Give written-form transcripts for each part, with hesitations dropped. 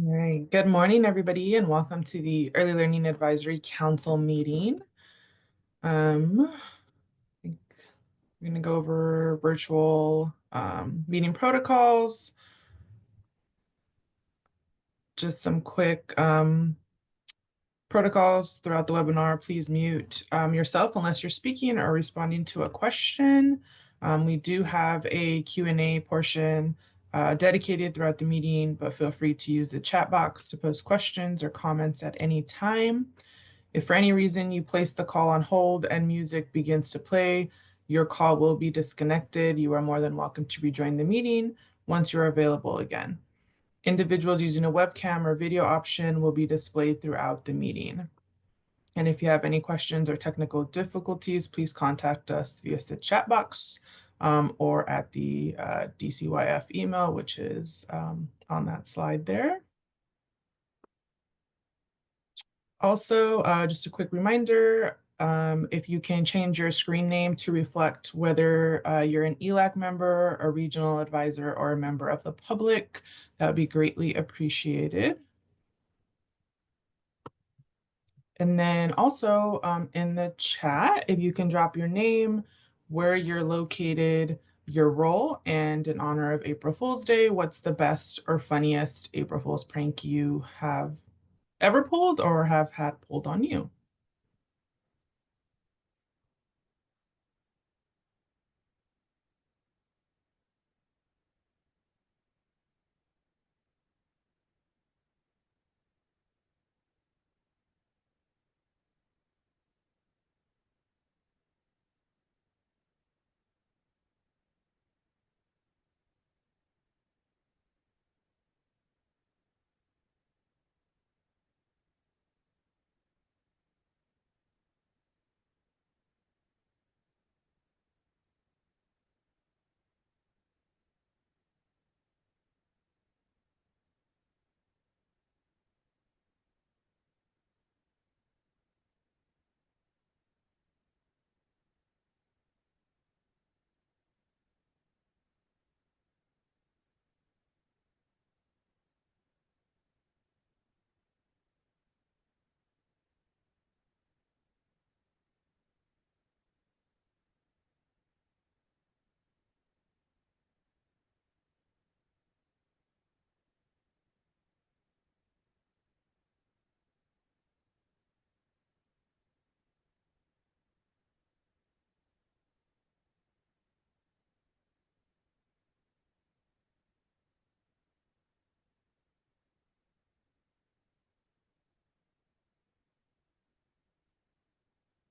All right. Good morning, everybody, and welcome to the Early Learning Advisory Council meeting. I think we're going to go over virtual meeting protocols, just some quick protocols throughout the webinar. Please mute yourself unless you're speaking or responding to a question. We do have a Q&A portion dedicated throughout the meeting, but feel free to use the chat box to post questions or comments at any time. If for any reason you place the call on hold and music begins to play, your call will be disconnected. You are more than welcome to rejoin the meeting once you're available again. Individuals using a webcam or video option will be displayed throughout the meeting. And if you have any questions or technical difficulties, please contact us via the chat box or at the DCYF email, which is on that slide there. Also, just a quick reminder, if you can change your screen name to reflect whether you're an ELAC member, a regional advisor, or a member of the public, that would be greatly appreciated. And then also in the chat, if you can drop your name, where you're located, your role, and in honor of April Fool's Day, what's the best or funniest April Fool's prank you have ever pulled or have had pulled on you?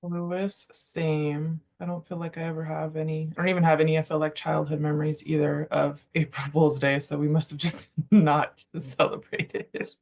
Lewis, same. I don't feel like I ever have any, I don't even have any, I feel like childhood memories either of April Fool's Day, so we must have just not celebrated.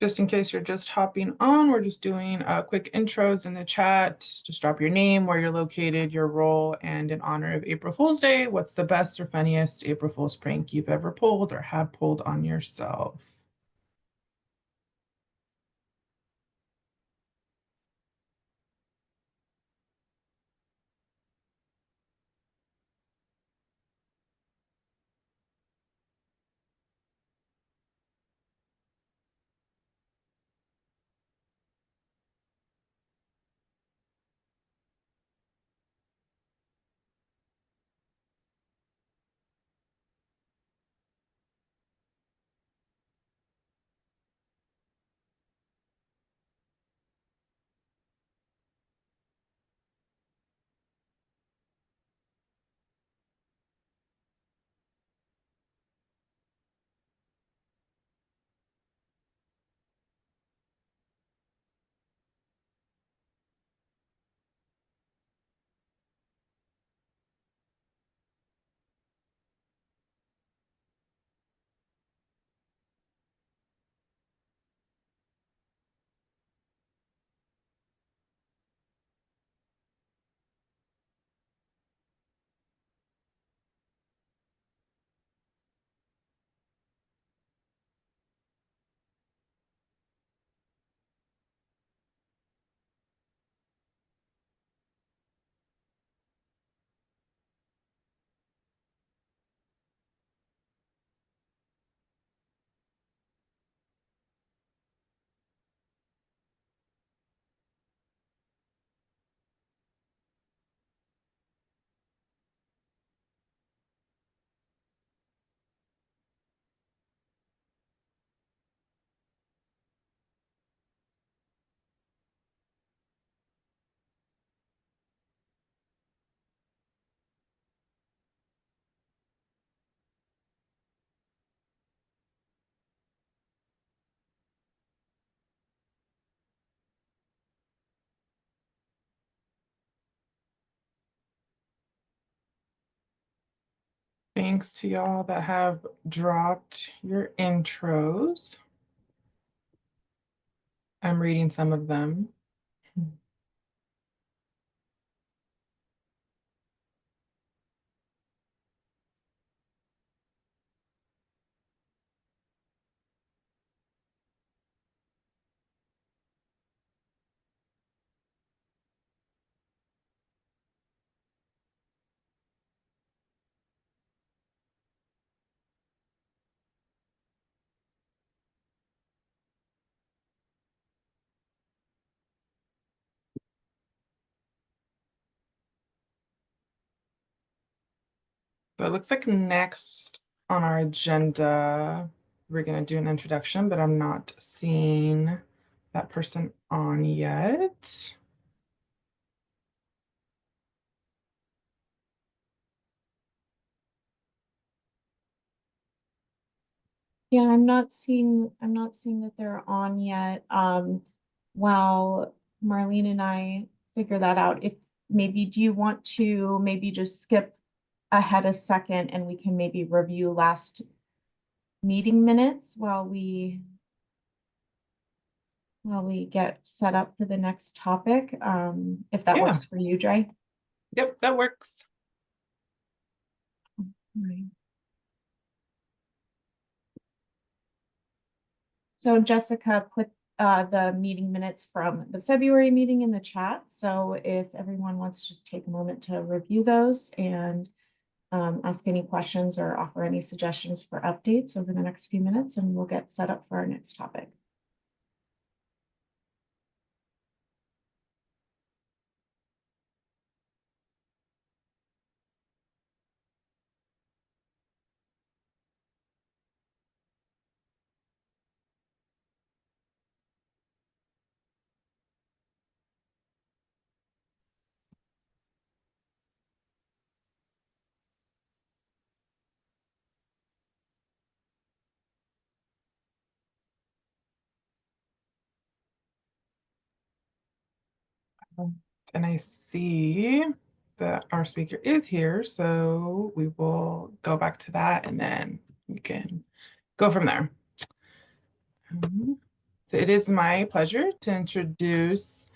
Just in case you're just hopping on, we're just doing quick intros in the chat. Just drop your name, where you're located, your role, and in honor of April Fool's Day, what's the best or funniest April Fool's prank you've ever pulled or had pulled on yourself? Thanks to y'all that have dropped your intros. I'm reading some of them. So it looks like next on our agenda, we're going to do an introduction, but I'm not seeing that person on yet. Yeah, I'm not seeing that they're on yet. While Marlene and I figure that out, if maybe do you want to maybe just skip ahead a second and we can maybe review last meeting minutes while we get set up for the next topic, if that Yeah, works for you, Dre. yep, that works. Right. So Jessica put the meeting minutes from the February meeting in the chat. So if everyone wants to just take a moment to review those and ask any questions or offer any suggestions for updates over the next few minutes, and we'll get set up for our next topic. And I see that our speaker is here, so we will go back to that and then we can go from there. It is my pleasure to introduce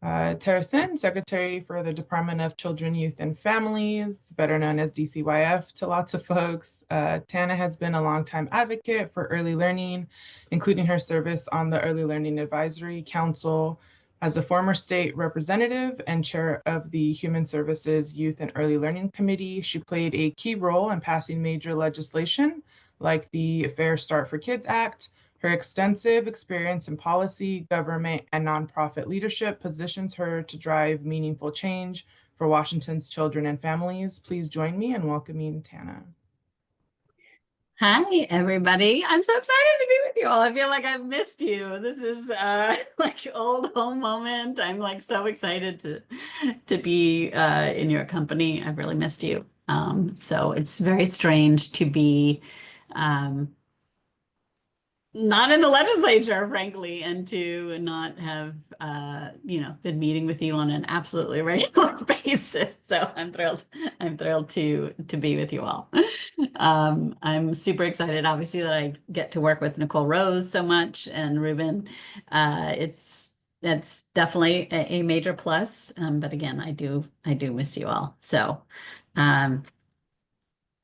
Tara Sen, Secretary for the Department of Children, Youth, and Families, better known as DCYF to lots of folks. Tana has been a longtime advocate for early learning, including her service on the Early Learning Advisory Council. As a former state representative and chair of the Human Services Youth and Early Learning Committee, she played a key role in passing major legislation like the Fair Start for Kids Act. Her extensive experience in policy, government, and nonprofit leadership positions her to drive meaningful change for Washington's children and families. Please join me in welcoming Tana. Hi, everybody. I'm so excited to be with you all. I feel like I've missed you. This is like old home moment. I'm like so excited to be in your company. I've really missed you. So it's very strange to be um, not in the legislature, frankly, and to not have been meeting with you on an absolutely regular basis. So I'm thrilled. I'm thrilled to be with you all. I'm super excited, obviously, that I get to work with Nicole Rose so much and Ruben. That's definitely a major plus. But again, I do miss you all. So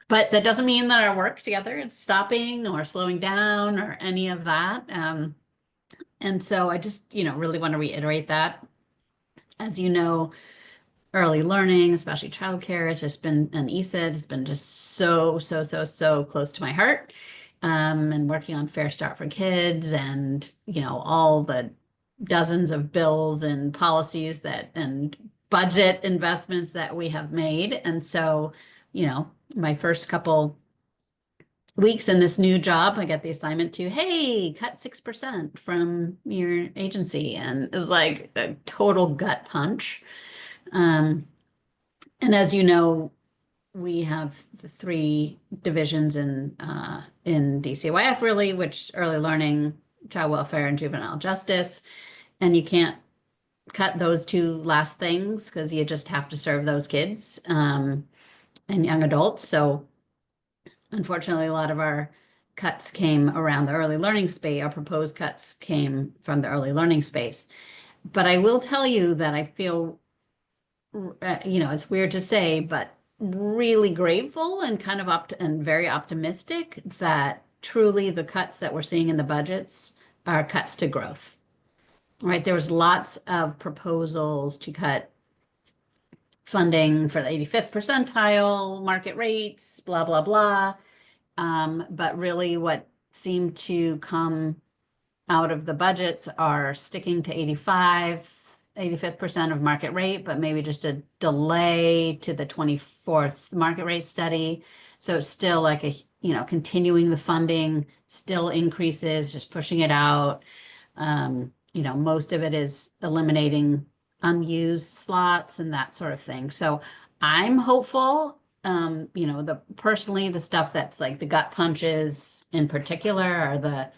but that doesn't mean that our work together is stopping or slowing down or any of that. And so I just, really want to reiterate that. As you know, early learning, especially childcare, has just been, and ESID has been just so, so, so, so close to my heart. And working on Fair Start for Kids and, all the dozens of bills and policies and budget investments that we have made. And so, my first couple weeks in this new job, I got the assignment to, hey, cut 6% from your agency. And it was like a total gut punch. And as you know, we have the three divisions in DCYF really, which early learning, child welfare, and juvenile justice. And you can't cut those two last things because you just have to serve those kids and young adults. So Unfortunately, a lot of our cuts came around the early learning space. Our proposed cuts came from the early learning space. But I will tell you that I feel, it's weird to say, but really grateful and kind of and very optimistic that truly the cuts that we're seeing in the budgets are cuts to growth. Right? There was lots of proposals to cut funding for the 85th percentile, market rates, blah, blah, blah. But really what seemed to come out of the budgets are sticking to 85th percent of market rate, but maybe just a delay to the 24th market rate study. So it's still like continuing the funding, still increases, just pushing it out. Most of it is eliminating unused slots and that sort of thing. So I'm hopeful. Personally, the stuff that's like the gut punches in particular are the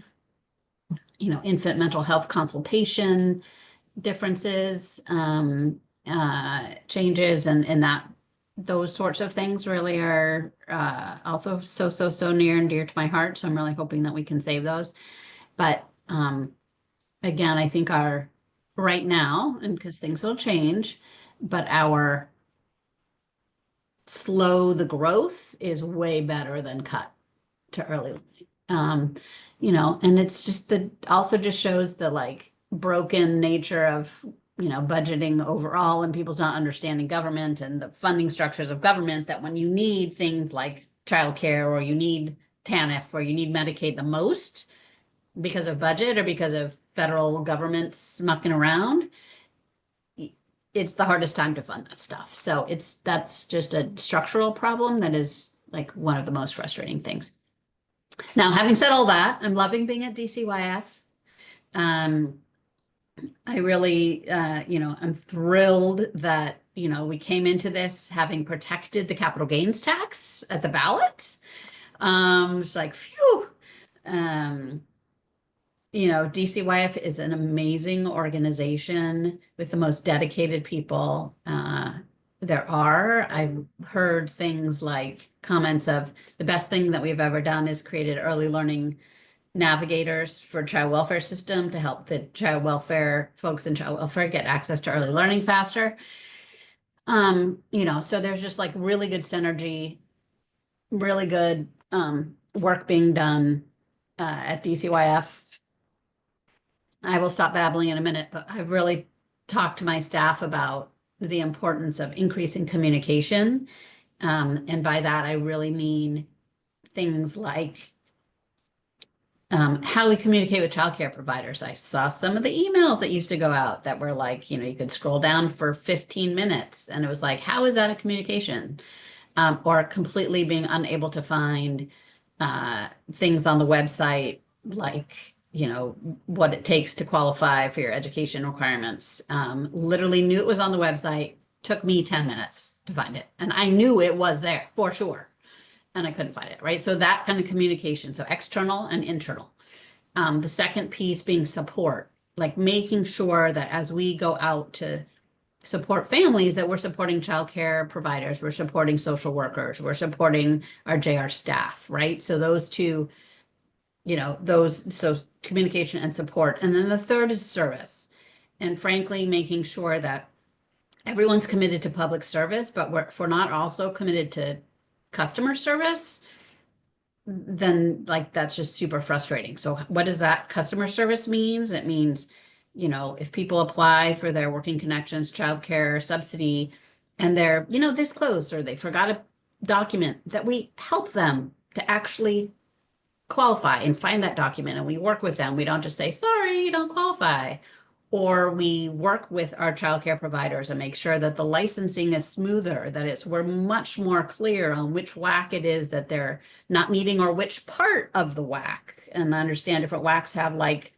infant mental health consultation differences, changes, and that those sorts of things really are also so near and dear to my heart. So I'm really hoping that we can save those. But again, I think our right now, and because things will change, but our slow the growth is way better than cut to early learning. And it's just also just shows the like broken nature of, budgeting overall and people's not understanding government and the funding structures of government, that when you need things like childcare or you need TANF or you need Medicaid the most because of budget or because of federal government mucking around, it's the hardest time to fund that stuff. So that's just a structural problem that is like one of the most frustrating things. Now, having said all that, I'm loving being at DCYF. I really, I'm thrilled that, we came into this having protected the capital gains tax at the ballot. It's like, phew. DCYF is an amazing organization with the most dedicated people there are. I've heard things like comments of the best thing that we've ever done is created early learning navigators for child welfare system to help the child welfare folks in child welfare get access to early learning faster. So there's just like really good synergy, really good work being done at DCYF. I will stop babbling in a minute, but I've really talked to my staff about the importance of increasing communication. And by that, I really mean things like how we communicate with childcare providers. I saw some of the emails that used to go out that were like, you could scroll down for 15 minutes and it was like, how is that a communication? Or completely being unable to find things on the website like, what it takes to qualify for your education requirements. Literally knew it was on the website, took me 10 minutes to find it. And I knew it was there for sure. And I couldn't find it, right? So that kind of communication, so external and internal. The second piece being support, like making sure that as we go out to support families, that we're supporting childcare providers, we're supporting social workers, we're supporting our JR staff, right? So those two, so communication and support. And then the third is service. And frankly, making sure that everyone's committed to public service, but if we're not also committed to customer service, then like that's just super frustrating. So what does that customer service means? It means, if people apply for their working connections childcare subsidy and they're, this closed or they forgot a document, that we help them to actually qualify and find that document and we work with them. We don't just say, sorry, you don't qualify. Or we work with our childcare providers and make sure that the licensing is smoother, that we're much more clear on which WAC it is that they're not meeting or which part of the WAC. And I understand different WACs have like,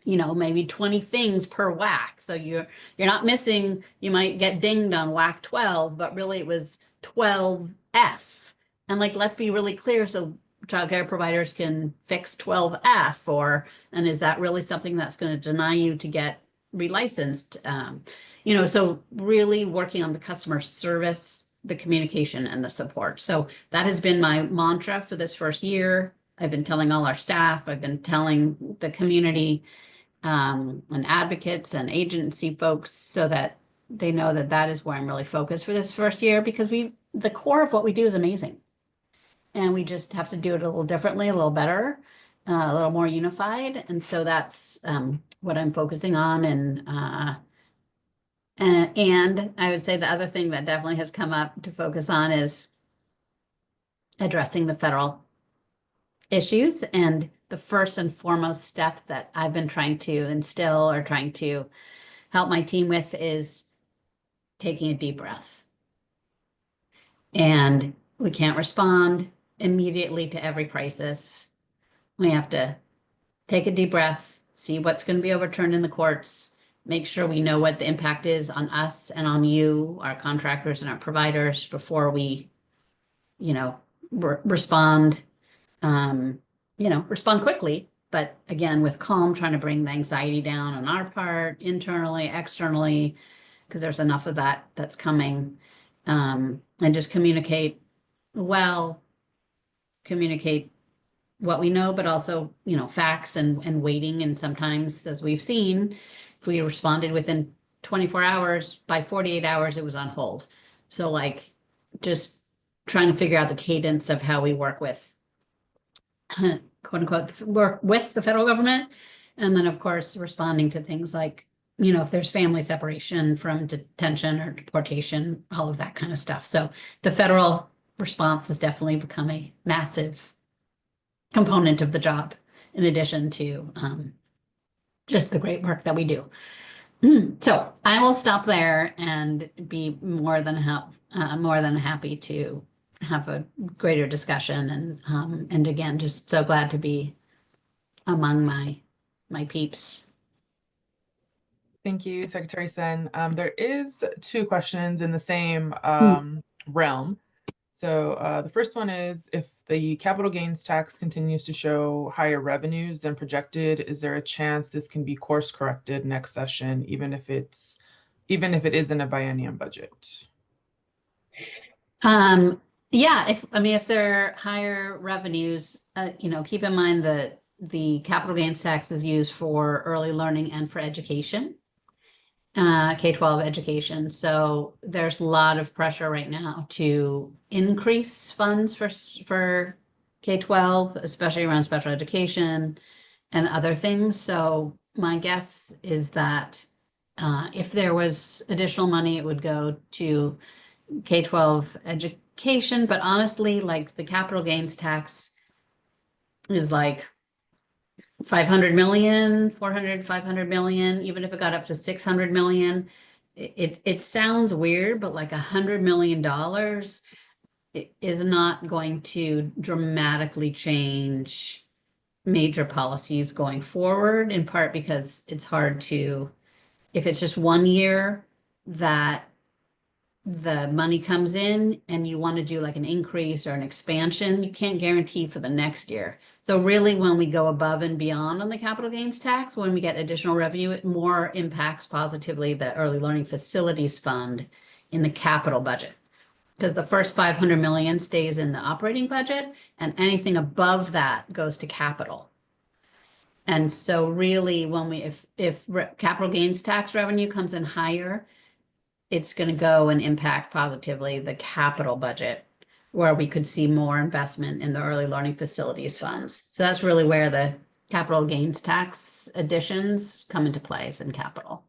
maybe 20 things per WAC. So you're not missing, you might get dinged on WAC 12, but really it was 12F. And like, let's be really clear so childcare providers can fix 12F, and is that really something that's going to deny you to get relicensed? So really working on the customer service the communication and the support. So that has been my mantra for this first year. I've been telling all our staff, I've been telling the community, and advocates and agency folks so that they know that that is where I'm really focused for this first year, because the core of what we do is amazing. And we just have to do it a little differently, a little better, a little more unified. And so that's what I'm focusing on. And I would say the other thing that definitely has come up to focus on is addressing the federal issues. And the first and foremost step that I've been trying to instill or trying to help my team with is taking a deep breath. And we can't respond immediately to every crisis. We have to take a deep breath, see what's going to be overturned in the courts, make sure we know what the impact is on us and on you, our contractors and our providers, before we, respond, respond quickly, but again, with calm, trying to bring the anxiety down on our part, internally, externally, because there's enough of that that's coming, and just communicate what we know, but also, facts and waiting. And sometimes, as we've seen, if we responded within 24 hours, by 48 hours, it was on hold. So like just trying to figure out the cadence of how we work with, quote unquote, work with the federal government. And then of course, responding to things like, if there's family separation from detention or deportation, all of that kind of stuff. So the federal response has definitely become a massive component of the job, in addition to just the great work that we do. So I will stop there and be more than happy to have a greater discussion. And again, just so glad to be among my peeps. Thank you, Secretary Sen. There is two questions in the same realm. So the first one is, if the capital gains tax continues to show higher revenues than projected, is there a chance this can be course corrected next session, even if it isn't a biennium budget? Yeah, if there are higher revenues, keep in mind that the capital gains tax is used for early learning and for education. K-12 education. So there's a lot of pressure right now to increase funds for K-12, especially around special education and other things. So my guess is that if there was additional money, it would go to K-12 education. But honestly, like the capital gains tax is like 500 million, 400, 500 million, even if it got up to 600 million, it sounds weird, but like $100 million is not going to dramatically change major policies going forward, in part because it's hard to, if it's just 1 year that the money comes in and you want to do like an increase or an expansion, you can't guarantee for the next year. So really, when we go above and beyond on the capital gains tax, when we get additional revenue, it more impacts positively the early learning facilities fund in the capital budget. Because the first 500 million stays in the operating budget, and anything above that goes to capital. And so really, when if capital gains tax revenue comes in higher, it's going to go and impact positively the capital budget, where we could see more investment in the early learning facilities funds. So that's really where the capital gains tax additions come into place in capital.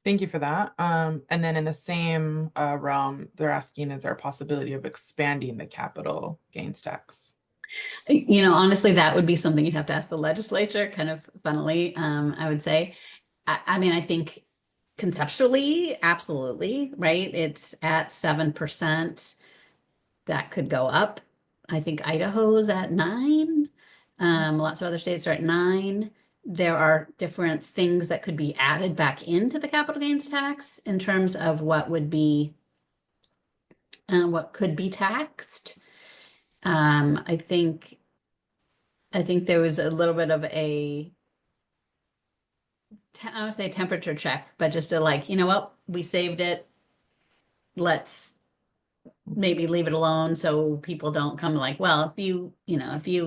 Thank you for that. And then in the same realm, they're asking, is there a possibility of expanding the capital gains tax? Honestly, that would be something you'd have to ask the legislature, kind of funnily, I would say. I mean, I think conceptually, absolutely, right? It's at 7%. That could go up. I think Idaho's at 9. Lots of other states are at 9. There are different things that could be added back into the capital gains tax in terms of what could be taxed. I think there was a little bit of I would say temperature check, but just to like, you know what, we saved it. let's maybe leave it alone so people don't come like, well, if you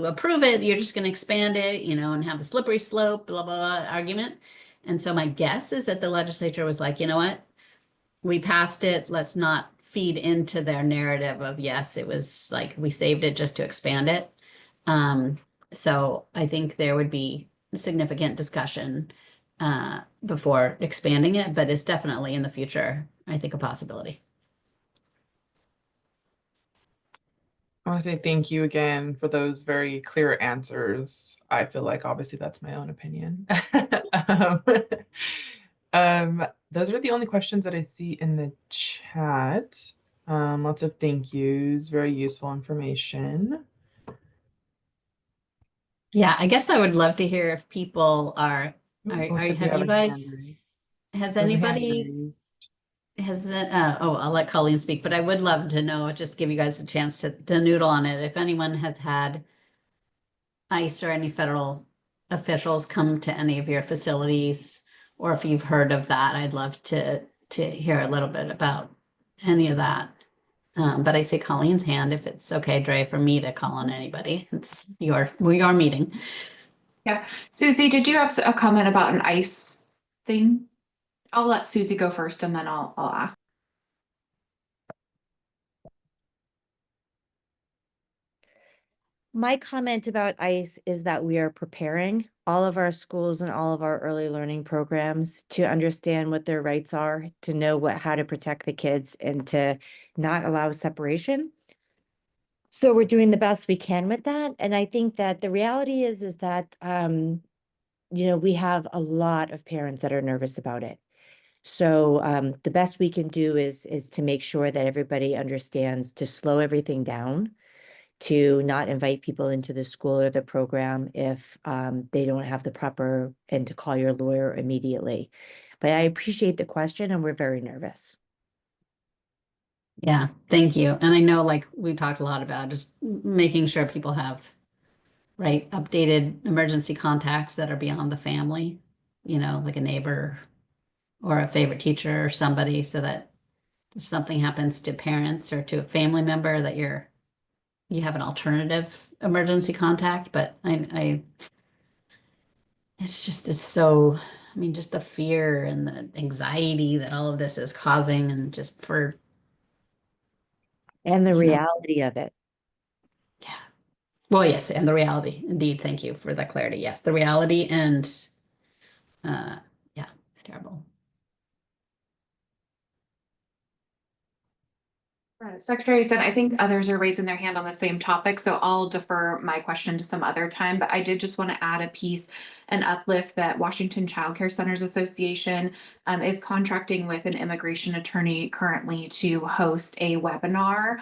approve it, you're just going to expand it, and have the slippery slope, blah, blah, blah argument. And so my guess is that the legislature was like, you know what? We passed it. Let's not feed into their narrative of, yes, it was like we saved it just to expand it. Um, so I think there would be significant discussion before expanding it, but it's definitely in the future, I think, a possibility. I want to say thank you again for those very clear answers. I feel like obviously that's my own opinion. Um, those are the only questions that I see in the chat. Lots of thank yous, very useful information. Yeah, I guess I would love to hear if people are, Looks like we have have you a hand guys, raised. has There's a hand anybody, raised. I'll let Colleen speak, but I would love to know, just give you guys a chance to noodle on it. If anyone has had ICE or any federal officials come to any of your facilities, or if you've heard of that, I'd love to hear a little bit about any of that. But I see Colleen's hand, if it's okay, Dre, for me to call on anybody. We are meeting. Yeah. Susie, did you have a comment about an ICE thing? I'll let Susie go first and then I'll ask. My comment about ICE is that we are preparing all of our schools and all of our early learning programs to understand what their rights are, to know how to protect the kids and to not allow separation. So we're doing the best we can with that. And I think that the reality is that, we have a lot of parents that are nervous about it. So the best we can do is to make sure that everybody understands to slow everything down, to not invite people into the school or the program if they don't have the proper, and to call your lawyer immediately. But I appreciate the question, and we're very nervous. Yeah, thank you. And I know, like, we talked a lot about just making sure people have, right, updated emergency contacts that are beyond the family, like a neighbor or a favorite teacher or somebody, so that if something happens to parents or to a family member, that you have an alternative emergency contact. But it's so, I mean, just the fear and the anxiety that all of this is causing, and just for, And the you know, reality of it. yeah. Well, yes, and the reality, indeed. Thank you for that clarity. Yes, the reality, and yeah, it's terrible. Secretary said, I think others are raising their hand on the same topic, so I'll defer my question to some other time. But I did just want to add a piece and uplift that Washington Child Care Centers Association is contracting with an immigration attorney currently to host a webinar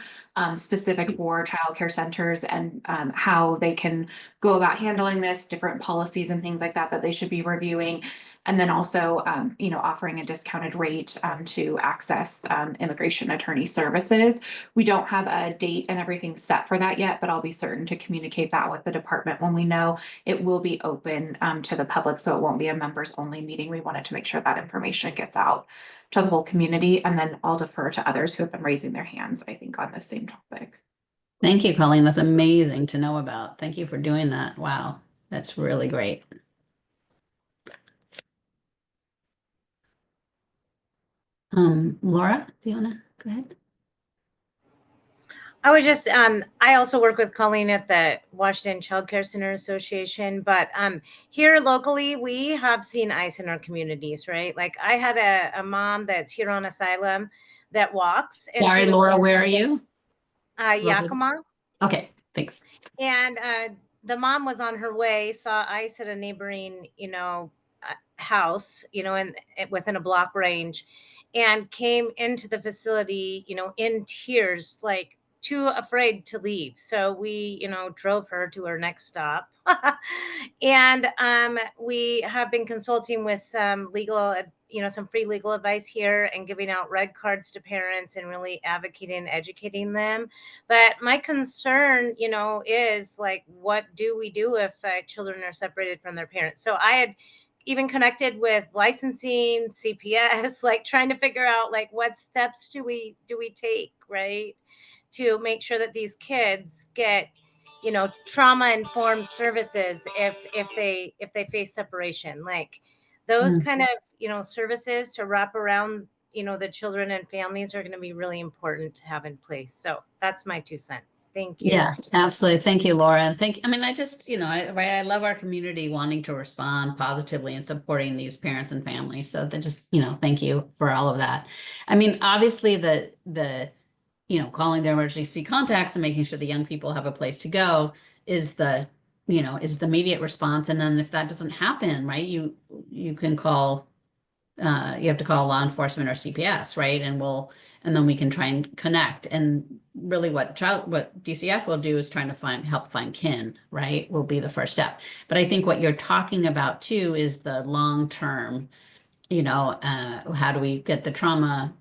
specific for child care centers and how they can go about handling this, different policies and things like that that they should be reviewing. And then also, offering a discounted rate to access immigration attorney services. We don't have a date and everything set for that yet, but I'll be certain to communicate that with the department when we know. It will be open to the public, so it won't be a members only meeting. We wanted to make sure that information gets out to the whole community. And then I'll defer to others who have been raising their hands, I think, on the same topic. Thank you, Colleen. That's amazing to know about. Thank you for doing that. Wow, that's really great. Laura, do you want to go ahead? I was just, I also work with Colleen at the Washington Child Care Center Association, but here locally, we have seen ICE in our communities, right? Like I had a mom that's here on asylum that walks. And Sorry, Laura, where are you? Yakima. Okay, thanks. And the mom was on her way, saw ICE at a neighboring, house, within a block range, and came into the facility, in tears, like too afraid to leave. So we, drove her to her next stop. And we have been consulting with some some free legal advice here and giving out red cards to parents and really advocating and educating them. But my concern, is like, what do we do if children are separated from their parents? So I had even connected with licensing, CPS, like trying to figure out like what steps do we take, right, to make sure that these kids get, you know, trauma informed services if they face separation, like those kind of, you know, services to wrap around, you know, the children and families are going to be really important to have in place. So that's my 2 cents. Thank you. Yes, absolutely. Thank you, Laura. And I mean, I just, you know, I love our community wanting to respond positively and supporting these parents and families. So that just, you know, thank you for all of that. I mean, obviously you know, calling their emergency contacts and making sure the young people have a place to go is is the immediate response. And then if that doesn't happen, right, you can call, you have to call law enforcement or CPS, right? And then we can try and connect. And really what DCF will do is trying to help find kin, right? Will be the first step. But I think what you're talking about too is the long-term, you know, how do we get the trauma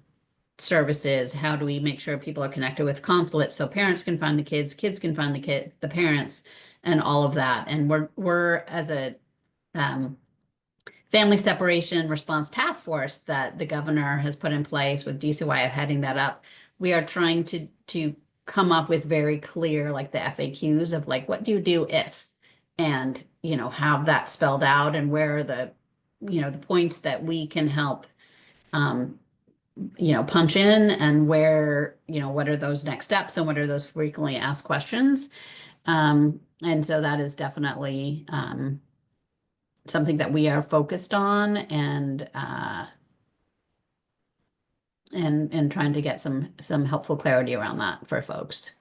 services? How do we make sure people are connected with consulates so parents can find the kids can find the parents, and all of that. And we're as a family separation response task force that the governor has put in place with DCYF heading that up. We are trying to come up with very clear, like the FAQs of like, what do you do if, and, you know, have that spelled out, and where are the, you know, the points that we can help, you know, punch in, and where, you know, what are those next steps and what are those frequently asked questions. And so that is definitely, something that we are focused on, and trying to get some helpful clarity around that for folks.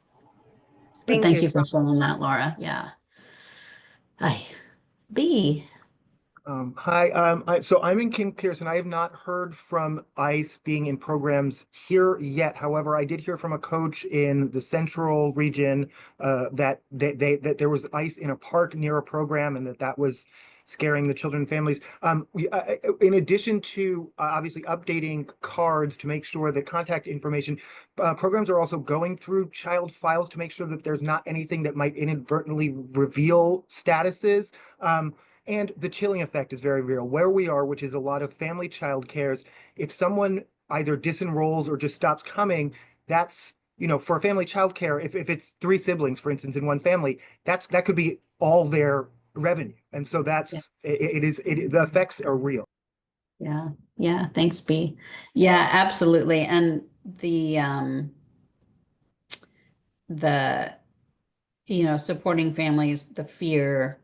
But thank you for sharing that, Laura. Yeah. Hi, B. Hi, so I'm in Kim Pearson. I have not heard from ICE being in programs here yet. However, I did hear from a coach in the central region that there was ICE in a park near a program, and that was scaring the children and families. In addition to obviously updating cards to make sure that contact information, programs are also going through child files to make sure that there's not anything that might inadvertently reveal statuses. And the chilling effect is very real. Where we are, which is a lot of family child cares, if someone either disenrolls or just stops coming, that's, you know, for family child care, if it's 3 siblings, for instance, in one family, that could be all their revenue. And so that's, the effects are real. Yeah. Yeah. Thanks, B. Yeah, absolutely. And you know, supporting families, the fear,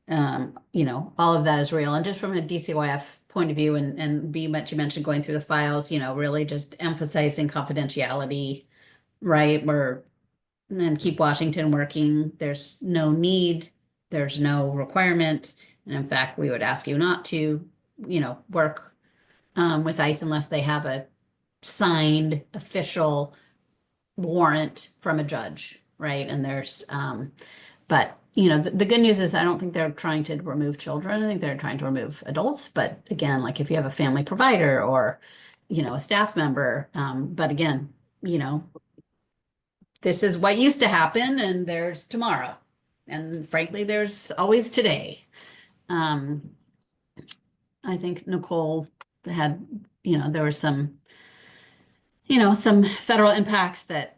you know, all of that is real. And just from a DCYF point of view, and B, what you mentioned going through the files, you know, really just emphasizing confidentiality, right? And then keep Washington working. There's no need, there's no requirement. And in fact, we would ask you not to, you know, work with ICE unless they have a signed official warrant from a judge, right? And there's, but you know, the good news is I don't think they're trying to remove children. I think they're trying to remove adults. But again, like if you have a family provider or, you know, a staff member, but again, you know, this is what used to happen, and there's tomorrow. And frankly, there's always today. I think Nicole had, you know, there were some, you know, some federal impacts that,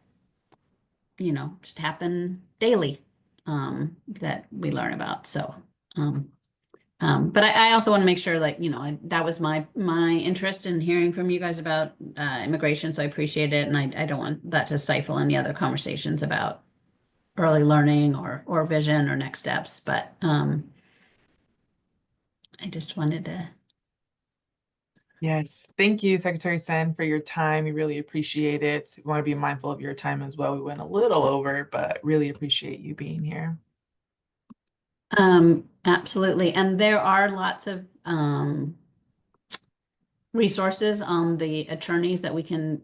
you know, just happen daily, that we learn about. So, but I also want to make sure, like, you know, that was my interest in hearing from you guys about immigration. So I appreciate it. And I don't want that to stifle any other conversations about early learning or vision or next steps. But I just wanted to. Yes. Thank you, Secretary Sen, for your time. We really appreciate it. We want to be mindful of your time as well. We went a little over, but really appreciate you being here. Absolutely. And there are lots of resources on the attorneys that we can,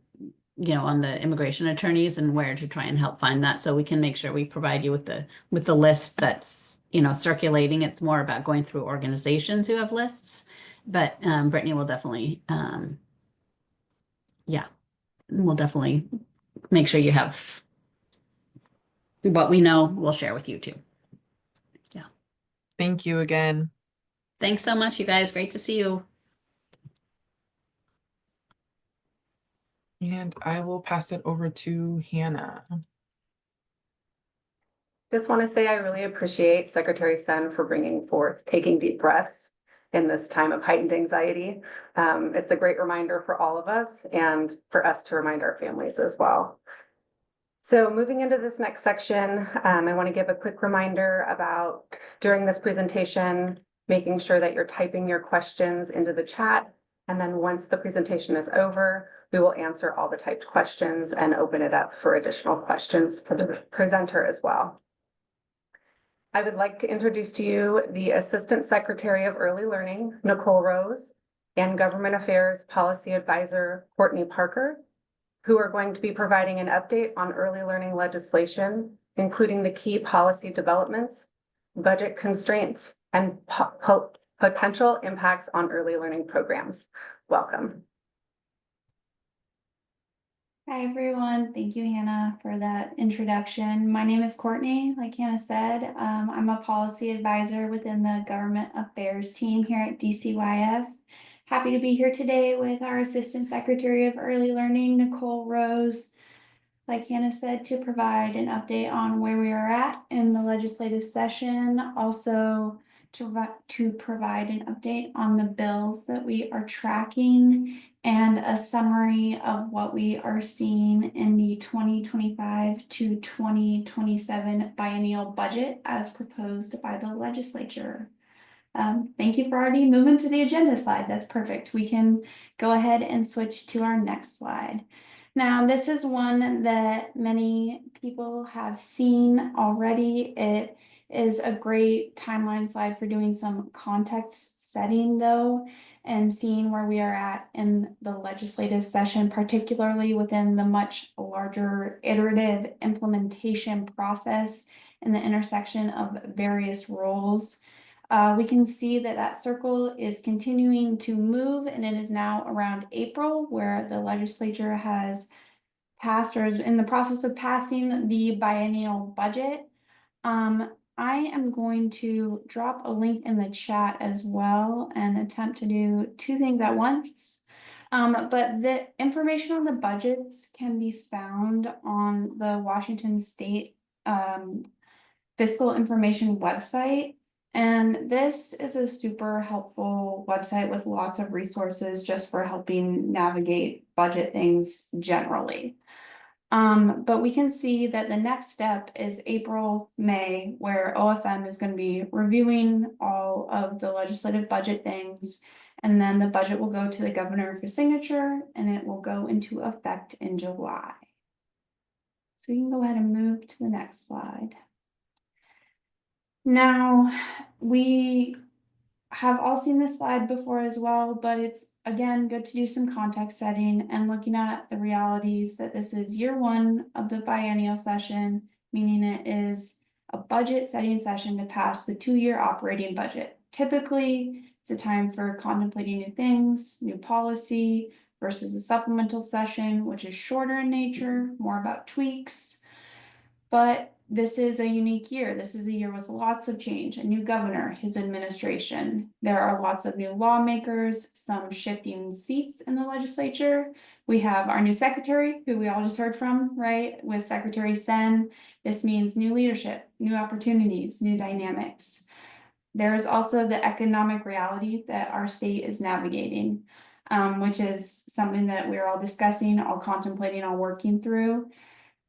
you know, on the immigration attorneys, and where to try and help find that. So we can make sure we provide you with the list that's, you know, circulating. It's more about going through organizations who have lists, but Brittany will definitely, yeah, we'll definitely make sure you have what we know. We'll share with you too. Yeah. Thank you again. Thanks so much, you guys. Great to see you. And I will pass it over to Hannah. Just want to say I really appreciate Secretary Sen for bringing forth taking deep breaths in this time of heightened anxiety. It's a great reminder for all of us and for us to remind our families as well. So moving into this next section, I want to give a quick reminder about during this presentation, making sure that you're typing your questions into the chat. And then once the presentation is over, we will answer all the typed questions and open it up for additional questions for the presenter as well. I would like to introduce to you the Assistant Secretary of Early Learning, Nicole Rose, and Government Affairs Policy Advisor, Courtney Parker, who are going to be providing an update on early learning legislation, including the key policy developments, budget constraints, and potential impacts on early learning programs. Welcome. Hi everyone, thank you Hannah for that introduction. My name is Courtney, like Hannah said. I'm a policy advisor within the Government Affairs team here at DCYF. Happy to be here today with our Assistant Secretary of Early Learning, Nicole Rose, like Hannah said, to provide an update on where we are at in the legislative session. Also to provide an update on the bills that we are tracking and a summary of what we are seeing in the 2025 to 2027 biennial budget as proposed by the legislature. Thank you for already moving to the agenda slide. That's perfect. We can go ahead and switch to our next slide. Now, this is one that many people have seen already. It is a great timeline slide for doing some context setting though, and seeing where we are at in the legislative session, particularly within the much larger iterative implementation process and the intersection of various roles. We can see that that circle is continuing to move, and it is now around April where the legislature has passed or is in the process of passing the biennial budget. I am going to drop a link in the chat as well and attempt to do two things at once. But the information on the budgets can be found on the Washington State Fiscal Information website. And this is a super helpful website with lots of resources just for helping navigate budget things generally. But we can see that the next step is April, May, where OFM is going to be reviewing all of the legislative budget things. And then the budget will go to the governor for signature and it will go into effect in July. So we can go ahead and move to the next slide. Now, we have all seen this slide before as well, but it's again good to do some context setting and looking at the realities that this is year one of the biennial session, meaning it is a budget setting session to pass the 2-year operating budget. Typically, it's a time for contemplating new things, new policy, versus a supplemental session, which is shorter in nature, more about tweaks. But this is a unique year. This is a year with lots of change, a new governor, his administration. There are lots of new lawmakers, some shifting seats in the legislature. We have our new secretary, who we all just heard from, right? With Secretary Sen. This means new leadership, new opportunities, new dynamics. There is also the economic reality that our state is navigating, which is something that we're all discussing, all contemplating, all working through.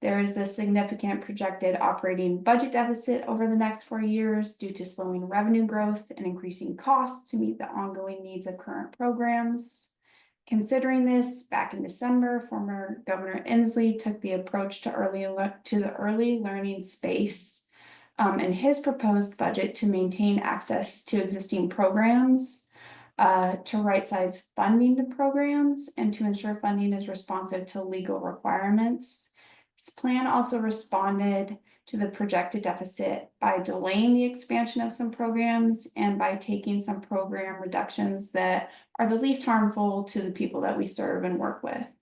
There is a significant projected operating budget deficit over the next 4 years due to slowing revenue growth and increasing costs to meet the ongoing needs of current programs. Considering this, back in December, former Governor Inslee took the approach to the early learning space in his proposed budget to maintain access to existing programs, to right-size funding to programs, and to ensure funding is responsive to legal requirements. This plan also responded to the projected deficit by delaying the expansion of some programs and by taking some program reductions that are the least harmful to the people that we serve and work with.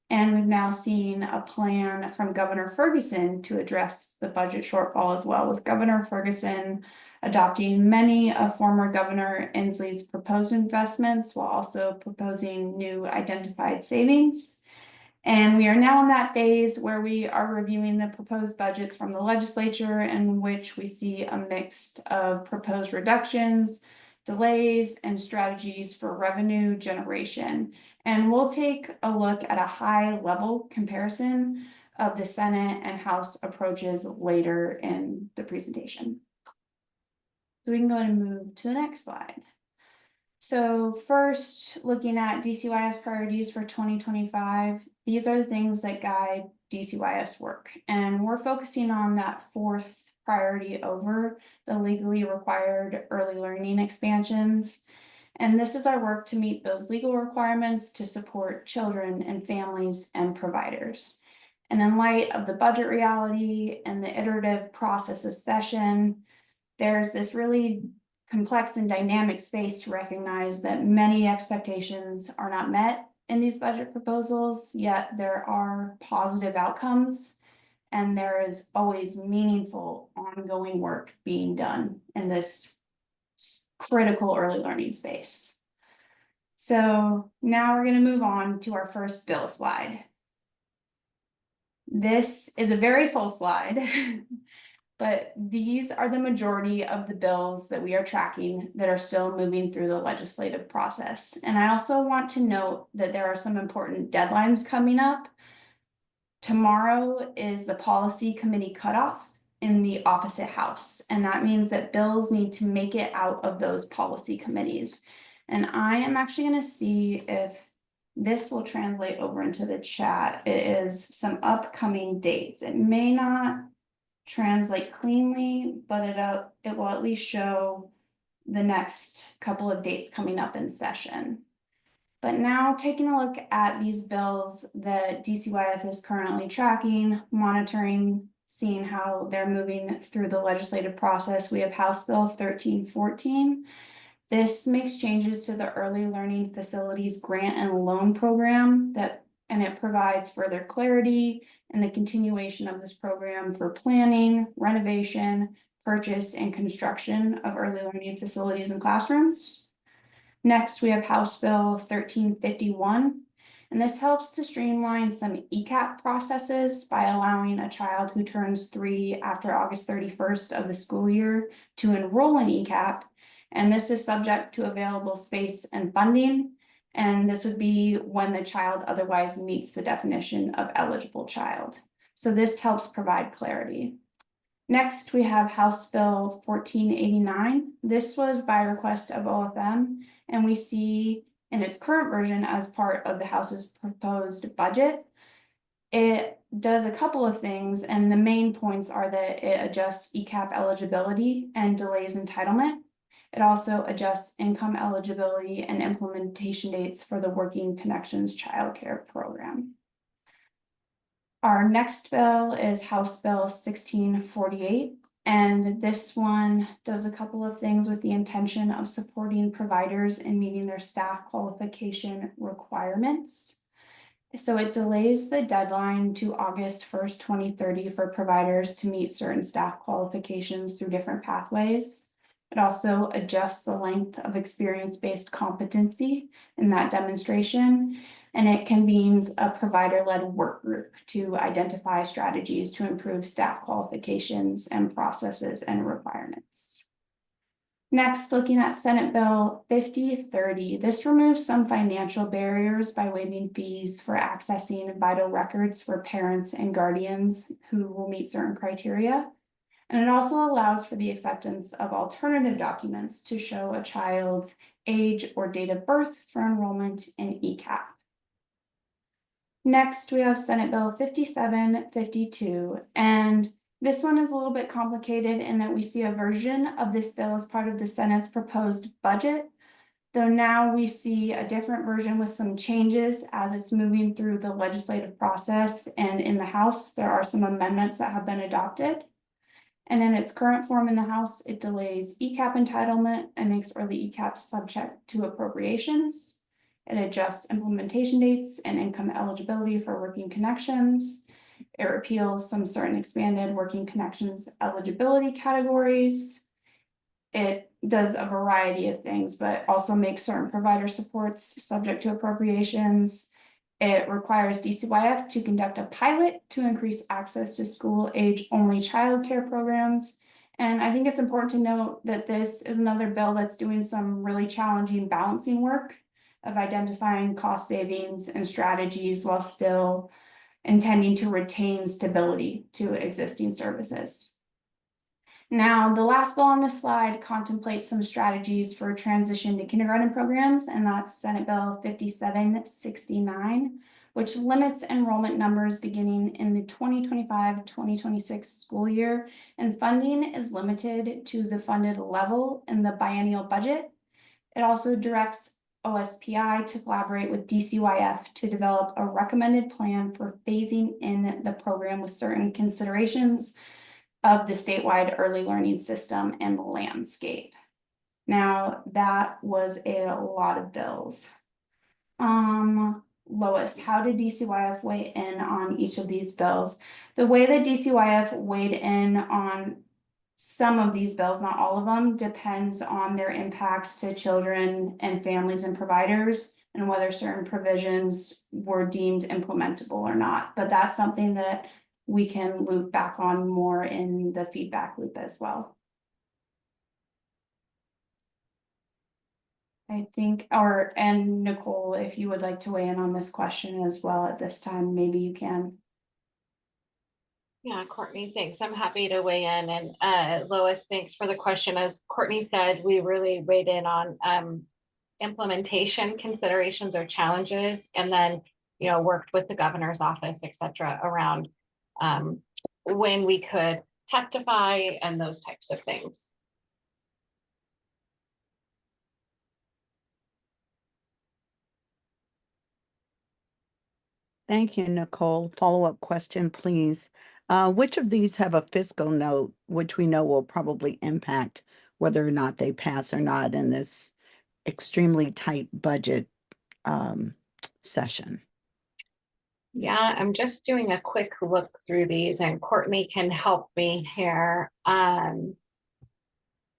And we've now seen a plan from Governor Ferguson to address the budget shortfall as well, with Governor Ferguson adopting many of former Governor Inslee's proposed investments while also proposing new identified savings. And we are now in that phase where we are reviewing the proposed budgets from the legislature, in which we see a mix of proposed reductions, delays, and strategies for revenue generation. And we'll take a look at a high level comparison of the Senate and House approaches later in the presentation. So we can go ahead and move to the next slide. So first, looking at DCYF's priorities for 2025, these are the things that guide DCYF's work. And we're focusing on that fourth priority over the legally required early learning expansions. And this is our work to meet those legal requirements to support children and families and providers. And in light of the budget reality and the iterative process of session, there's this really complex and dynamic space to recognize that many expectations are not met in these budget proposals, yet there are positive outcomes, and there is always meaningful ongoing work being done in this critical early learning space. So now we're going to move on to our first bill slide. This is a very full slide. But these are the majority of the bills that we are tracking that are still moving through the legislative process. And I also want to note that there are some important deadlines coming up. Tomorrow is the policy committee cutoff in the opposite house. And that means that bills need to make it out of those policy committees. And I am actually going to see if this will translate over into the chat. It is some upcoming dates. It may not translate cleanly, but it will at least show the next couple of dates coming up in session. But now taking a look at these bills that DCYF is currently tracking, monitoring, seeing how they're moving through the legislative process, we have House Bill 1314. This makes changes to the Early Learning Facilities Grant and Loan Program and it provides further clarity and the continuation of this program for planning, renovation, purchase, and construction of early learning facilities and classrooms. Next, we have House Bill 1351, and this helps to streamline some ECAP processes by allowing a child who turns 3 after August 31st of the school year to enroll in ECAP, and this is subject to available space and funding. And this would be when the child otherwise meets the definition of eligible child. So this helps provide clarity. Next, we have House Bill 1489. This was by request of OFM, and we see in its current version as part of the House's proposed budget. It does a couple of things, and the main points are that it adjusts ECAP eligibility and delays entitlement. It also adjusts income eligibility and implementation dates for the Working Connections Childcare Program. Our next bill is House Bill 1648, and this one does a couple of things with the intention of supporting providers in meeting their staff qualification requirements. So it delays the deadline to August 1st, 2030 for providers to meet certain staff qualifications through different pathways. It also adjusts the length of experience-based competency in that demonstration, and it convenes a provider-led work group to identify strategies to improve staff qualifications and processes and requirements. Next, looking at Senate Bill 5030, this removes some financial barriers by waiving fees for accessing vital records for parents and guardians who will meet certain criteria. And it also allows for the acceptance of alternative documents to show a child's age or date of birth for enrollment in ECAP. Next, we have Senate Bill 5752, and this one is a little bit complicated in that we see a version of this bill as part of the Senate's proposed budget, though now we see a different version with some changes as it's moving through the legislative process, and in the House, there are some amendments that have been adopted. And in its current form in the House, it delays ECAP entitlement and makes early ECAP subject to appropriations. It adjusts implementation dates and income eligibility for working connections. It repeals some certain expanded working connections eligibility categories. it does a variety of things, but also makes certain provider supports subject to appropriations. It requires DCYF to conduct a pilot to increase access to school age only childcare programs. And I think it's important to note that this is another bill that's doing some really challenging balancing work of identifying cost savings and strategies while still intending to retain stability to existing services. Now, the last bill on this slide contemplates some strategies for transition to kindergarten programs, and that's Senate Bill 5769, which limits enrollment numbers beginning in the 2025-2026 school year, and funding is limited to the funded level in the biennial budget. It also directs OSPI to collaborate with DCYF to develop a recommended plan for phasing in the program with certain considerations of the statewide early learning system and landscape. Now, that was a lot of bills. Lois, how did DCYF weigh in on each of these bills? The way that DCYF weighed in on some of these bills, not all of them, depends on their impacts to children and families and providers and whether certain provisions were deemed implementable or not. But that's something that we can loop back on more in the feedback loop as well. I think, and Nicole, if you would like to weigh in on this question as well at this time, maybe you can. Yeah, Courtney, thanks. I'm happy to weigh in. And Lois, thanks for the question. As Courtney said, we really weighed in on implementation considerations or challenges, and then, worked with the governor's office, et cetera, around when we could testify and those types of things. Thank you, Nicole. Follow-up question, please. Which of these have a fiscal note, which we know will probably impact whether or not they pass or not in this extremely tight budget session? Yeah, I'm just doing a quick look through these, and Courtney can help me here. On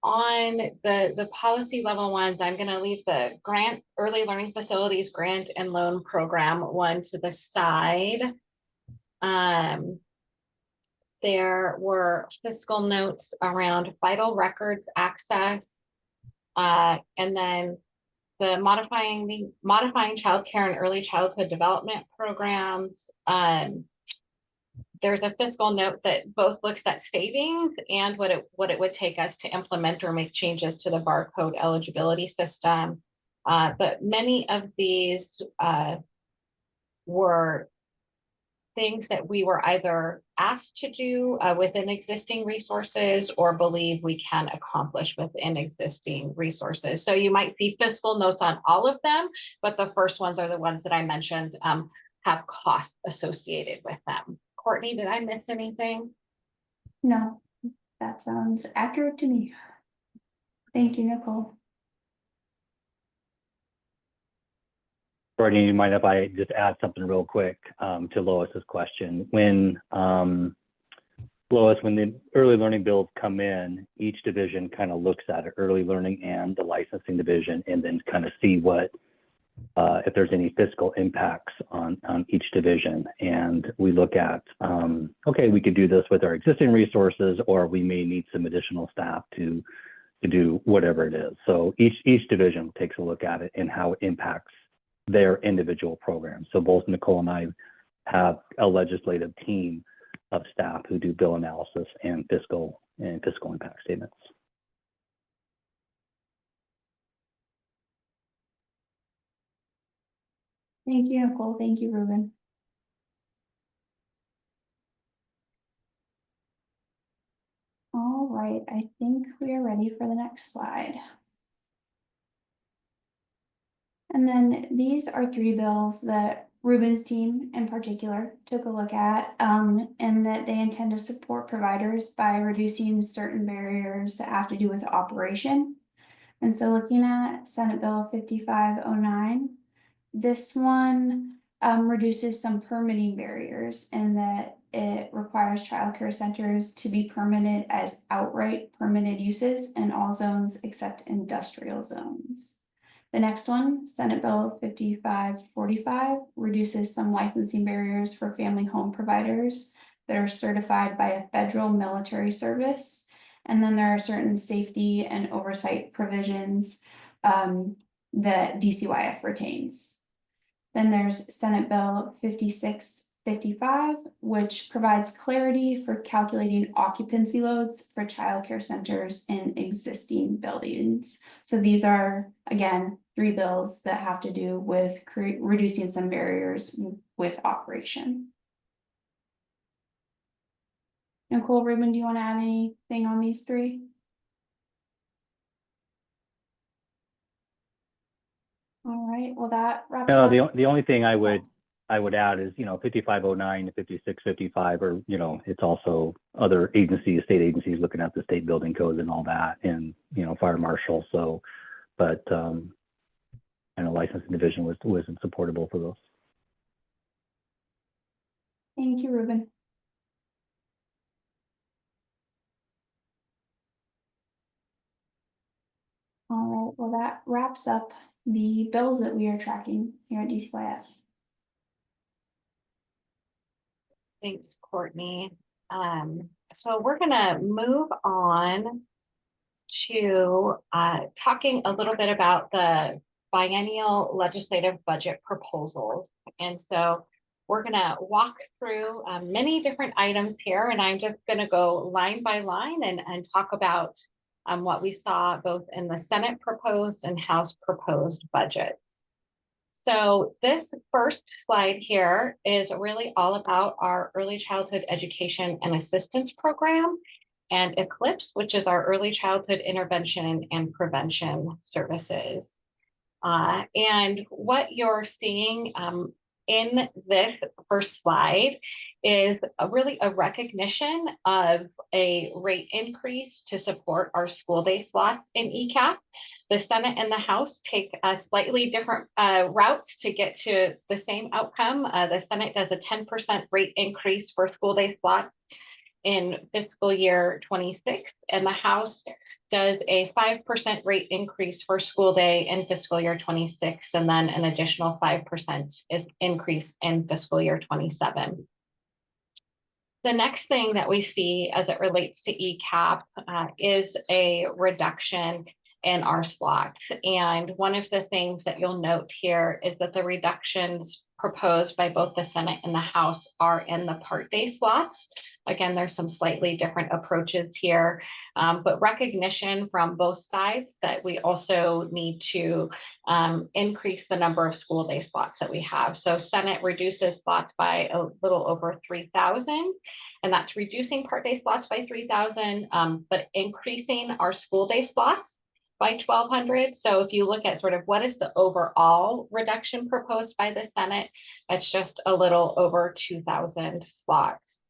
the policy level ones, I'm going to leave the grant early learning facilities grant and loan program one to the side. There were fiscal notes around vital records access, and then the modifying childcare and early childhood development programs. There's a fiscal note that both looks at savings and what it would take us to implement or make changes to the barcode eligibility system. But many of these were things that we were either asked to do within existing resources or believe we can accomplish within existing resources. So you might see fiscal notes on all of them, but the first ones are the ones that I mentioned have costs associated with them. Courtney, did I miss anything? No, that sounds accurate to me. Thank you, Nicole. Courtney, you mind if I just add something real quick to Lois's question? When Lois, when the early learning bills come in, each division kind of looks at it, early learning and the licensing division, and then kind of see what if there's any fiscal impacts on each division. And we look at, okay, we could do this with our existing resources, or we may need some additional staff to do whatever it is. So each division takes a look at it and how it impacts their individual programs. So both Nicole and I have a legislative team of staff who do bill analysis and fiscal impact statements. Thank you, Nicole. Thank you, Ruben. All right, I think we are ready for the next slide. And then these are 3 bills that Ruben's team in particular took a look at, and that they intend to support providers by reducing certain barriers that have to do with operation. And so looking at Senate Bill 5509, this one reduces some permitting barriers in that it requires childcare centers to be permitted as outright permitted uses in all zones except industrial zones. The next one, Senate Bill 5545, reduces some licensing barriers for family home providers that are certified by a federal military service. And then there are certain safety and oversight provisions that DCYF retains. Then there's Senate Bill 5655, which provides clarity for calculating occupancy loads for childcare centers in existing buildings. So these are, again, 3 bills that have to do with reducing some barriers with operation. Nicole, Ruben, do you want to add anything on these 3? All right, well, that wraps No, up. the only thing I would add is, 5509 to 5655, or, it's also other agencies, state agencies looking at the state building codes and all that, and, fire marshal. So, but I know licensing division was supportable for those. Thank you, Ruben. All right, well, that wraps up the bills that we are tracking here at DCYF. Thanks, Courtney. So we're gonna move on to talking a little bit about the biennial legislative budget proposals. And so we're gonna walk through many different items here, and I'm just gonna go line by line and talk about what we saw both in the Senate proposed and House proposed budgets. So this first slide here is really all about our early childhood education and assistance program, and ECLIPSE, which is our early childhood intervention and prevention services. And what you're seeing in this first slide is really a recognition of a rate increase to support our school day slots in ECAP. The Senate and the House take slightly different routes to get to the same outcome. The Senate does a 10% rate increase for school day slots in fiscal year 26, and the House does a 5% rate increase for school day in fiscal year 26, and then an additional 5% increase in fiscal year 27. The next thing that we see as it relates to ECAP is a reduction in our slots. And one of the things that you'll note here is that the reductions proposed by both the Senate and the House are in the part day slots. Again, there's some slightly different approaches here, but recognition from both sides that we also need to increase the number of school day slots that we have. So Senate reduces slots by a little over 3,000, and that's reducing part day slots by 3,000, but increasing our school day slots by 1,200. So if you look at sort of what is the overall reduction proposed by the Senate, it's just a little over 2,000 slots.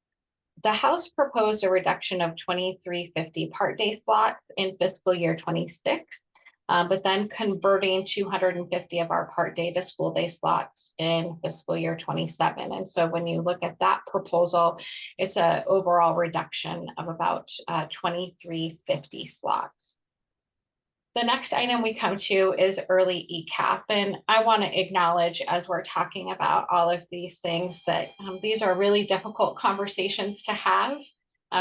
The House proposed a reduction of 2,350 part day slots in fiscal year 26, but then converting 250 of our part day to school day slots in fiscal year 27. And so when you look at that proposal, it's an overall reduction of about 2,350 slots. The next item we come to is early ECAP, and I want to acknowledge as we're talking about all of these things that these are really difficult conversations to have.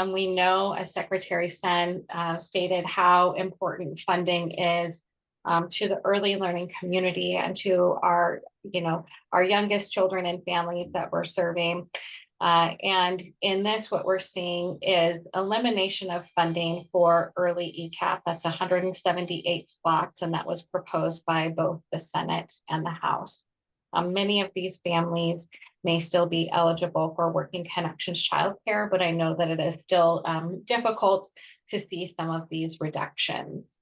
We know, as Secretary Sen stated, how important funding is to the early learning community and to our youngest children and families that we're serving. And in this, what we're seeing is elimination of funding for early ECAP. That's 178 slots, and that was proposed by both the Senate and the House. Many of these families may still be eligible for Working Connections childcare, but I know that it is still difficult to see some of these reductions.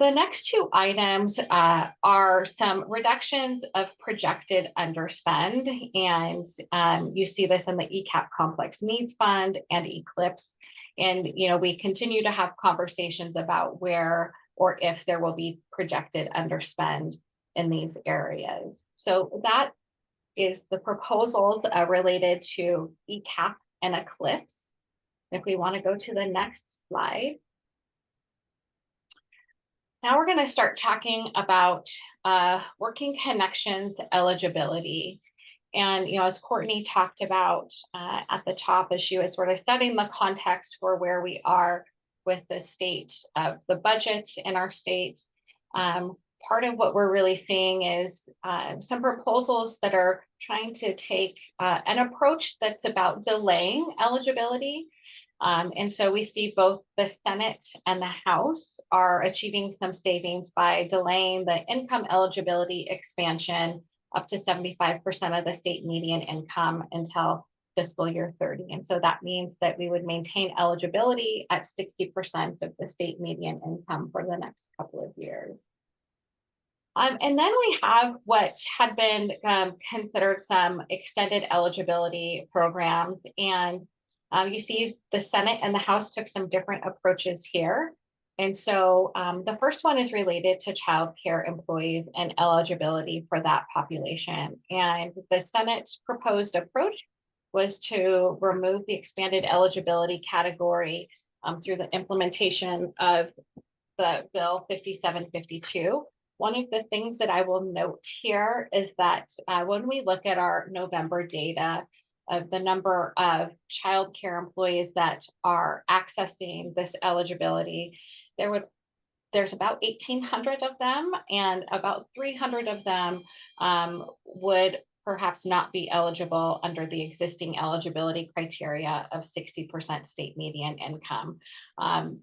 The next 2 items are some reductions of projected underspend, and you see this in the ECAP Complex Needs Fund and ECLIPSE. And we continue to have conversations about where or if there will be projected underspend in these areas. So that is the proposals related to ECAP and Eclipse. If we want to go to the next slide. Now we're going to start talking about working connections eligibility. And, as Courtney talked about at the top, as she was sort of setting the context for where we are with the state of the budget in our state, part of what we're really seeing is some proposals that are trying to take an approach that's about delaying eligibility. And so we see both the Senate and the House are achieving some savings by delaying the income eligibility expansion up to 75% of the state median income until fiscal year 30. And so that means that we would maintain eligibility at 60% of the state median income for the next couple of years. And then we have what had been considered some extended eligibility programs. And you see the Senate and the House took some different approaches here. And so the first one is related to child care employees and eligibility for that population. And the Senate's proposed approach was to remove the expanded eligibility category through the implementation of the Bill 5752. One of the things that I will note here is that when we look at our November data of the number of child care employees that are accessing this eligibility, there's about 1,800 of them, and about 300 of them would perhaps not be eligible under the existing eligibility criteria of 60% state median income.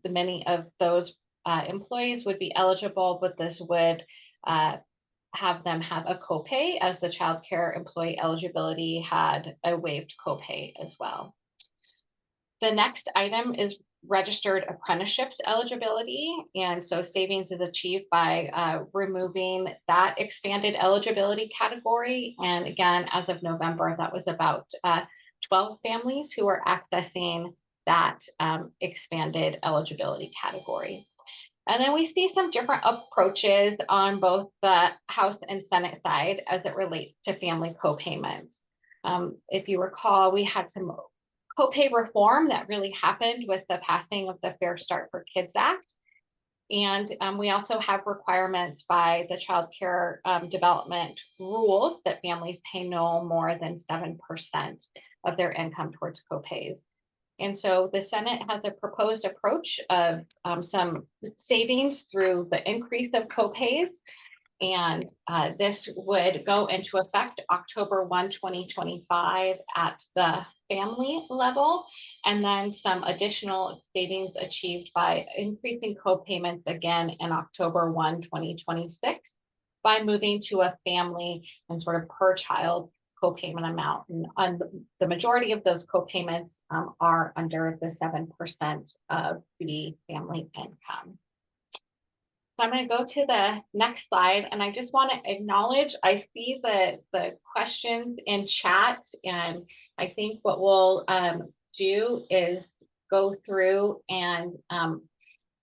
Many of those employees would be eligible, but this would have them have a copay, as the child care employee eligibility had a waived copay as well. The next item is registered apprenticeships eligibility. And so savings is achieved by removing that expanded eligibility category. And again, as of November, that was about 12 families who are accessing that expanded eligibility category. And then we see some different approaches on both the House and Senate side as it relates to family co-payments. If you recall, we had some copay reform that really happened with the passing of the Fair Start for Kids Act. And we also have requirements by the child care development rules that families pay no more than 7% of their income towards copays. And so the Senate has a proposed approach of some savings through the increase of copays. And this would go into effect October 1, 2025 at the family level, and then some additional savings achieved by increasing co-payments again in October 1, 2026 by moving to a family and sort of per child co-payment amount. And the majority of those co-payments are under the 7% of the family income. So I'm going to go to the next slide, and I just want to acknowledge, I see the questions in chat, and I think what we'll do is go through and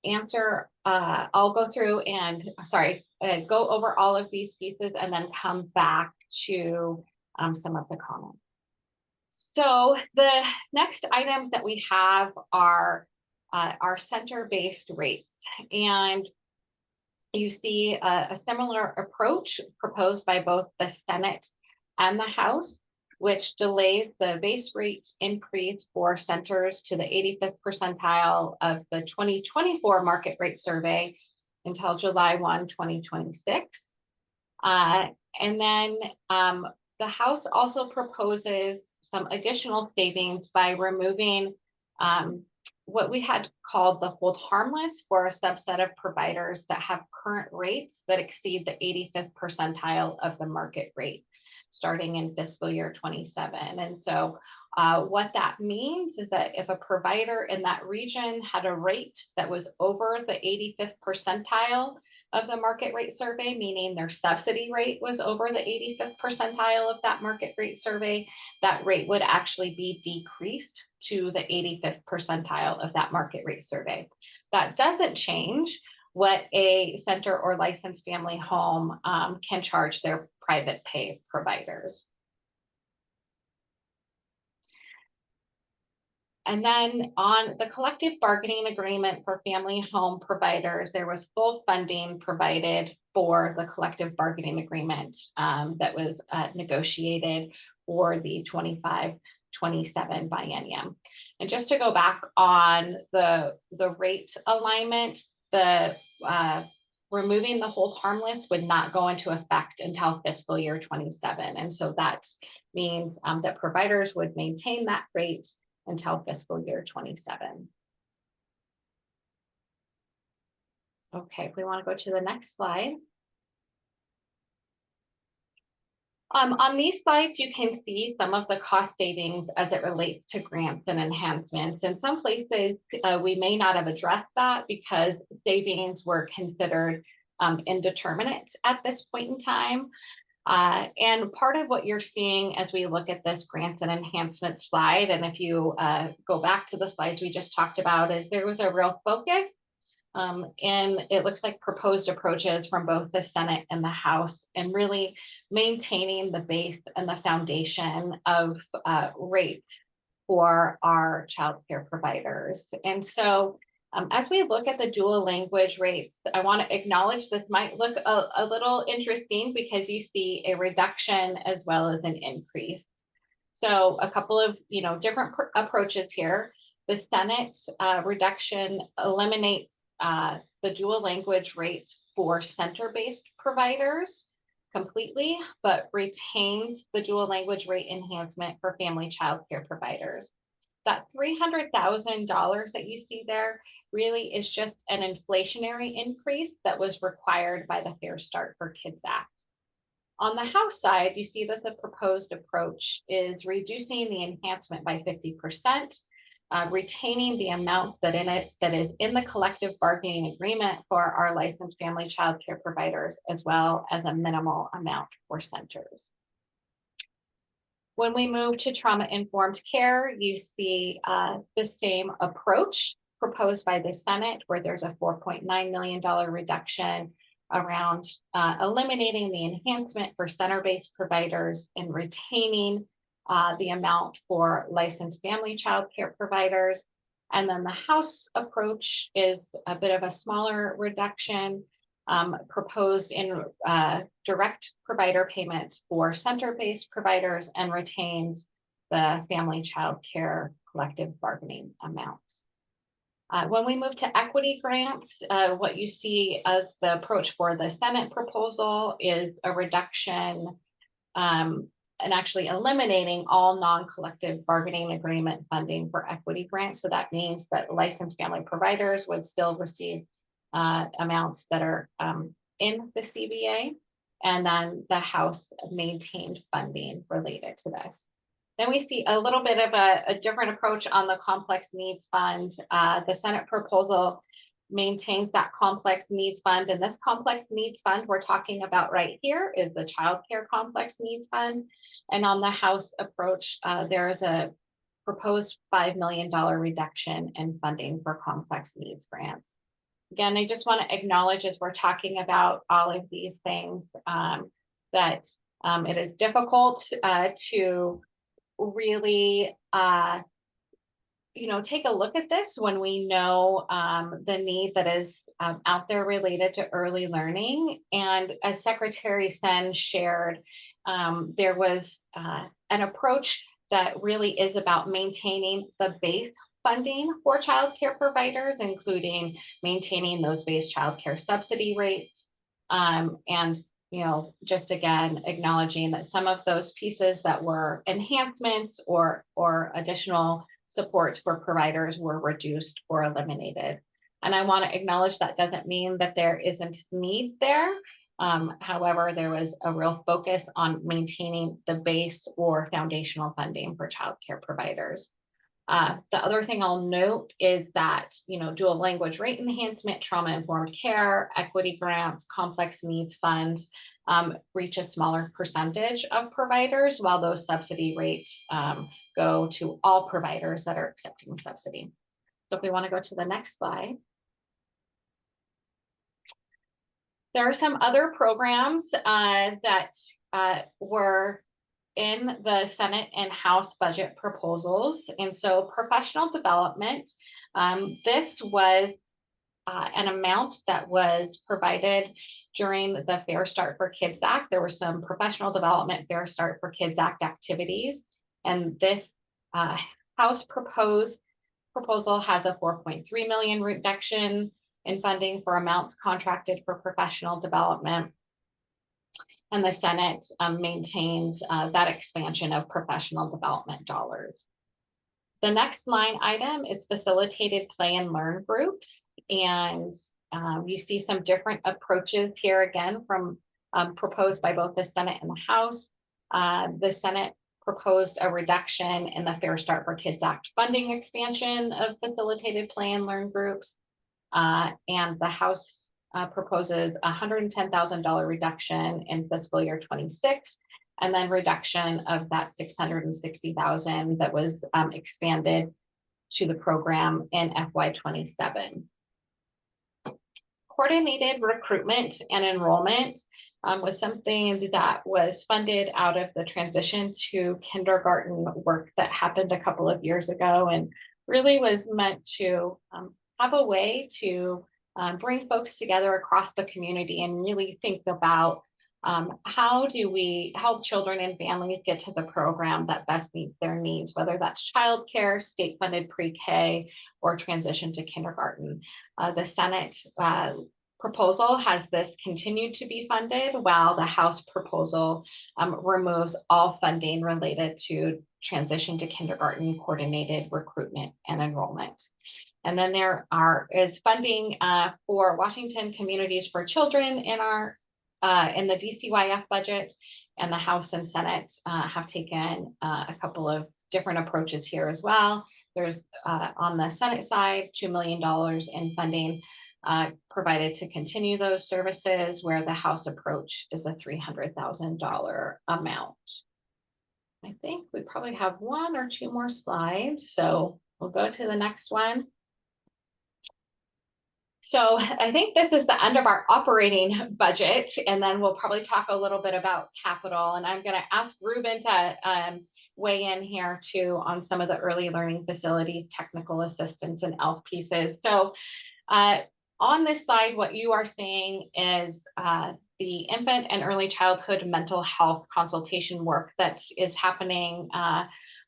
answer, I'll go through and, go over all of these pieces and then come back to some of the comments. So the next items that we have are our center-based rates. And you see a similar approach proposed by both the Senate and the House, which delays the base rate increase for centers to the 85th percentile of the 2024 market rate survey until July 1, 2026. And then the House also proposes some additional savings by removing what we had called the hold harmless for a subset of providers that have current rates that exceed the 85th percentile of the market rate starting in fiscal year 27. And so what that means is that if a provider in that region had a rate that was over the 85th percentile of the market rate survey, meaning their subsidy rate was over the 85th percentile of that market rate survey, that rate would actually be decreased to the 85th percentile of that market rate survey. That doesn't change what a center or licensed family home can charge their private pay providers. And then on the collective bargaining agreement for family home providers, there was full funding provided for the collective bargaining agreement that was negotiated for the 25-27 biennium. And just to go back on the rate alignment, the removing the hold harmless would not go into effect until fiscal year 27. And so that means that providers would maintain that rate until fiscal year 27. Okay, if we want to go to the next slide. On these slides, you can see some of the cost savings as it relates to grants and enhancements. In some places, we may not have addressed that because savings were considered indeterminate at this point in time. And part of what you're seeing as we look at this grants and enhancement slide, and if you go back to the slides we just talked about, is there was a real focus and it looks like proposed approaches from both the Senate and the House, and really maintaining the base and the foundation of rates for our childcare providers. And so as we look at the dual language rates, I want to acknowledge this might look a little interesting because you see a reduction as well as an increase. So a couple of different approaches here. The Senate reduction eliminates the dual language rates for center-based providers completely, but retains the dual language rate enhancement for family child care providers. That $300,000 that you see there really is just an inflationary increase that was required by the Fair Start for Kids Act. On the House side, you see that the proposed approach is reducing the enhancement by 50%, retaining the amount that is in the collective bargaining agreement for our licensed family child care providers, as well as a minimal amount for centers. When we move to trauma-informed care, you see the same approach proposed by the Senate, where there's a $4.9 million reduction around eliminating the enhancement for center-based providers and retaining the amount for licensed family child care providers. And then the House approach is a bit of a smaller reduction proposed in direct provider payments for center-based providers and retains the family child care collective bargaining amounts. When we move to equity grants, what you see as the approach for the Senate proposal is a reduction and actually eliminating all non-collective bargaining agreement funding for equity grants. So that means that licensed family providers would still receive amounts that are in the CBA, and then the House maintained funding related to this. Then we see a little bit of a different approach on the complex needs fund. The Senate proposal maintains that complex needs fund, and this complex needs fund we're talking about right here is the child care complex needs fund. And on the House approach, there is a proposed $5 million reduction in funding for complex needs grants. Again, I just want to acknowledge as we're talking about all of these things that it is difficult to really take a look at this when we know the need that is out there related to early learning. And as Secretary Sen shared, there was an approach that really is about maintaining the base funding for child care providers, including maintaining those base child care subsidy rates. And just again, acknowledging that some of those pieces that were enhancements or additional supports for providers were reduced or eliminated. And I want to acknowledge that doesn't mean that there isn't need there. However, there was a real focus on maintaining the base or foundational funding for child care providers. The other thing I'll note is that, dual language rate enhancement, trauma-informed care, equity grants, complex needs funds reach a smaller percentage of providers, while those subsidy rates go to all providers that are accepting subsidy. So if we want to go to the next slide. There are some other programs that were in the Senate and House budget proposals. And so professional development, this was an amount that was provided during the Fair Start for Kids Act. There were some professional development Fair Start for Kids Act activities, and this House proposal has a 4.3 million reduction in funding for amounts contracted for professional development. And the Senate maintains that expansion of professional development dollars. The next line item is facilitated play and learn groups. And you see some different approaches here again from proposed by both the Senate and the House. The Senate proposed a reduction in the Fair Start for Kids Act funding expansion of facilitated play and learn groups. And the House proposes a $110,000 reduction in fiscal year 26, and then reduction of that $660,000 that was expanded to the program in FY27. Coordinated recruitment and enrollment was something that was funded out of the transition to kindergarten work that happened a couple of years ago, and really was meant to have a way to bring folks together across the community and really think about how do we help children and families get to the program that best meets their needs, whether that's childcare, state-funded pre-K, or transition to kindergarten. The Senate proposal has this continued to be funded, while the House proposal removes all funding related to transition to kindergarten, coordinated recruitment and enrollment. And then there is funding for Washington Communities for Children in the DCYF budget, and the House and Senate have taken a couple of different approaches here as well. There's on the Senate side, $2 million in funding provided to continue those services, where the House approach is a $300,000 amount. I think we probably have one or two more slides, so we'll go to the next one. So I think this is the end of our operating budget, and then we'll probably talk a little bit about capital. And I'm going to ask Ruben to weigh in here too on some of the early learning facilities, technical assistance, and ELF pieces. So on this slide, what you are seeing is the infant and early childhood mental health consultation work that is happening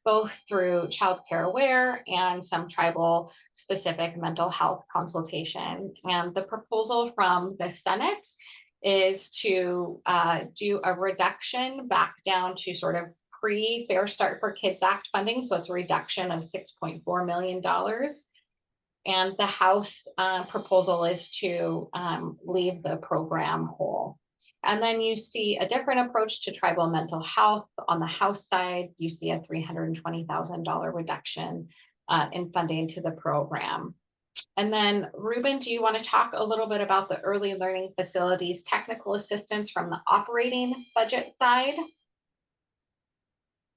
both through Child Care Aware and some tribal specific mental health consultation. And the proposal from the Senate is to do a reduction back down to sort of pre-Fair Start for Kids Act funding. So it's a reduction of $6.4 million. And the House proposal is to leave the program whole. And then you see a different approach to tribal mental health. On the House side, you see a $320,000 reduction in funding to the program. And then, Ruben, do you want to talk a little bit about the early learning facilities technical assistance from the operating budget side?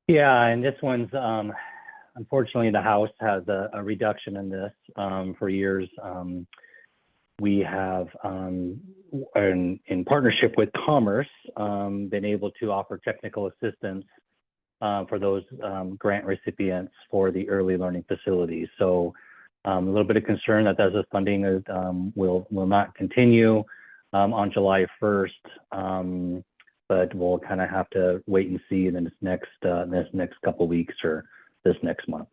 Yeah, and this one's, unfortunately, the House has a reduction in this for years. We have, in partnership with Commerce, been able to offer technical assistance for those grant recipients for the early learning facilities. So a little bit of concern that this funding is, will not continue on July 1st, but we'll kind of have to wait and see in this next couple of weeks or this next month.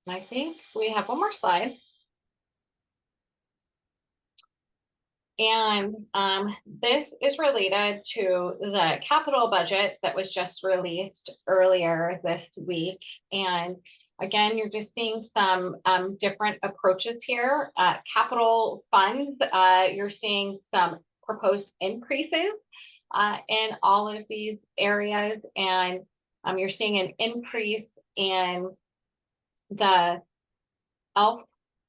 I think we have one more slide. And this is related to the capital budget that was just released earlier this week. And again, you're just seeing some different approaches here. Capital funds, you're seeing some proposed increases in all of these areas. And you're seeing an increase in the ELF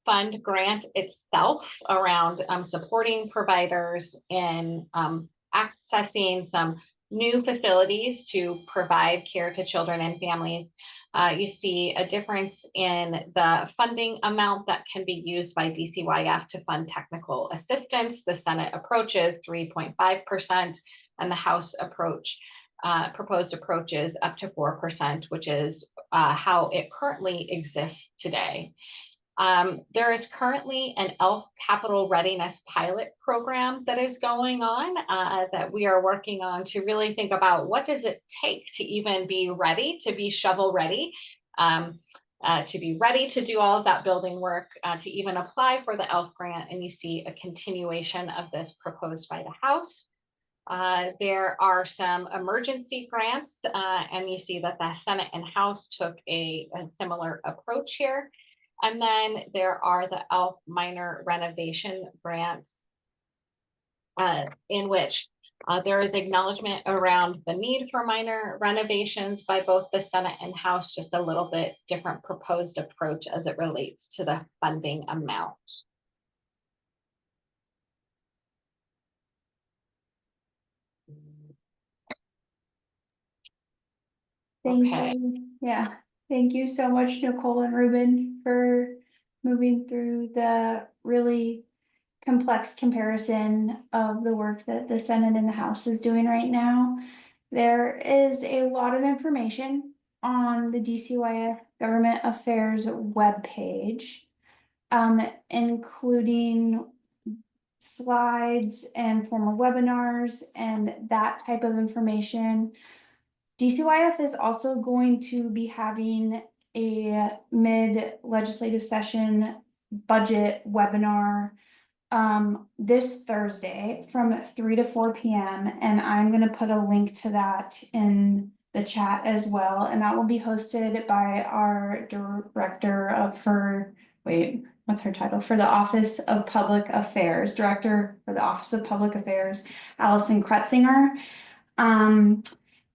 fund grant itself around supporting providers in accessing some new facilities to provide care to children and families. You see a difference in the funding amount that can be used by DCYF to fund technical assistance. The Senate approach is 3.5%, and the House approach, proposed approach is up to 4%, which is how it currently exists today. There is currently an ELF capital readiness pilot program that is going on that we are working on to really think about what does it take to even be ready, to be shovel ready, to be ready to do all of that building work, to even apply for the ELF grant. And you see a continuation of this proposed by the House. There are some emergency grants, and you see that the Senate and House took a similar approach here. And then there are the ELF minor renovation grants, in which there is acknowledgement around the need for minor renovations by both the Senate and House, just a little bit different proposed approach as it relates to the funding amount. Thank Okay. you. Yeah. Thank you so much, Nicole and Ruben, for moving through the really complex comparison of the work that the Senate and the House is doing right now. There is a lot of information on the DCYF Government Affairs webpage, including slides and former webinars and that type of information. DCYF is also going to be having a mid-legislative session budget webinar this Thursday from 3 to 4 p.m. And I'm going to put a link to that in the chat as well. And that will be hosted by our director of what's her title? For the Office of Public Affairs, Director for the Office of Public Affairs, Allison Kretzinger.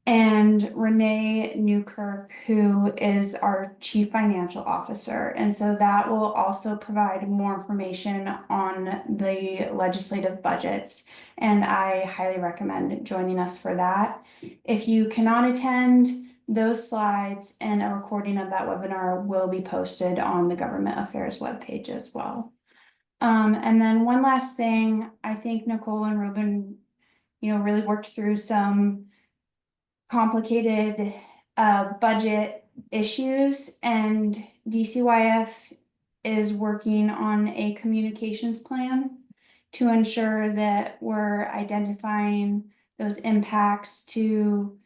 And Renee Newkirk, who is our Chief Financial Officer. And so that will also provide more information on the legislative budgets. And I highly recommend joining us for that. If you cannot attend, those slides and a recording of that webinar will be posted on the Government Affairs webpage as well. And then one last thing, I think Nicole and Ruben, really worked through some complicated budget issues, and DCYF is working on a communications plan to ensure that we're identifying those impacts to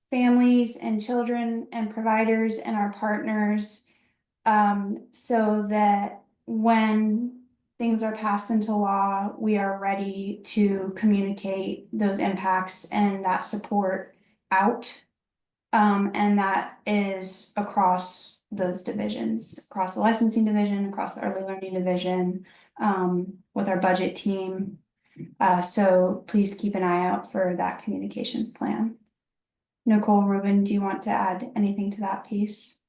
families and children and providers and our partners, so that when things are passed into law, we are ready to communicate those impacts and that support out, and that is across those divisions, across the licensing division, across the early learning division, with our budget team. So please keep an eye out for that communications plan. Nicole, Ruben, do you want to add anything to that piece?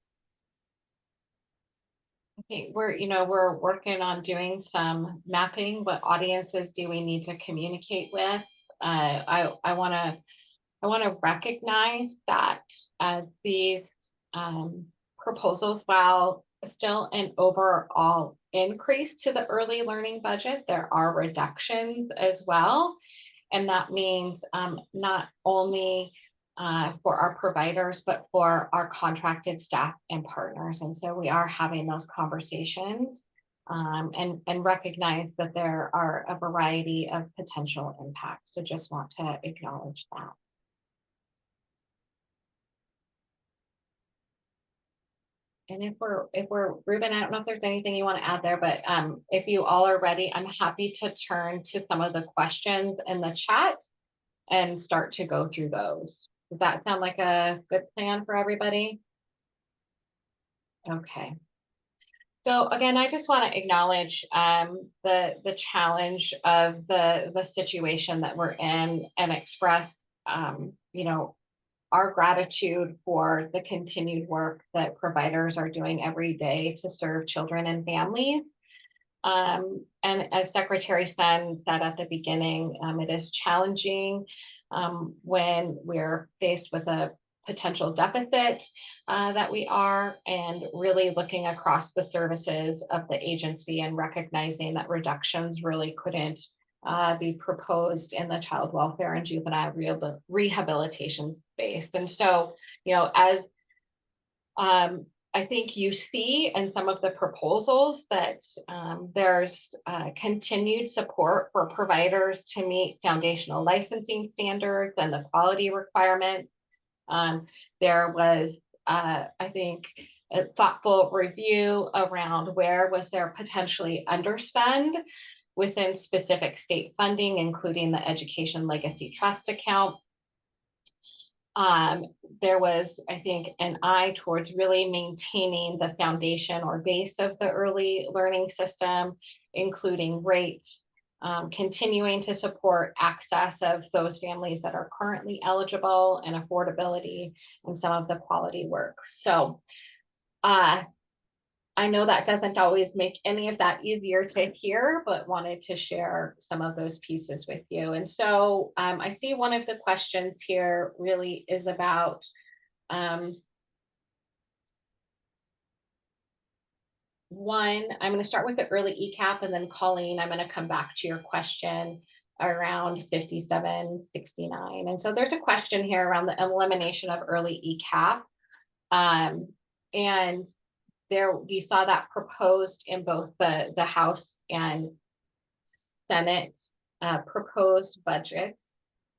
Okay, we're working on doing some mapping. What audiences do we need to communicate with? I want to recognize that these proposals, while still an overall increase to the early learning budget, there are reductions as well. And that means not only for our providers, but for our contracted staff and partners. And so we are having those conversations and recognize that there are a variety of potential impacts. So just want to acknowledge that. And if we're Ruben, I don't know if there's anything you want to add there, but if you all are ready, I'm happy to turn to some of the questions in the chat and start to go through those. Does that sound like a good plan for everybody? Okay. So again, I just want to acknowledge the challenge of the situation that we're in and express our gratitude for the continued work that providers are doing every day to serve children and families. And as Secretary Sen said at the beginning, it is challenging when we're faced with a potential deficit that we are, and really looking across the services of the agency and recognizing that reductions really couldn't be proposed in the child welfare and juvenile rehabilitation space. And so, as I think you see in some of the proposals that there's continued support for providers to meet foundational licensing standards and the quality requirements. There was, I think, a thoughtful review around where was there potentially underspend within specific state funding, including the Education Legacy Trust account. There was, I think, an eye towards really maintaining the foundation or base of the early learning system, including rates, continuing to support access of those families that are currently eligible, and affordability, and some of the quality work. So I know that doesn't always make any of that easier to hear, but wanted to share some of those pieces with you. And so I see one of the questions here really is about one, I'm going to start with the early ECAP, and then Colleen, I'm going to come back to your question around 5769. And so there's a question here around the elimination of early ECAP. And there, you saw that proposed in both the House and Senate proposed budgets.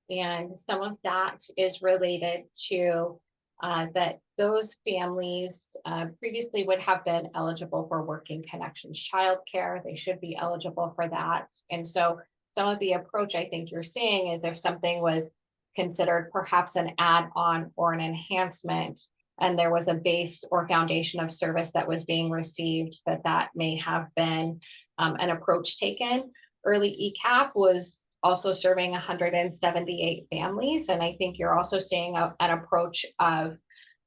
And some of that is related to that those families previously would have been eligible for Working Connections childcare. They should be eligible for that. And so some of the approach I think you're seeing is if something was considered perhaps an add-on or an enhancement, and there was a base or foundation of service that was being received, that may have been an approach taken. Early ECAP was also serving 178 families. And I think you're also seeing an approach of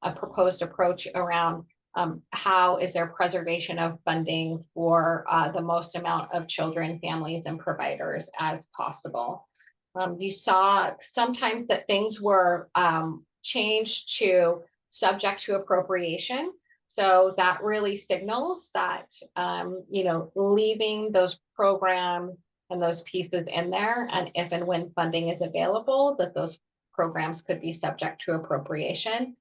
a proposed approach around how is there preservation of funding for the most amount of children, families, and providers as possible. You saw sometimes that things were changed to subject to appropriation. So that really signals that, leaving those programs and those pieces in there, and if and when funding is available, that those programs could be subject to appropriation.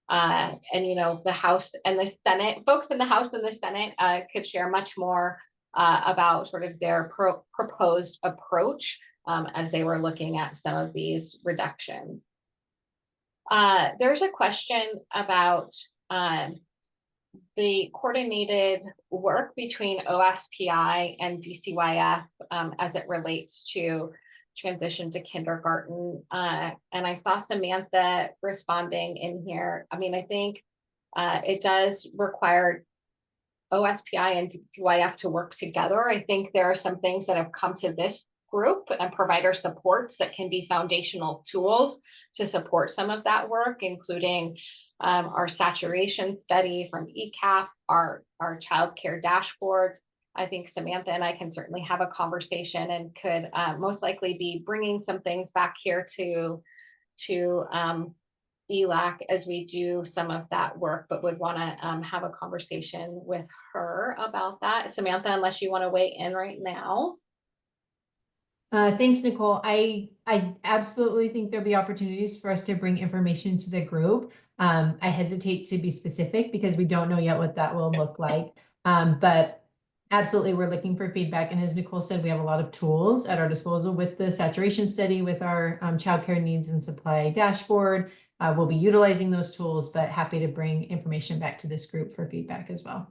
And the House and the Senate, folks in the House and the Senate could share much more about sort of their proposed approach as they were looking at some of these reductions. There's a question about the coordinated work between OSPI and DCYF as it relates to transition to kindergarten. And I saw Samantha responding in here. I mean, I think it does require OSPI and DCYF to work together. I think there are some things that have come to this group and provider supports that can be foundational tools to support some of that work, including our saturation study from ECAP, our childcare dashboards. I think Samantha and I can certainly have a conversation and could most likely be bringing some things back here to ELAC as we do some of that work, but would want to have a conversation with her about that. Samantha, unless you want to weigh in right now. Thanks, Nicole. I absolutely think there'll be opportunities for us to bring information to the group. I hesitate to be specific because we don't know yet what that will look like. But absolutely, we're looking for feedback. And as Nicole said, we have a lot of tools at our disposal with the saturation study, with our childcare needs and supply dashboard. We'll be utilizing those tools, but happy to bring information back to this group for feedback as well.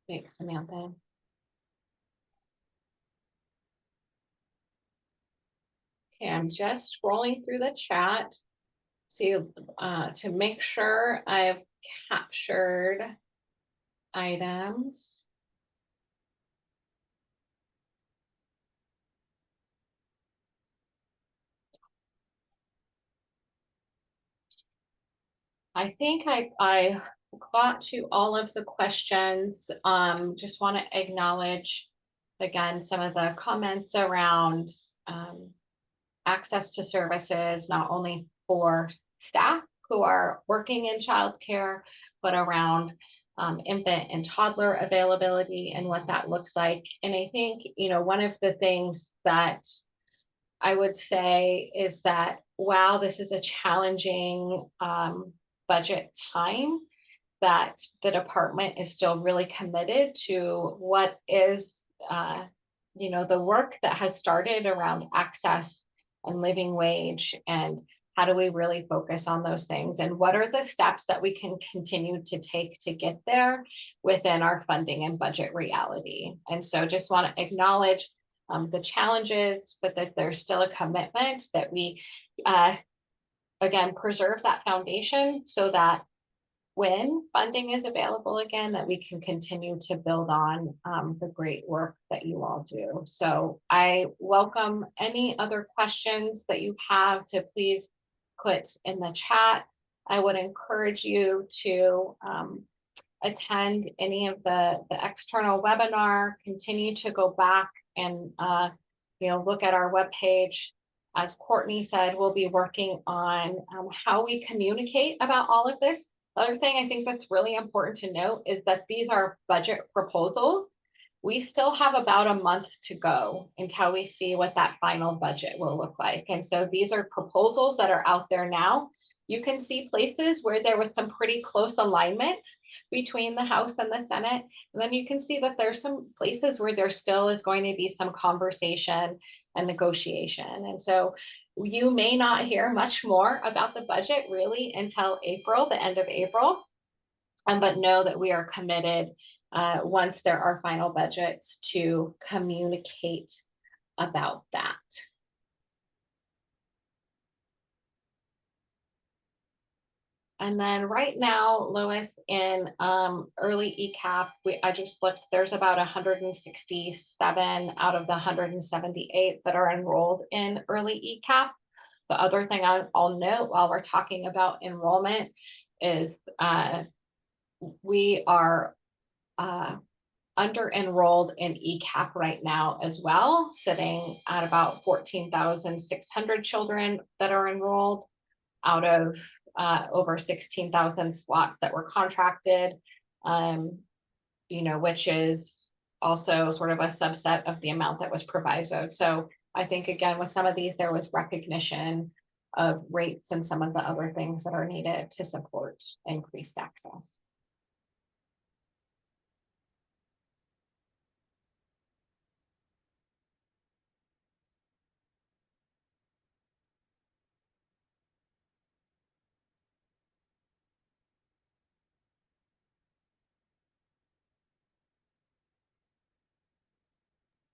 Thanks, Samantha. Okay, I'm just scrolling through the chat to make sure I've captured items. I think I got to all of the questions. Just want to acknowledge again some of the comments around access to services, not only for staff who are working in childcare, but around infant and toddler availability and what that looks like. And I think, you know, one of the things that I would say is that while this is a challenging budget time, that the department is still really committed to what is, you know, the work that has started around access and living wage, and how do we really focus on those things, and what are the steps that we can continue to take to get there within our funding and budget reality. And so just want to acknowledge the challenges, but that there's still a commitment that we, again, preserve that foundation so that when funding is available again, that we can continue to build on the great work that you all do. So I welcome any other questions that you have to please put in the chat. I would encourage you to attend any of the external webinar, continue to go back and you know, look at our webpage. As Courtney said, we'll be working on how we communicate about all of this. The other thing I think that's really important to note is that these are budget proposals. We still have about a month to go until we see what that final budget will look like. And so these are proposals that are out there now. You can see places where there was some pretty close alignment between the House and the Senate. And then you can see that there's some places where there still is going to be some conversation and negotiation. And so you may not hear much more about the budget really until April, the end of April. But know that we are committed once there are final budgets to communicate about that. And then right now, Lois, in early ECAP, I just looked, there's about 167 out of the 178 that are enrolled in early ECAP. The other thing I'll note while we're talking about enrollment is we are under enrolled in ECAP right now as well, sitting at about 14,600 children that are enrolled out of over 16,000 slots that were contracted, you know, which is also sort of a subset of the amount that was provisoed. So I think, again, with some of these, there was recognition of rates and some of the other things that are needed to support increased access.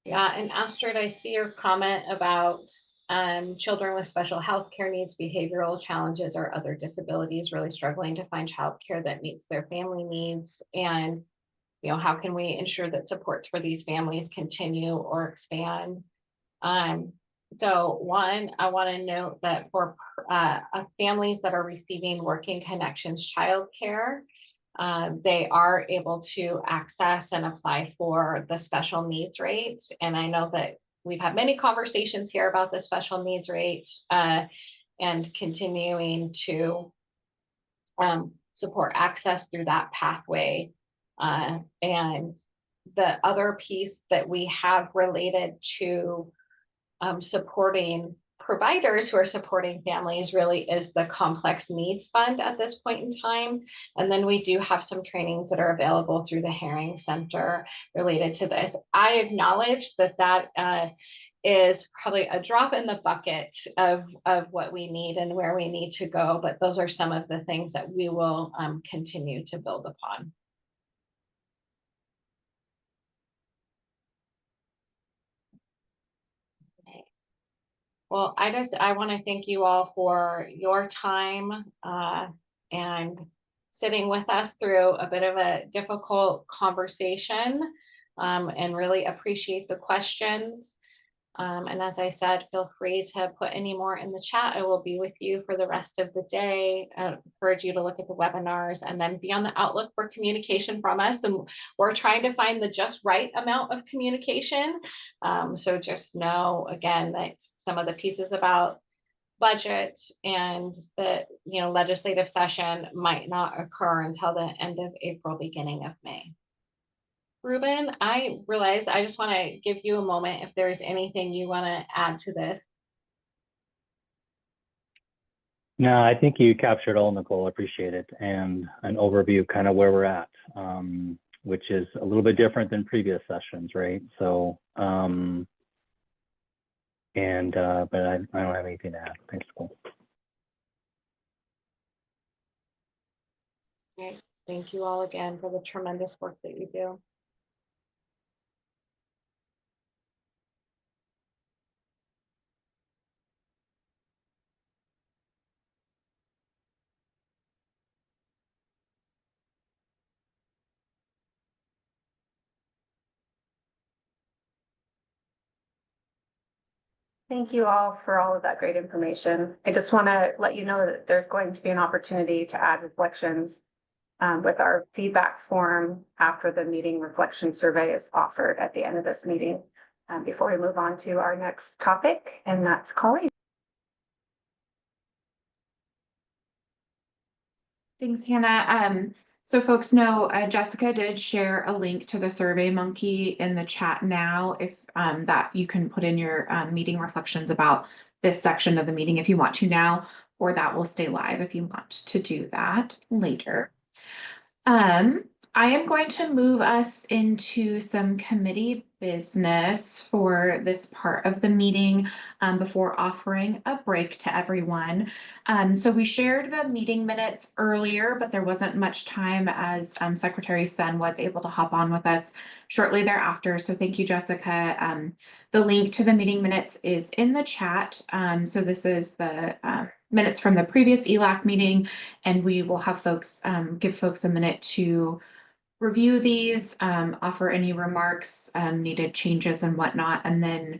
Yeah, and Astrid, I see your comment about children with special health care needs, behavioral challenges, or other disabilities really struggling to find childcare that meets their family needs. And, you know, how can we ensure that supports for these families continue or expand? So one, I want to note that for families that are receiving Working Connections childcare, they are able to access and apply for the special needs rate. And I know that we've had many conversations here about the special needs rate and continuing to support access through that pathway. And the other piece that we have related to supporting providers who are supporting families really is the Complex Needs Fund at this point in time. And then we do have some trainings that are available through the Herring Center related to this. I acknowledge that that is probably a drop in the bucket of what we need and where we need to go, but those are some of the things that we will continue to build upon. Well, I want to thank you all for your time and sitting with us through a bit of a difficult conversation and really appreciate the questions. And as I said, feel free to put any more in the chat. I will be with you for the rest of the day. I encourage you to look at the webinars and then be on the outlook for communication from us. And we're trying to find the just right amount of communication. So just know, again, that some of the pieces about budget and the legislative session might not occur until the end of April, beginning of May. Ruben, I realize I just want to give you a moment if there's anything you want to add to this. No, I think you captured all, Nicole. I appreciate it. And an overview of kind of where we're at, which is a little bit different than previous sessions, right? So, but I don't have anything to add. Thanks, Nicole. Great. Thank you all again for the tremendous work that you do. Thank you all for all of that great information. I just want to let you know that there's going to be an opportunity to add reflections with our feedback form after the meeting reflection survey is offered at the end of this meeting, before we move on to our next topic, and that's colleagues. Thanks, Hannah. So folks know Jessica did share a link to the Survey Monkey in the chat now, if that you can put in your meeting reflections about this section of the meeting if you want to now, or that will stay live if you want to do that later. I am going to move us into some committee business for this part of the meeting before offering a break to everyone. So we shared the meeting minutes earlier, but there wasn't much time as Secretary Sen was able to hop on with us shortly thereafter. So thank you, Jessica. The link to the meeting minutes is in the chat. So this is the minutes from the previous ELAC meeting, and we will have folks give folks a minute to review these, offer any remarks, needed changes and whatnot, and then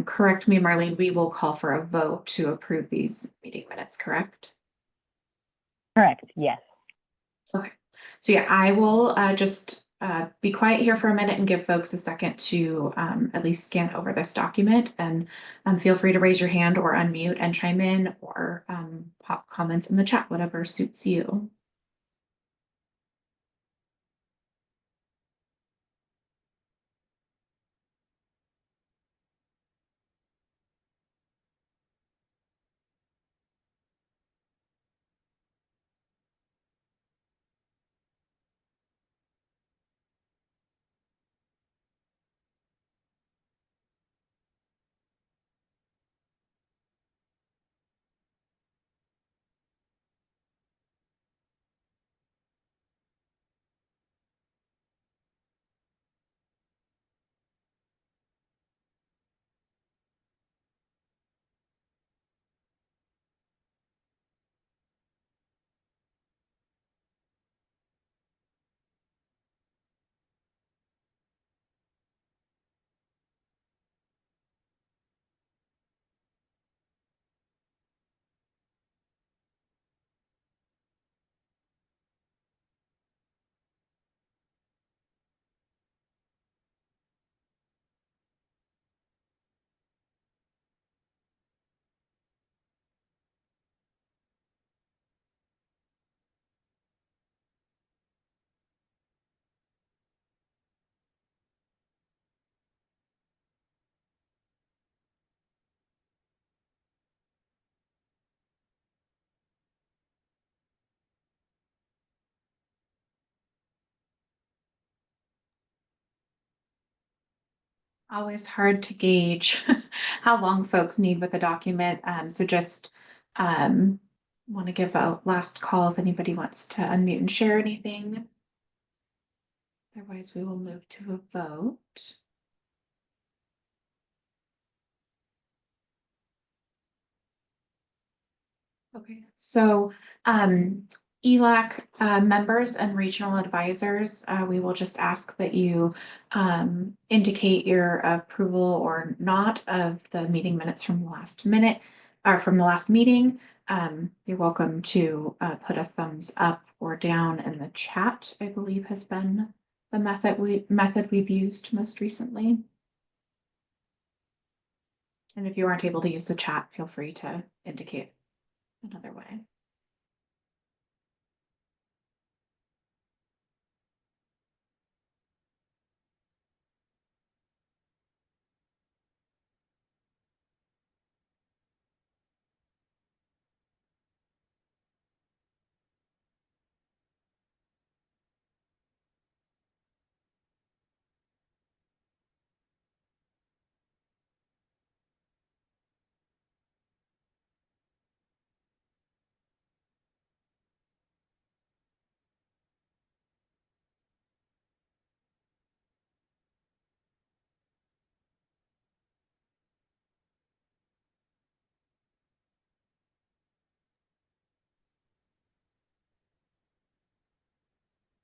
correct me, Marlene, we will call for a vote to approve these meeting minutes, correct? Correct, yes. Okay, so yeah, I will just be quiet here for a minute and give folks a second to at least scan over this document, and feel free to raise your hand or unmute and chime in, or pop comments in the chat, whatever suits you. Always hard to gauge how long folks need with a document. So just want to give a last call if anybody wants to unmute and share anything. Otherwise, we will move to a vote. Okay, so ELAC members and regional advisors, we will just ask that you indicate your approval or not of the meeting minutes from the last minute or from the last meeting. You're welcome to put a thumbs up or down in the chat, I believe has been the method we've used most recently. And if you aren't able to use the chat, feel free to indicate another way.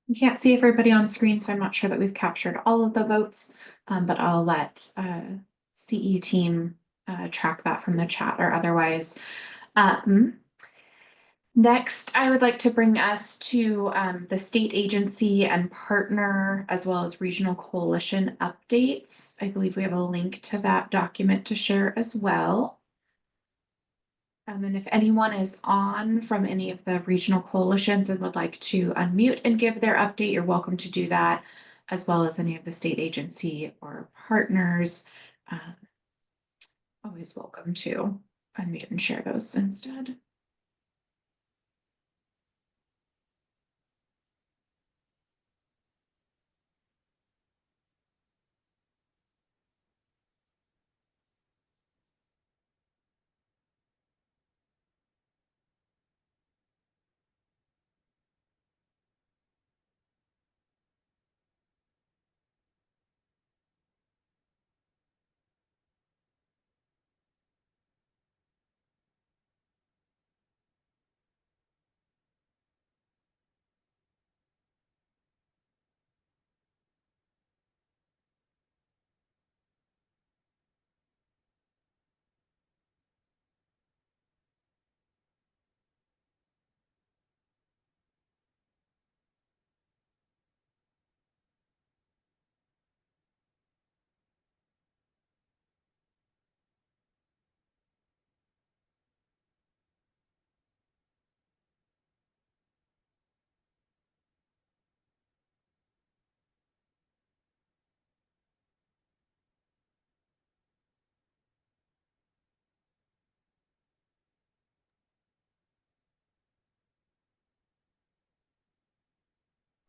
You can't see everybody on screen, so I'm not sure that we've captured all of the votes, but I'll let CE team track that from the chat or otherwise. Next, I would like to bring us to the state agency and partner as well as regional coalition updates. I believe we have a link to that document to share as well. And if anyone is on from any of the regional coalitions and would like to unmute and give their update, you're welcome to do that, as well as any of the state agency or partners. Always welcome to unmute and share those instead.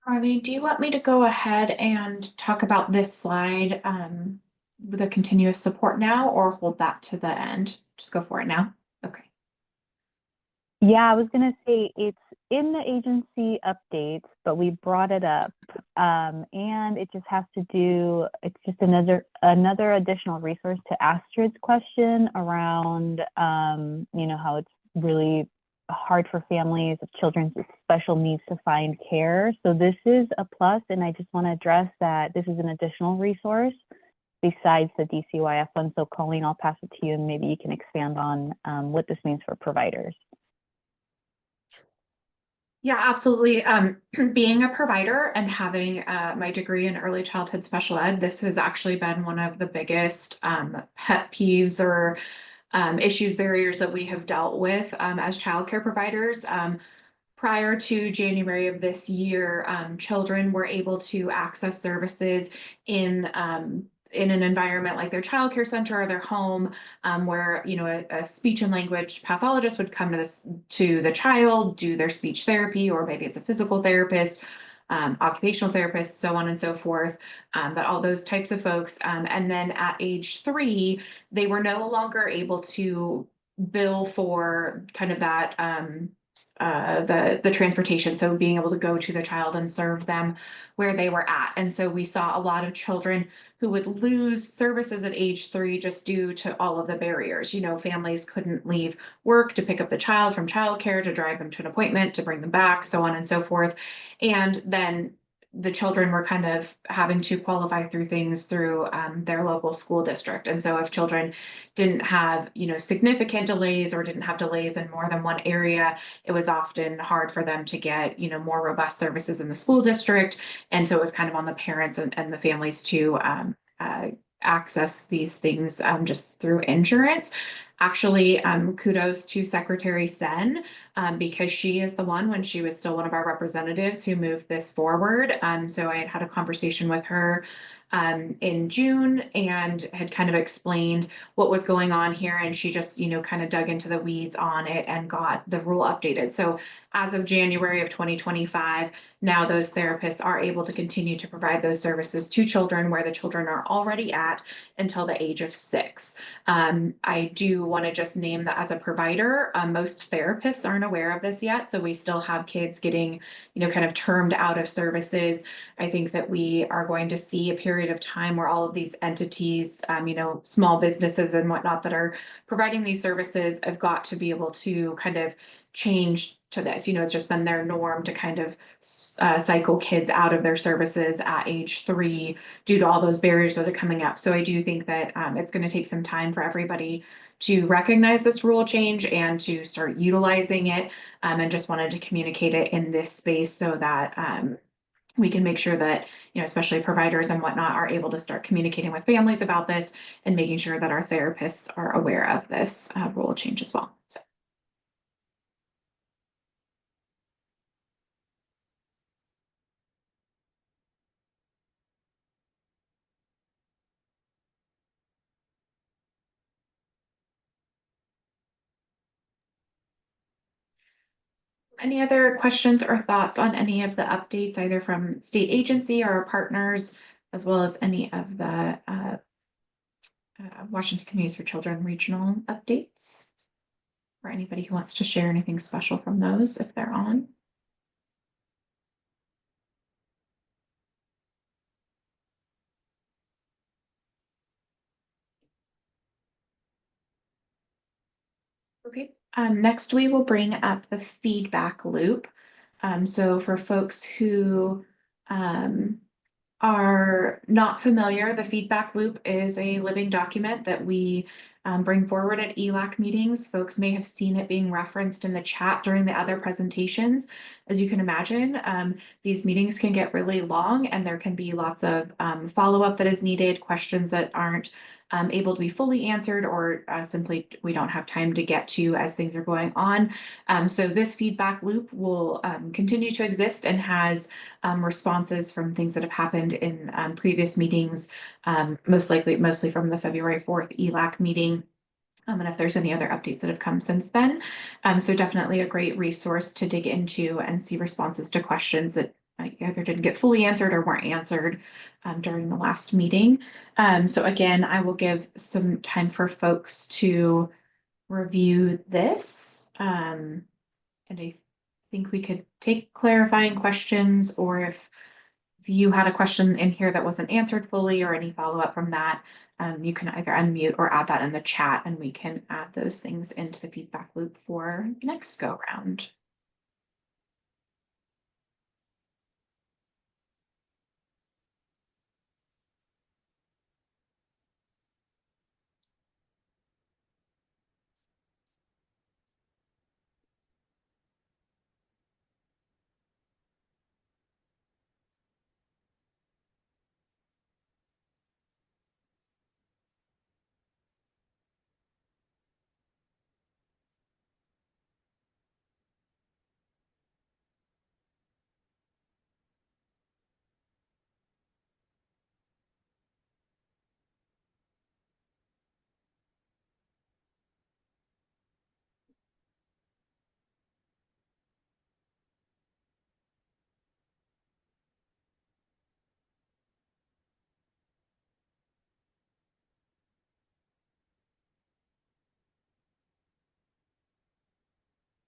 Carly, do you want me to go ahead and talk about this slide with a continuous support now, or hold that to the end? Just go for it now. Okay. Yeah, I was going to say it's in the agency updates, but we brought it up. And it just has to do, it's just another additional resource to Astrid's question around, how it's really hard for families of children with special needs to find care. So this is a plus, and I just want to address that this is an additional resource besides the DCYF one. So Colleen, I'll pass it to you, and maybe you can expand on what this means for providers. Yeah, absolutely. Being a provider and having my degree in early childhood special ed, this has actually been one of the biggest pet peeves or issues, barriers that we have dealt with as childcare providers. Prior to January of this year, children were able to access services in an environment like their childcare center or their home, where a speech and language pathologist would come to the child, do their speech therapy, or maybe it's a physical therapist, occupational therapist, so on and so forth. But all those types of folks. And then at age 3, they were no longer able to bill for kind of that the transportation, so being able to go to the child and serve them where they were at. And so we saw a lot of children who would lose services at age 3 just due to all of the barriers. You know, families couldn't leave work to pick up the child from childcare, to drive them to an appointment, to bring them back, so on and so forth. And then the children were kind of having to qualify through things through their local school district. And so if children didn't have, you know, significant delays or didn't have delays in more than one area, it was often hard for them to get, you know, more robust services in the school district. And so it was kind of on the parents and the families to access these things just through insurance. Actually, kudos to Secretary Sen, because she is the one, when she was still one of our representatives, who moved this forward. So I had a conversation with her in June and had kind of explained what was going on here. And she just, you know, kind of dug into the weeds on it and got the rule updated. So as of January of 2025, now those therapists are able to continue to provide those services to children where the children are already at until the age of 6. I do want to just name that as a provider, most therapists aren't aware of this yet. So we still have kids getting, you know, kind of termed out of services. I think that we are going to see a period of time where all of these entities, you know, small businesses and whatnot that are providing these services have got to be able to kind of change to this. You know, it's just been their norm to kind of cycle kids out of their services at age 3 due to all those barriers that are coming up. So I do think that it's going to take some time for everybody to recognize this rule change and to start utilizing it, and just wanted to communicate it in this space so that we can make sure that, you know, especially providers and whatnot, are able to start communicating with families about this and making sure that our therapists are aware of this rule change as well. So. Any other questions or thoughts on any of the updates, either from state agency or our partners, as well as any of the Washington Communities for Children regional updates? Or anybody who wants to share anything special from those, if they're on? Okay, next we will bring up the feedback loop. So for folks who are not familiar, the feedback loop is a living document that we bring forward at ELAC meetings. Folks may have seen it being referenced in the chat during the other presentations. As you can imagine, these meetings can get really long and there can be lots of follow-up that is needed, questions that aren't able to be fully answered, or simply we don't have time to get to as things are going on. So this feedback loop will continue to exist and has responses from things that have happened in previous meetings, mostly from the February 4th ELAC meeting. And if there's any other updates that have come since then. So definitely a great resource to dig into and see responses to questions that either didn't get fully answered or weren't answered during the last meeting. So again, I will give some time for folks to review this. And I think we could take clarifying questions, or if you had a question in here that wasn't answered fully or any follow-up from that, you can either unmute or add that in the chat and we can add those things into the feedback loop for next go round.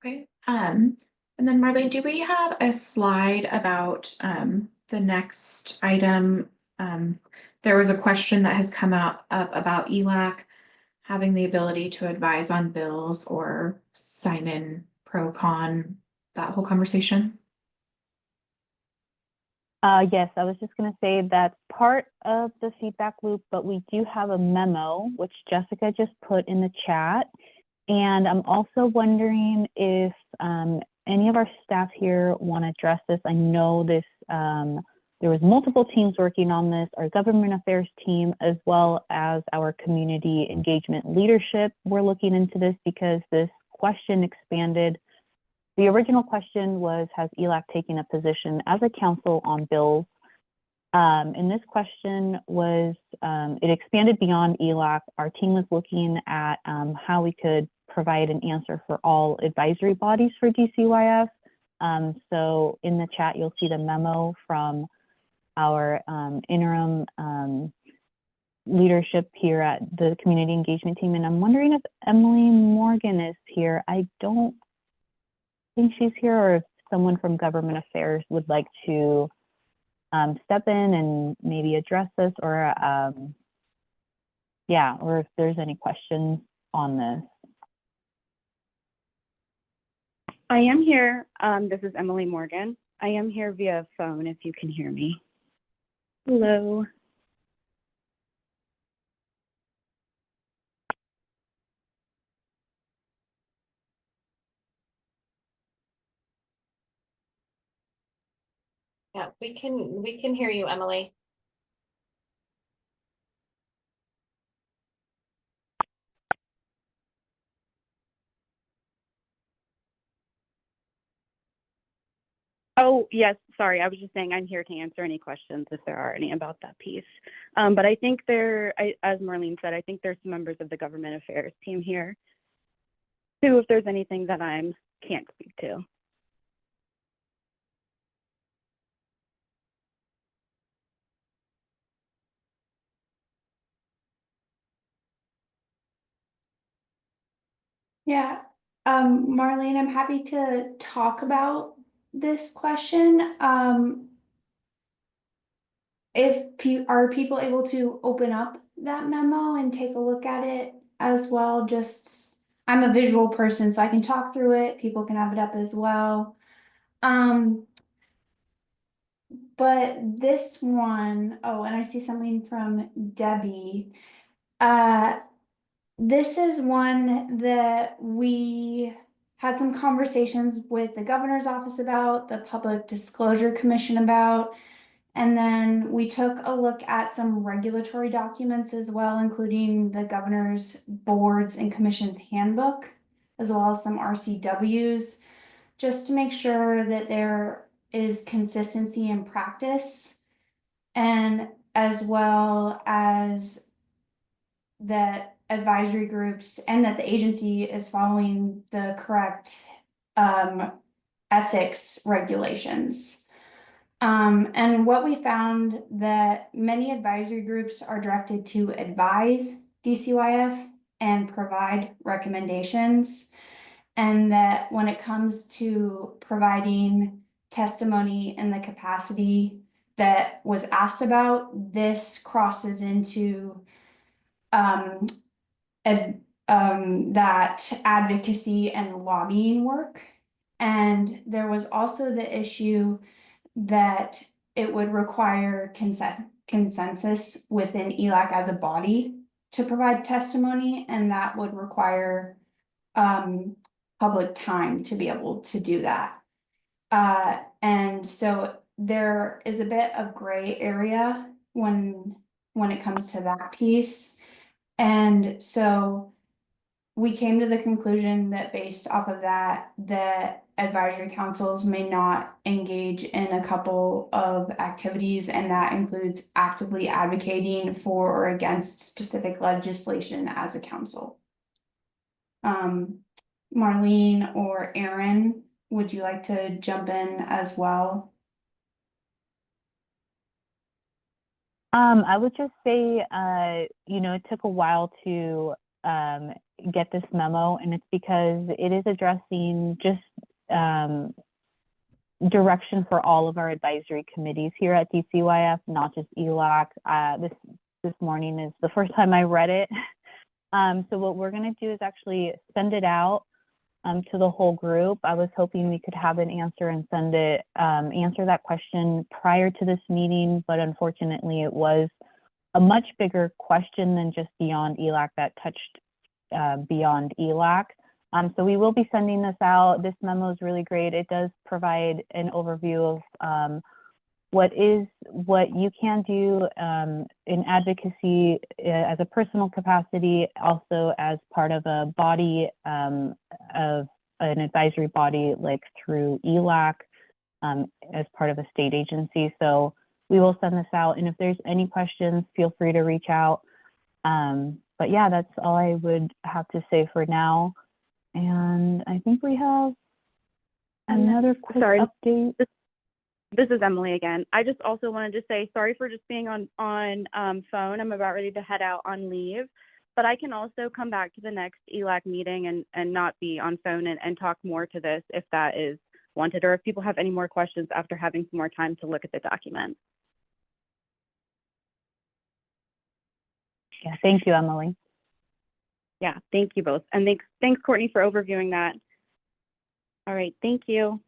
Okay. And then Marlene, do we have a slide about the next item? There was a question that has come up about ELAC having the ability to advise on bills or sign in pro con, that whole conversation. Yes, I was just going to say that's part of the feedback loop, but we do have a memo, which Jessica just put in the chat. And I'm also wondering if any of our staff here want to address this. I know this, there was multiple teams working on this, our government affairs team, as well as our community engagement leadership. We're looking into this because this question expanded. The original question was, has ELAC taken a position as a council on bills? And this question was, it expanded beyond ELAC. Our team was looking at how we could provide an answer for all advisory bodies for DCYF. So in the chat, you'll see the memo from our interim leadership here at the community engagement team. And I'm wondering if Emily Morgan is here. I don't think she's here, or if someone from government affairs would like to step in and maybe address this, or yeah, or if there's any questions on this. I am here. This is Emily Morgan. I am here via phone if you can hear me. Hello. Yeah, we can hear you, Emily. Oh, yes, sorry. I was just saying I'm here to answer any questions if there are any about that piece. But I think as Marlene said, I think there's some members of the government affairs team here too, if there's anything that I can't speak to. Yeah, Marlene, I'm happy to talk about this question. Are people able to open up that memo and take a look at it as well? Just, I'm a visual person, so I can talk through it. People can have it up as well. But this one, oh, and I see something from Debbie. This is one that we had some conversations with the governor's office about, the Public Disclosure Commission about, and then we took a look at some regulatory documents as well, including the governor's boards and commission's handbook, as well as some RCWs, just to make sure that there is consistency in practice, and as well as that advisory groups and that the agency is following the correct ethics regulations. And what we found that many advisory groups are directed to advise DCYF and provide recommendations, and that when it comes to providing testimony in the capacity that was asked about, this crosses into that advocacy and lobbying work. And there was also the issue that it would require consensus within ELAC as a body to provide testimony, and that would require public time to be able to do that. And so there is a bit of gray area when it comes to that piece. And so we came to the conclusion that based off of that, that advisory councils may not engage in a couple of activities, and that includes actively advocating for or against specific legislation as a council. Marlene or Aaron, would you like to jump in as well? I would just say, you know, it took a while to get this memo, and it's because it is addressing just direction for all of our advisory committees here at DCYF, not just ELAC. This morning is the first time I read it. So what we're going to do is actually send it out to the whole group. I was hoping we could have an answer and send it, answer that question prior to this meeting, but unfortunately it was a much bigger question than just beyond ELAC that touched beyond ELAC. So we will be sending this out. This memo is really great. It does provide an overview of what you can do in advocacy as a personal capacity, also as part of a body of an advisory body, like through ELAC, as part of a state agency. So we will send this out, and if there's any questions, feel free to reach out. But yeah, that's all I would have to say for now. And I think we have another quick update. This is Emily again. I just also wanted to say sorry for just being on phone. I'm about ready to head out on leave, but I can also come back to the next ELAC meeting and not be on phone and talk more to this if that is wanted, or if people have any more questions after having some more time to look at the document. Yeah, thank you, Emily. Yeah, thank you both. And thanks, Courtney, for overviewing that. All right, thank you.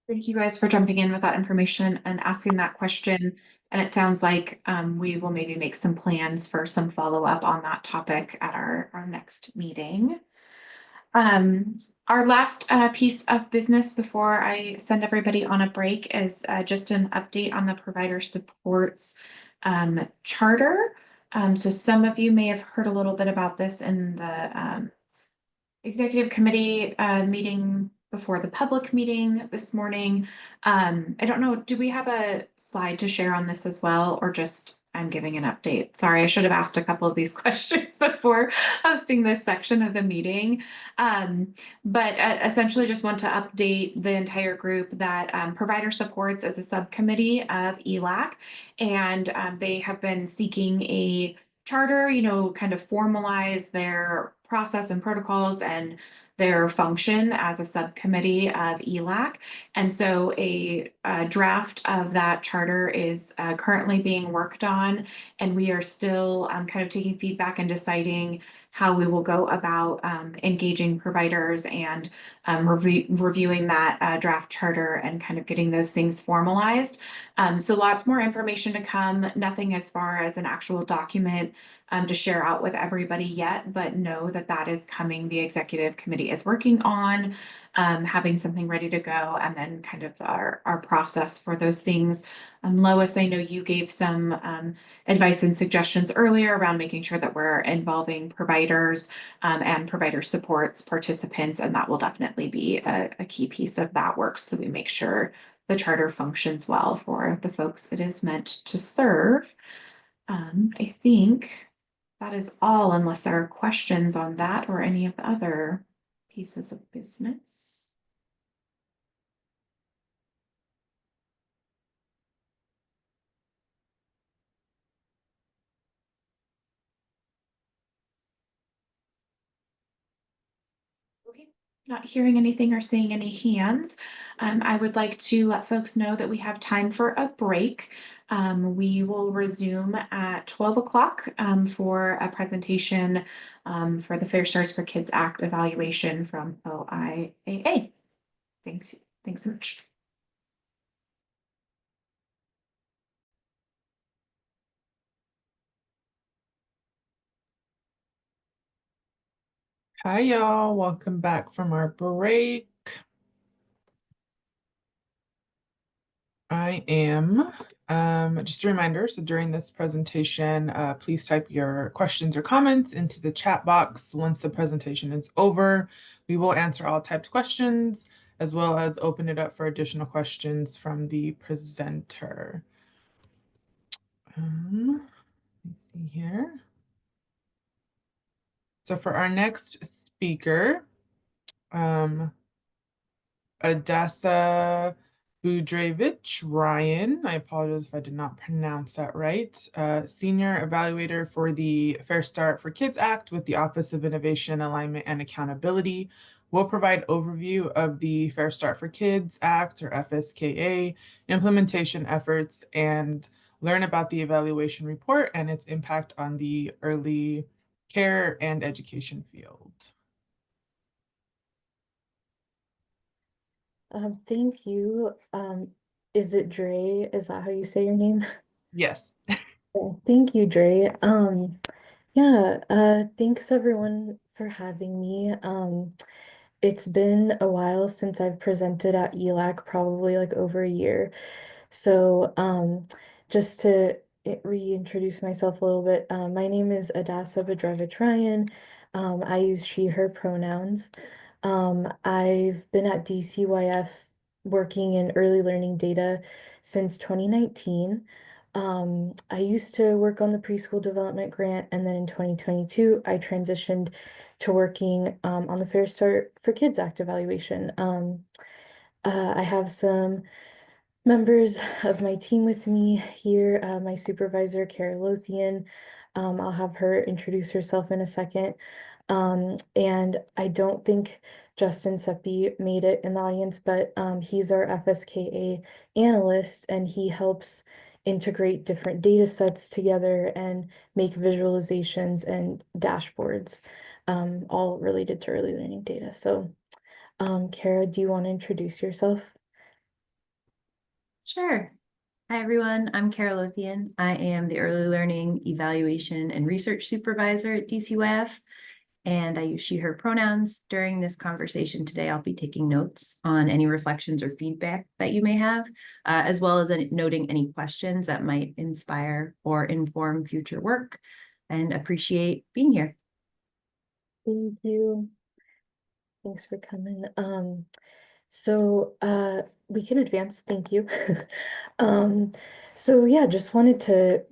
Thank you guys for jumping in with that information and asking that question. And it sounds like we will maybe make some plans for some follow-up on that topic at our next meeting. Our last piece of business before I send everybody on a break is just an update on the provider supports charter. So some of you may have heard a little bit about this in the executive committee meeting before the public meeting this morning. I don't know, do we have a slide to share on this as well, or just I'm giving an update? Sorry, I should have asked a couple of these questions before hosting this section of the meeting. But essentially just want to update the entire group that provider supports as a subcommittee of ELAC, and they have been seeking a charter, kind of formalize their process and protocols and their function as a subcommittee of ELAC. And so a draft of that charter is currently being worked on, and we are still kind of taking feedback and deciding how we will go about engaging providers and reviewing that draft charter and kind of getting those things formalized. So lots more information to come, nothing as far as an actual document to share out with everybody yet, but know that that is coming. The executive committee is working on having something ready to go, and then kind of our process for those things. Lois, I know you gave some advice and suggestions earlier around making sure that we're involving providers and provider supports participants, and that will definitely be a key piece of that work, so that we make sure the charter functions well for the folks it is meant to serve. I think that is all, unless there are questions on that or any of the other pieces of business. Okay, not hearing anything or seeing any hands. I would like to let folks know that we have time for a break. We will resume at 12 o'clock for a presentation for the Fair Stars for Kids Act evaluation from OIAA. Thanks so much. Hi, y'all. Welcome back from our break. I am, just a reminder, so during this presentation, please type your questions or comments into the chat box. Once the presentation is over, we will answer all typed questions, as well as open it up for additional questions from the presenter. Let me see here. So for our next speaker, Adasa Budrevich Ryan, I apologize if I did not pronounce that right, Senior Evaluator for the Fair Start for Kids Act with the Office of Innovation, Alignment, and Accountability, will provide overview of the Fair Start for Kids Act, or FSKA, implementation efforts, and learn about the evaluation report and its impact on the early care and education field. Thank you. Is it Dre? Is that how you say your name? Yes. Yeah, thank you, Dre. Yeah, thanks everyone for having me. It's been a while since I've presented at ELAC, probably like over a year. So, just to reintroduce myself a little bit, my name is Adasa Bedrevich Ryan. I use she, her pronouns. I've been at DCYF working in early learning data since 2019. I used to work on the preschool development grant, and then in 2022, I transitioned to working on the Fair Start for Kids Act evaluation. I have some members of my team with me here. My supervisor, Kara Lothian. I'll have her introduce herself in a second. And I don't think Justin Seppi made it in the audience, but he's our FSKA analyst, and he helps integrate different data sets together and make visualizations and dashboards, all related to early learning data. So, Kara, do you want to introduce yourself? Sure. Hi, everyone. I'm Kara Lothian. I am the Early Learning Evaluation and Research Supervisor at DCYF, and I use she, her pronouns. During this conversation today, I'll be taking notes on any reflections or feedback that you may have, as well as noting any questions that might inspire or inform future work, and appreciate being here. Thank you. Thanks for coming. So we can advance, thank you. So yeah, just wanted to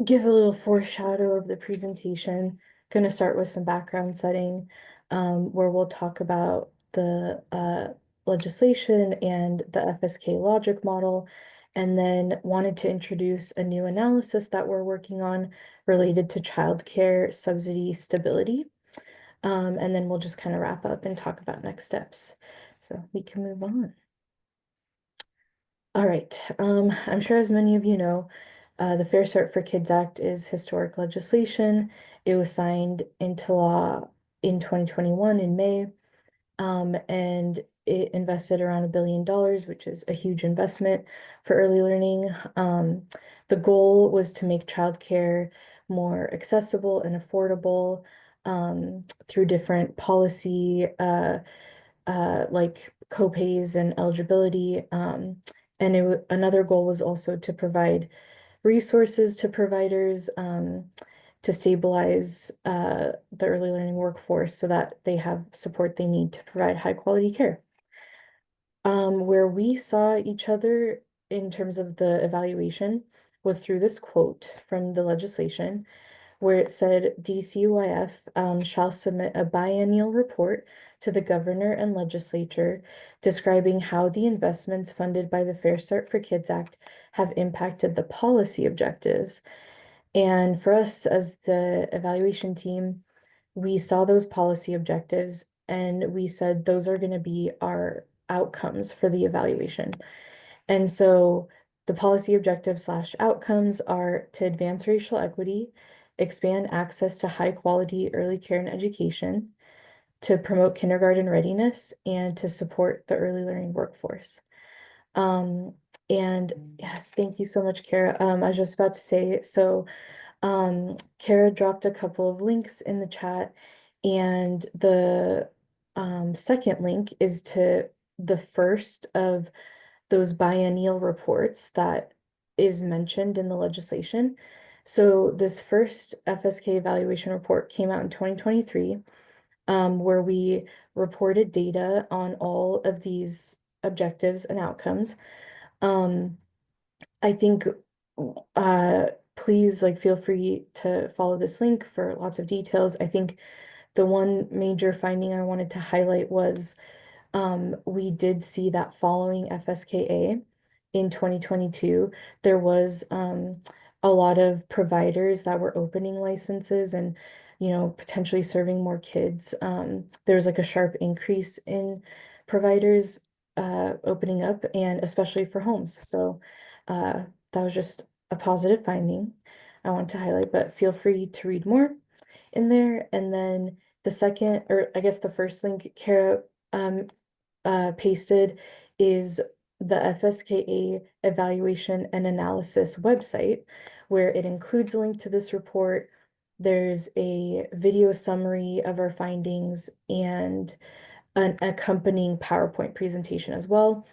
give a little foreshadow of the presentation. Gonna start with some background setting, where we'll talk about the legislation and the FSK logic model, and then wanted to introduce a new analysis that we're working on related to childcare subsidy stability. And then we'll just kind of wrap up and talk about next steps. So we can move on. All right. I'm sure as many of you know, the Fair Start for Kids Act is historic legislation. It was signed into law in 2021 in May, and it invested around $1 billion, which is a huge investment for early learning. The goal was to make childcare more accessible and affordable through different policy like copays and eligibility. And another goal was also to provide resources to providers to stabilize the early learning workforce so that they have support they need to provide high quality care. Where we saw each other in terms of the evaluation was through this quote from the legislation, where it said DCYF shall submit a biennial report to the governor and legislature describing how the investments funded by the Fair Start for Kids Act have impacted the policy objectives. And for us as the evaluation team, we saw those policy objectives and we said those are going to be our outcomes for the evaluation. And so the policy objectives / outcomes are to advance racial equity, expand access to high quality early care and education, to promote kindergarten readiness, and to support the early learning workforce. And yes, thank you so much, Kara. I was just about to say, so Kara dropped a couple of links in the chat, and the second link is to the first of those biennial reports that is mentioned in the legislation. So this first FSK evaluation report came out in 2023, where we reported data on all of these objectives and outcomes. I think please feel free to follow this link for lots of details. I think the one major finding I wanted to highlight was we did see that following FSKA in 2022, there was a lot of providers that were opening licenses and, potentially serving more kids. There was like a sharp increase in providers opening up, and especially for homes. So that was just a positive finding I want to highlight, but feel free to read more in there. And then the second, or I guess the first link Kara pasted is the FSKA evaluation and analysis website, where it includes a link to this report. There's a video summary of our findings and an accompanying PowerPoint presentation as well.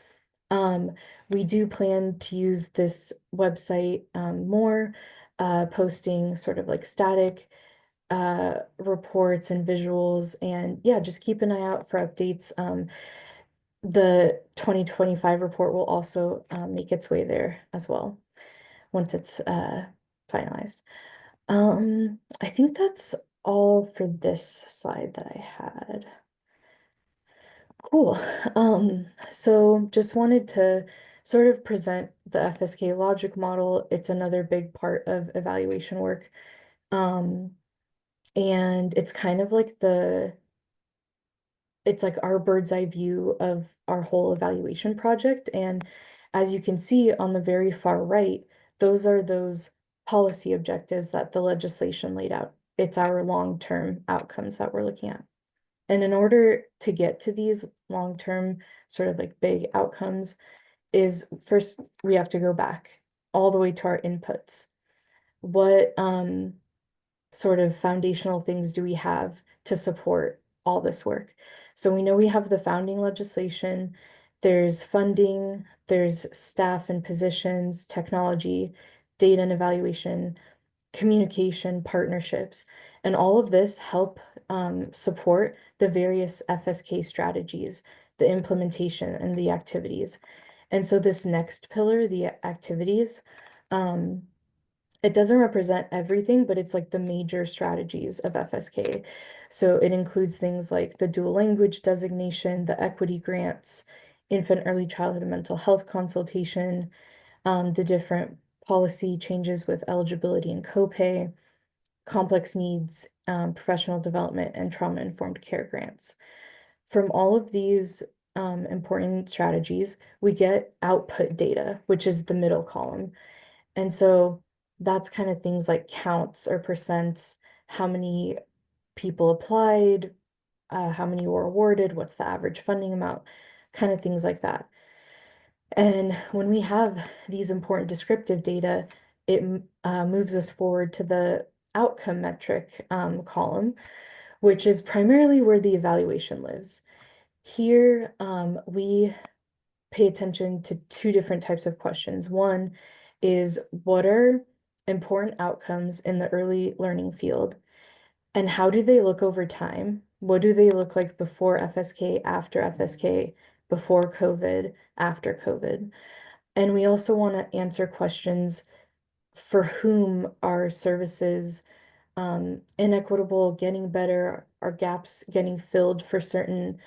We do plan to use this website more, posting sort of like static reports and visuals, and yeah, just keep an eye out for updates. The 2025 report will also make its way there as well once it's finalized. I think that's all for this slide that I had. Cool. So just wanted to sort of present the FSK logic model. It's another big part of evaluation work. And it's kind of like it's like our bird's eye view of our whole evaluation project. And as you can see on the very far right, those are those policy objectives that the legislation laid out. It's our long-term outcomes that we're looking at. And in order to get to these long-term sort of like big outcomes is first we have to go back all the way to our inputs. What sort of foundational things do we have to support all this work? So we know we have the founding legislation, there's funding, there's staff and positions, technology, data and evaluation, communication, partnerships, and all of this help support the various FSK strategies, the implementation and the activities. And so this next pillar, the activities, it doesn't represent everything, but it's like the major strategies of FSK. So it includes things like the dual language designation, the equity grants, infant early childhood and mental health consultation, the different policy changes with eligibility and copay, complex needs, professional development, and trauma-informed care grants. From all of these important strategies, we get output data, which is the middle column. And so that's kind of things like counts or percents, how many people applied, how many were awarded, what's the average funding amount, kind of things like that. And when we have these important descriptive data, it moves us forward to the outcome metric column, which is primarily where the evaluation lives. Here, we pay attention to two different types of questions. One is, what are important outcomes in the early learning field, and how do they look over time? What do they look like before FSK, after FSK, before COVID, after COVID? And we also want to answer questions: for whom are services inequitable, getting better, are gaps getting filled for certain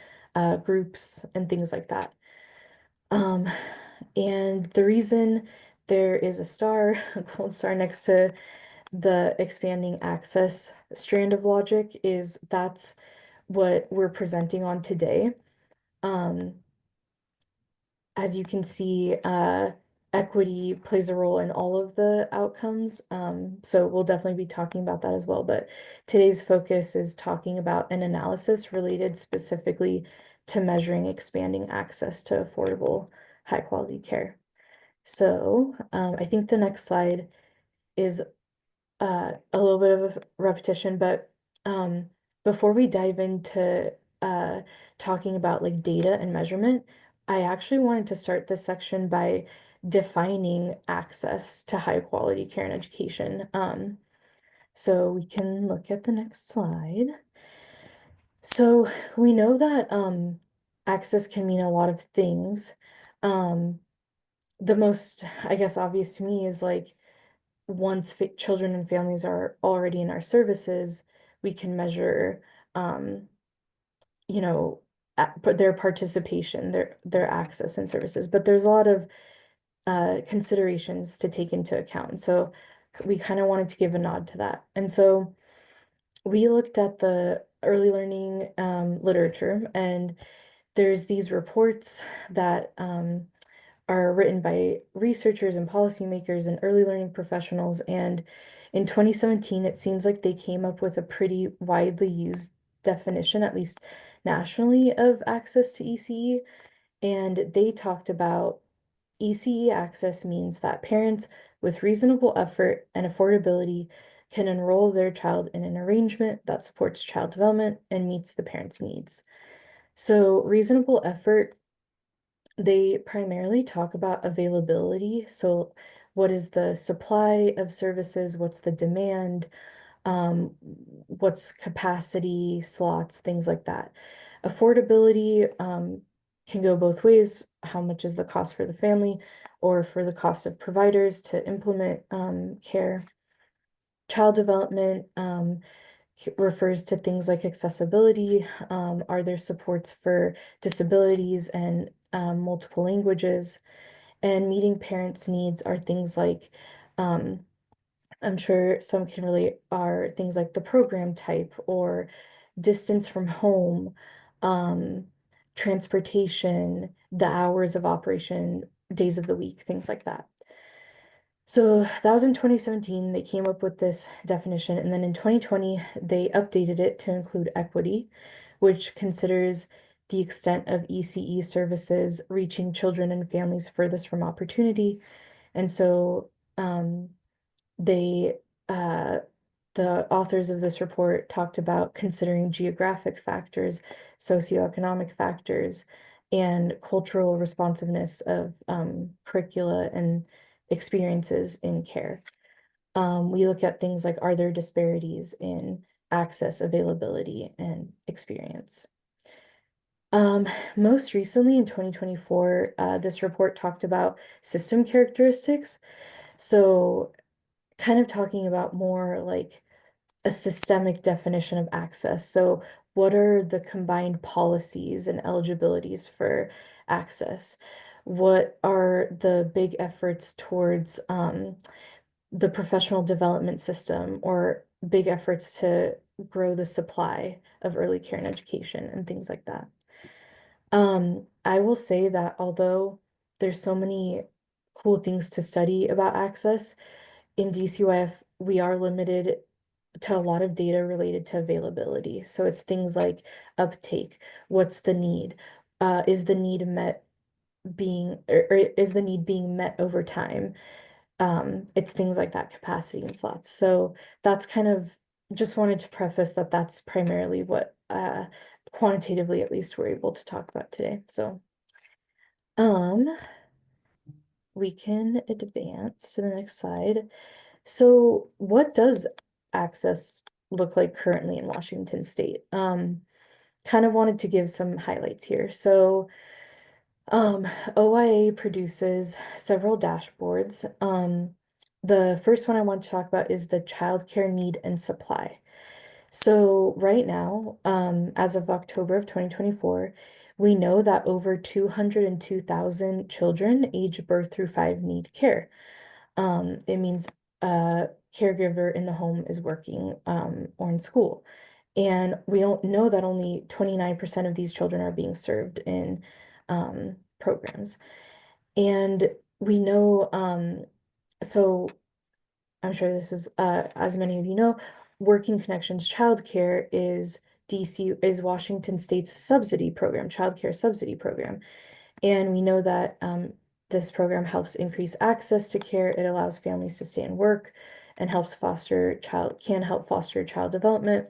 groups and things like that. And the reason there is a star, a gold star next to the expanding access strand of logic is that's what we're presenting on today. As you can see, equity plays a role in all of the outcomes. So we'll definitely be talking about that as well. But today's focus is talking about an analysis related specifically to measuring expanding access to affordable, high quality care. So I think the next slide is a little bit of a repetition, but before we dive into talking about like data and measurement, I actually wanted to start this section by defining access to high quality care and education. So we can look at the next slide. So we know that access can mean a lot of things. The most, I guess, obvious to me is like once children and families are already in our services, we can measure, you know, their participation, their access and services. But there's a lot of considerations to take into account. And so we kind of wanted to give a nod to that. And so we looked at the early learning literature, and there's these reports that are written by researchers and policymakers and early learning professionals. And in 2017, it seems like they came up with a pretty widely used definition, at least nationally, of access to ECE. And they talked about ECE access means that parents with reasonable effort and affordability can enroll their child in an arrangement that supports child development and meets the parent's needs. So reasonable effort, they primarily talk about availability. So what is the supply of services? What's the demand? What's capacity, slots, things like that. Affordability can go both ways. How much is the cost for the family or for the cost of providers to implement care? Child development refers to things like accessibility. Are there supports for disabilities and multiple languages? And meeting parents' needs are things like, I'm sure some can relate, are things like the program type or distance from home, transportation, the hours of operation, days of the week, things like that. So that was in 2017, they came up with this definition, and then in 2020, they updated it to include equity, which considers the extent of ECE services reaching children and families furthest from opportunity. And so they the authors of this report talked about considering geographic factors, socioeconomic factors, and cultural responsiveness of curricula and experiences in care. We look at things like, are there disparities in access, availability, and experience? Most recently in 2024, this report talked about system characteristics. So kind of talking about more like a systemic definition of access. So what are the combined policies and eligibilities for access? What are the big efforts towards the professional development system or big efforts to grow the supply of early care and education and things like that? I will say that although there's so many cool things to study about access, in DCYF, we are limited to a lot of data related to availability. So it's things like uptake, what's the need? Is the need met or is the need being met over time? It's things like that, capacity and slots. So that's kind of, just wanted to preface that that's primarily what quantitatively at least we're able to talk about today. So we can advance to the next slide. So what does access look like currently in Washington State? Kind of wanted to give some highlights here. So OIA produces several dashboards. The first one I want to talk about is the childcare need and supply. So right now, as of October of 2024, we know that over 202,000 children aged birth through 5 need care. It means a caregiver in the home is working or in school. And we don't know that only 29% of these children are being served in programs. And we know, so I'm sure this is, as many of you know, Working Connections Childcare is Washington State's subsidy program, childcare subsidy program. And we know that this program helps increase access to care. It allows families to stay and work and can help foster child development.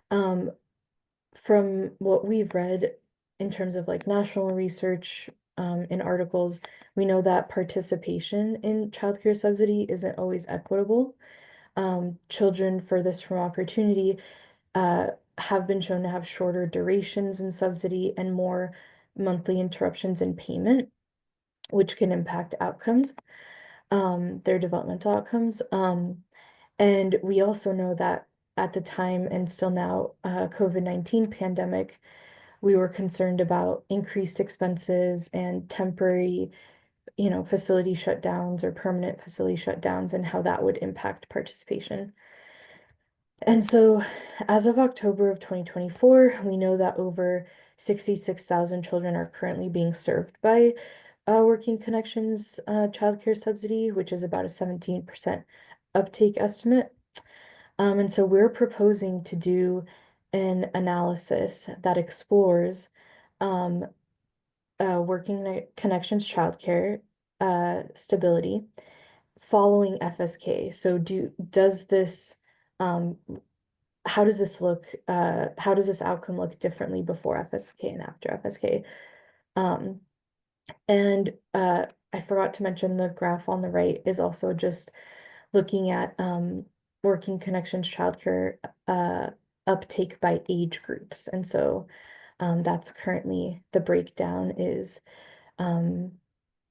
From what we've read in terms of like national research in articles, we know that participation in childcare subsidy isn't always equitable. Children furthest from opportunity have been shown to have shorter durations in subsidy and more monthly interruptions in payment, which can impact outcomes, their developmental outcomes. And we also know that at the time and still now, COVID-19 pandemic, we were concerned about increased expenses and temporary, facility shutdowns or permanent facility shutdowns and how that would impact participation. And so as of October of 2024, we know that over 66,000 children are currently being served by Working Connections childcare subsidy, which is about a 17% uptake estimate. And so we're proposing to do an analysis that explores Working Connections childcare stability following FSK. So does this how does this look, how does this outcome look differently before FSK and after FSK? And I forgot to mention the graph on the right is also just looking at Working Connections childcare uptake by age groups. And so that's currently the breakdown is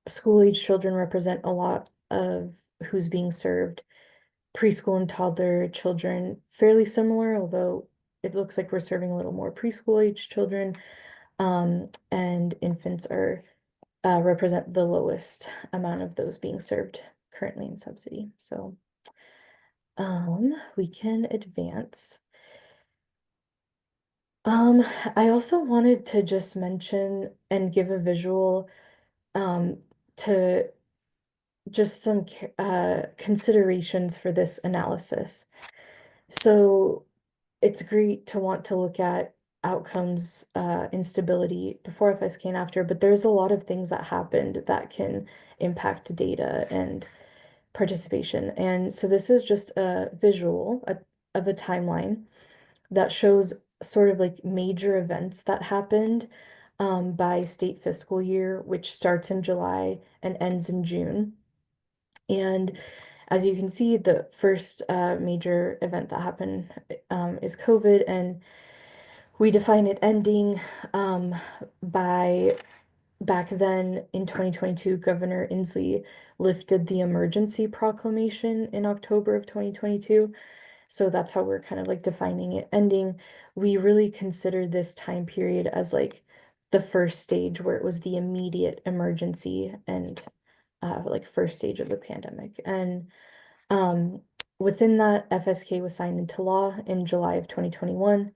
school age children represent a lot of who's being served. Preschool and toddler children fairly similar, although it looks like we're serving a little more preschool age children. And infants are represent the lowest amount of those being served currently in subsidy. So we can advance. I also wanted to just mention and give a visual to just some considerations for this analysis. So it's great to want to look at outcomes, instability before FSK and after, but there's a lot of things that happened that can impact data and participation. And so this is just a visual of a timeline that shows sort of like major events that happened by state fiscal year, which starts in July and ends in June. And as you can see, the first major event that happened is COVID, and we define it ending by back then in 2022, Governor Inslee lifted the emergency proclamation in October of 2022. So that's how we're kind of like defining it ending. We really consider this time period as like the first stage where it was the immediate emergency and like first stage of the pandemic. And within that, FSK was signed into law in July of 2021.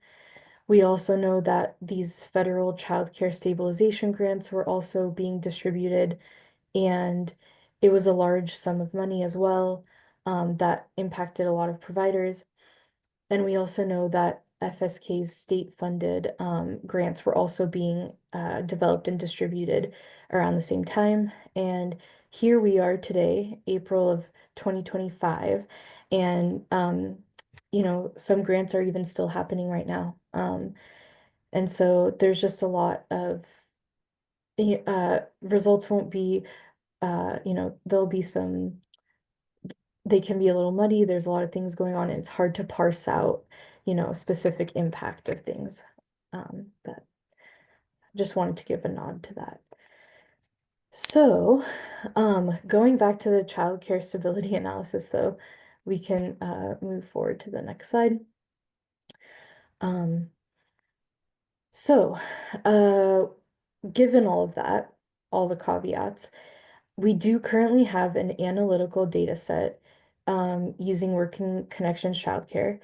We also know that these federal child care stabilization grants were also being distributed, and it was a large sum of money as well that impacted a lot of providers. And we also know that FSK's state-funded grants were also being developed and distributed around the same time. And here we are today, April of 2025, and some grants are even still happening right now. And so there's just a lot of results won't be, there'll be some, they can be a little muddy. There's a lot of things going on, and it's hard to parse out, specific impact of things. But just wanted to give a nod to that. So, going back to the child care stability analysis, though, we can move forward to the next slide. So, given all of that, all the caveats, we do currently have an analytical data set using Working Connections childcare.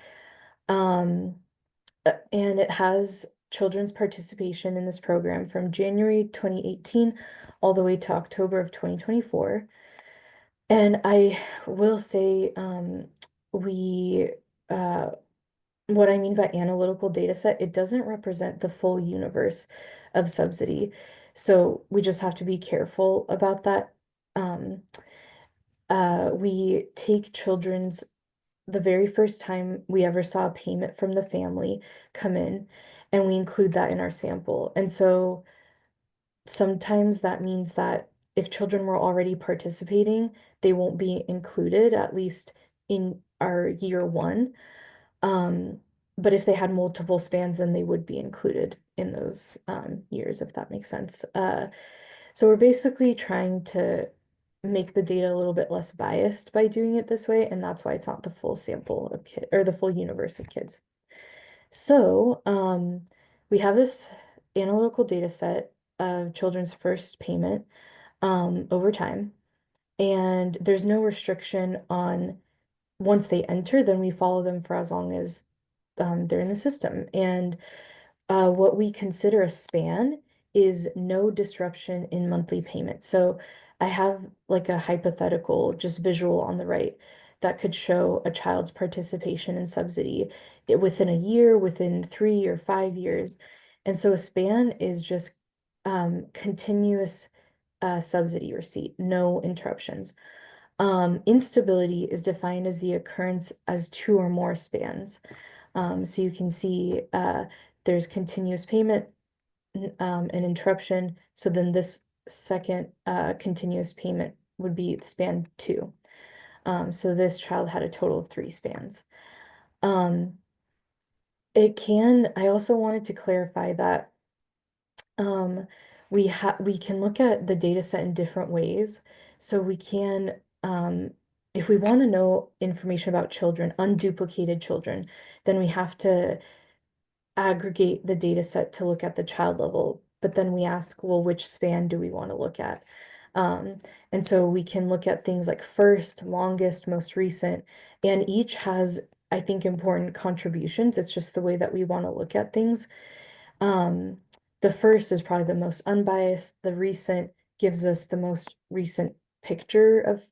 And it has children's participation in this program from January 2018 all the way to October of 2024. And I will say what I mean by analytical data set, it doesn't represent the full universe of subsidy. So we just have to be careful about that. We take the very first time we ever saw a payment from the family come in, and we include that in our sample. And so sometimes that means that if children were already participating, they won't be included, at least in our year one. But if they had multiple spans, then they would be included in those years, if that makes sense. So we're basically trying to make the data a little bit less biased by doing it this way, and that's why it's not the full sample of kids or the full universe of kids. So we have this analytical data set of children's first payment over time. And there's no restriction on once they enter, then we follow them for as long as they're in the system. And what we consider a span is no disruption in monthly payment. So I have like a hypothetical, just visual on the right that could show a child's participation in subsidy within a year, within 3 or 5 years. And so a span is just continuous subsidy receipt, no interruptions. Instability is defined as the occurrence as two or more spans. So you can see there's continuous payment, an interruption. So then this second continuous payment would be span 2. So this child had a total of 3 spans. I also wanted to clarify that we can look at the data set in different ways. So we can, if we want to know information about children, unduplicated children, then we have to aggregate the data set to look at the child level. But then we ask, well, which span do we want to look at? And so we can look at things like first, longest, most recent, and each has, I think, important contributions. It's just the way that we want to look at things. The first is probably the most unbiased. The recent gives us the most recent picture of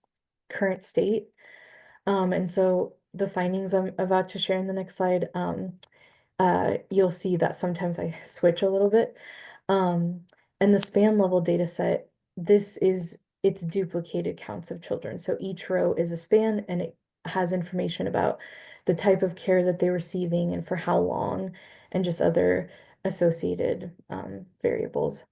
current state. And so the findings I'm about to share in the next slide, you'll see that sometimes I switch a little bit. And the span level data set, it's duplicated counts of children. So each row is a span and it has information about the type of care that they're receiving and for how long, and just other associated variables.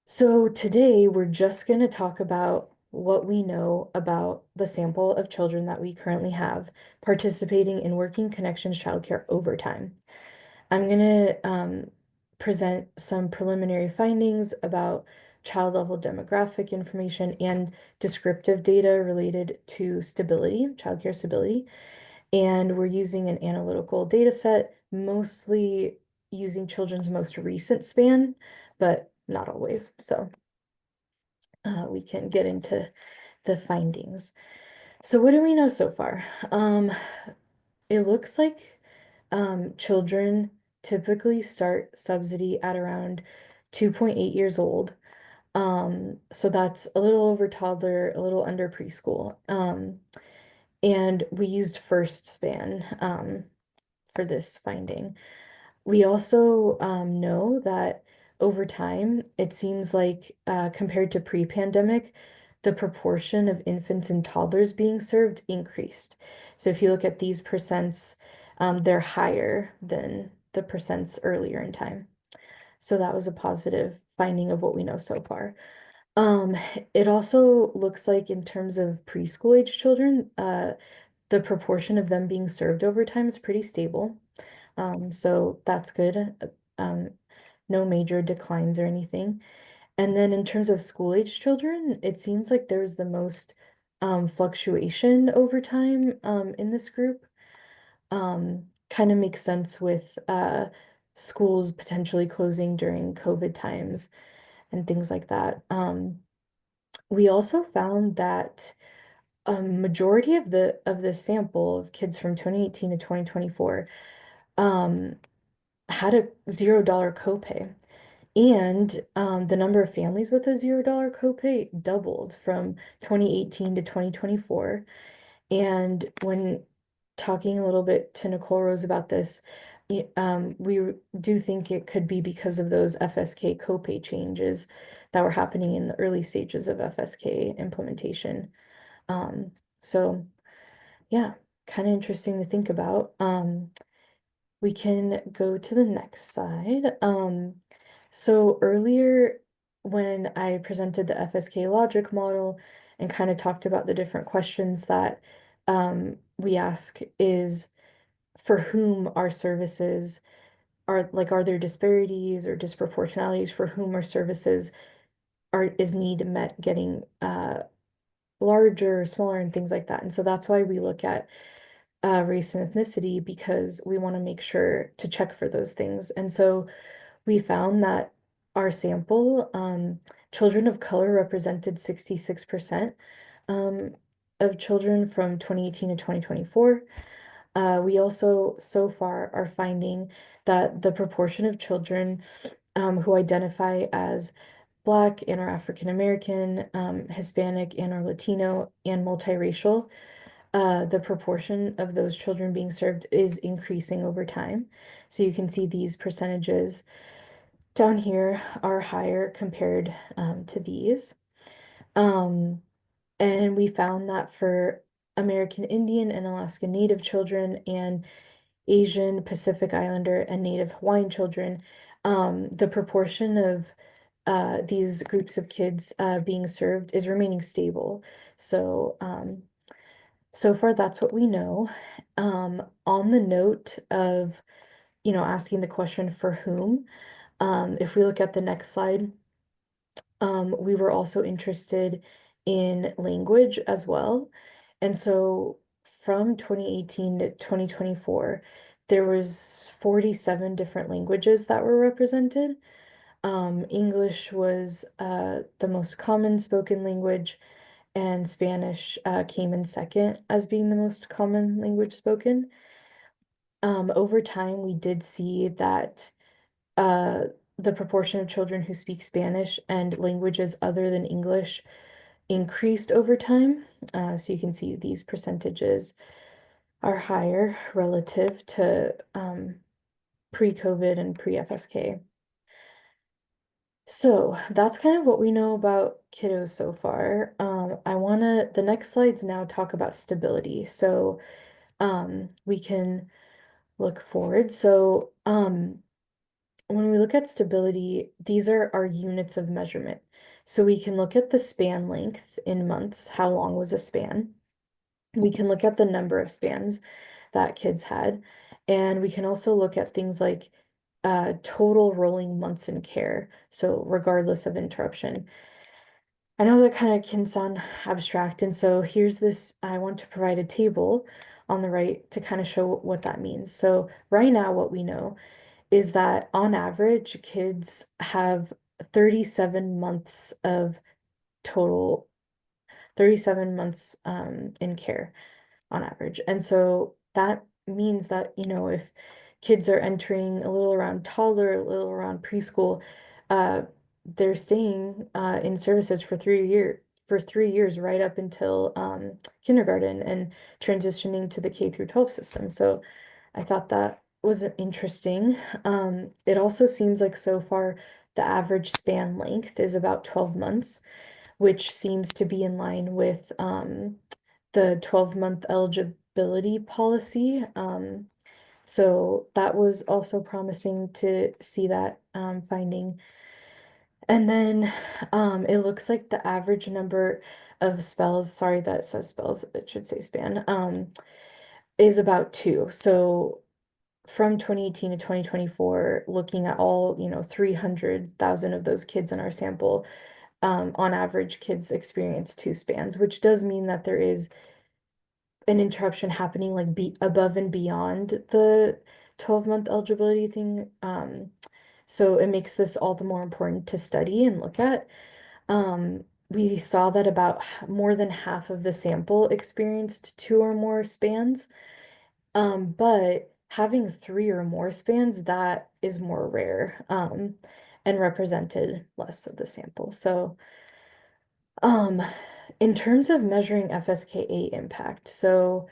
So today we're just going to talk about what we know about the sample of children that we currently have participating in Working Connections childcare over time. I'm going to present some preliminary findings about child level demographic information and descriptive data related to stability, childcare stability. And we're using an analytical data set, mostly using children's most recent span, but not always. So we can get into the findings. So what do we know so far? It looks like children typically start subsidy at around 2.8 years old. So that's a little over toddler, a little under preschool. And we used first span for this finding. We also know that over time, it seems like compared to pre-pandemic, the proportion of infants and toddlers being served increased. So if you look at these percents, they're higher than the percents earlier in time. So that was a positive finding of what we know so far. It also looks like in terms of preschool age children, the proportion of them being served over time is pretty stable. So that's good. No major declines or anything. And then in terms of school age children, it seems like there's the most fluctuation over time in this group. Kind of makes sense with schools potentially closing during COVID times and things like that. We also found that a majority of the sample of kids from 2018 to 2024 had a $0 copay. And the number of families with a $0 copay doubled from 2018 to 2024. And when talking a little bit to Nicole Rose about this, we do think it could be because of those FSK copay changes that were happening in the early stages of FSK implementation. So yeah, kind of interesting to think about. We can go to the next slide. So earlier when I presented the FSK logic model and kind of talked about the different questions that we ask is for whom our services are there disparities or disproportionalities for whom our services is need met getting larger or smaller and things like that. And so that's why we look at race and ethnicity, because we want to make sure to check for those things. And so we found that our sample, children of color represented 66% of children from 2018 to 2024. We also so far are finding that the proportion of children who identify as Black and or African American, Hispanic and or Latino, and multiracial, the proportion of those children being served is increasing over time. So you can see these percentages down here are higher compared to these. And we found that for American Indian and Alaska Native children and Asian, Pacific Islander, and Native Hawaiian children, the proportion of these groups of kids being served is remaining stable. So, so far that's what we know. On the note of, asking the question for whom, if we look at the next slide, we were also interested in language as well. And so from 2018 to 2024, there was 47 different languages that were represented. English was the most common spoken language, and Spanish came in second as being the most common language spoken. Over time, we did see that the proportion of children who speak Spanish and languages other than English increased over time. So you can see these percentages are higher relative to pre-COVID and pre-FSK. So that's kind of what we know about kiddos so far. The next slides now talk about stability. So we can look forward. So when we look at stability, these are our units of measurement. So we can look at the span length in months. How long was a span? We can look at the number of spans that kids had. And we can also look at things like total rolling months in care. So regardless of interruption. I know that kind of can sound abstract. And so here's this, I want to provide a table on the right to kind of show what that means. So right now, what we know is that on average, kids have 37 months of total, 37 months in care on average. And so that means that, if kids are entering a little around toddler, a little around preschool, they're staying in services for 3 years right up until kindergarten and transitioning to the K through 12 system. So I thought that was interesting. It also seems like so far the average span length is about 12 months, which seems to be in line with the 12-month eligibility policy. So that was also promising to see that finding. And then it looks like the average number of spells, sorry, that says spells, it should say span, is about 2. So from 2018 to 2024, looking at all, 300,000 of those kids in our sample, on average, kids experience 2 spans, which does mean that there is an interruption happening like above and beyond the 12-month eligibility thing. So it makes this all the more important to study and look at. We saw that about more than half of the sample experienced 2 or more spans. But having 3 or more spans, that is more rare, and represented less of the sample. So, in terms of measuring FSKA impact, so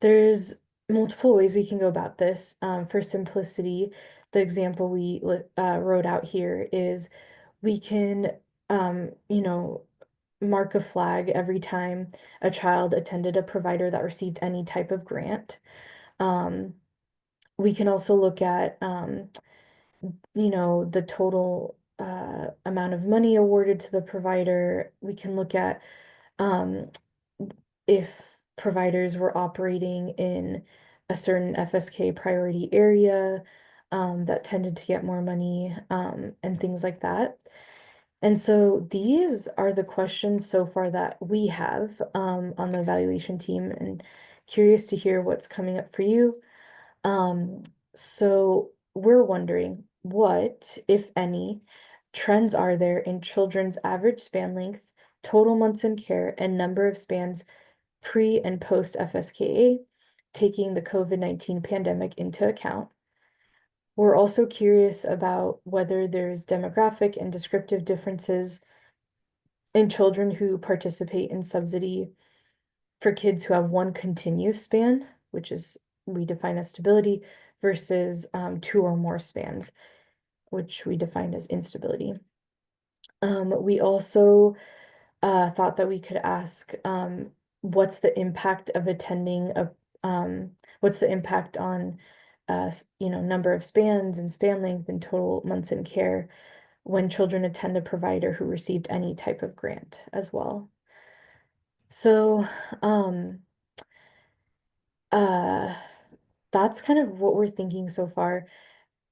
there's multiple ways we can go about this. For simplicity, the example we wrote out here is we can, mark a flag every time a child attended a provider that received any type of grant. We can also look at, the total amount of money awarded to the provider. We can look at if providers were operating in a certain FSK priority area that tended to get more money and things like that. And so these are the questions so far that we have on the evaluation team, and curious to hear what's coming up for you. So we're wondering, what, if any, trends are there in children's average span length, total months in care, and number of spans pre and post FSKA, taking the COVID-19 pandemic into account. We're also curious about whether there's demographic and descriptive differences in children who participate in subsidy for kids who have one continuous span, which is we define as stability, versus two or more spans, which we define as instability. We also thought that we could ask what's the impact of attending what's the impact on number of spans and span length and total months in care when children attend a provider who received any type of grant as well. So that's kind of what we're thinking so far.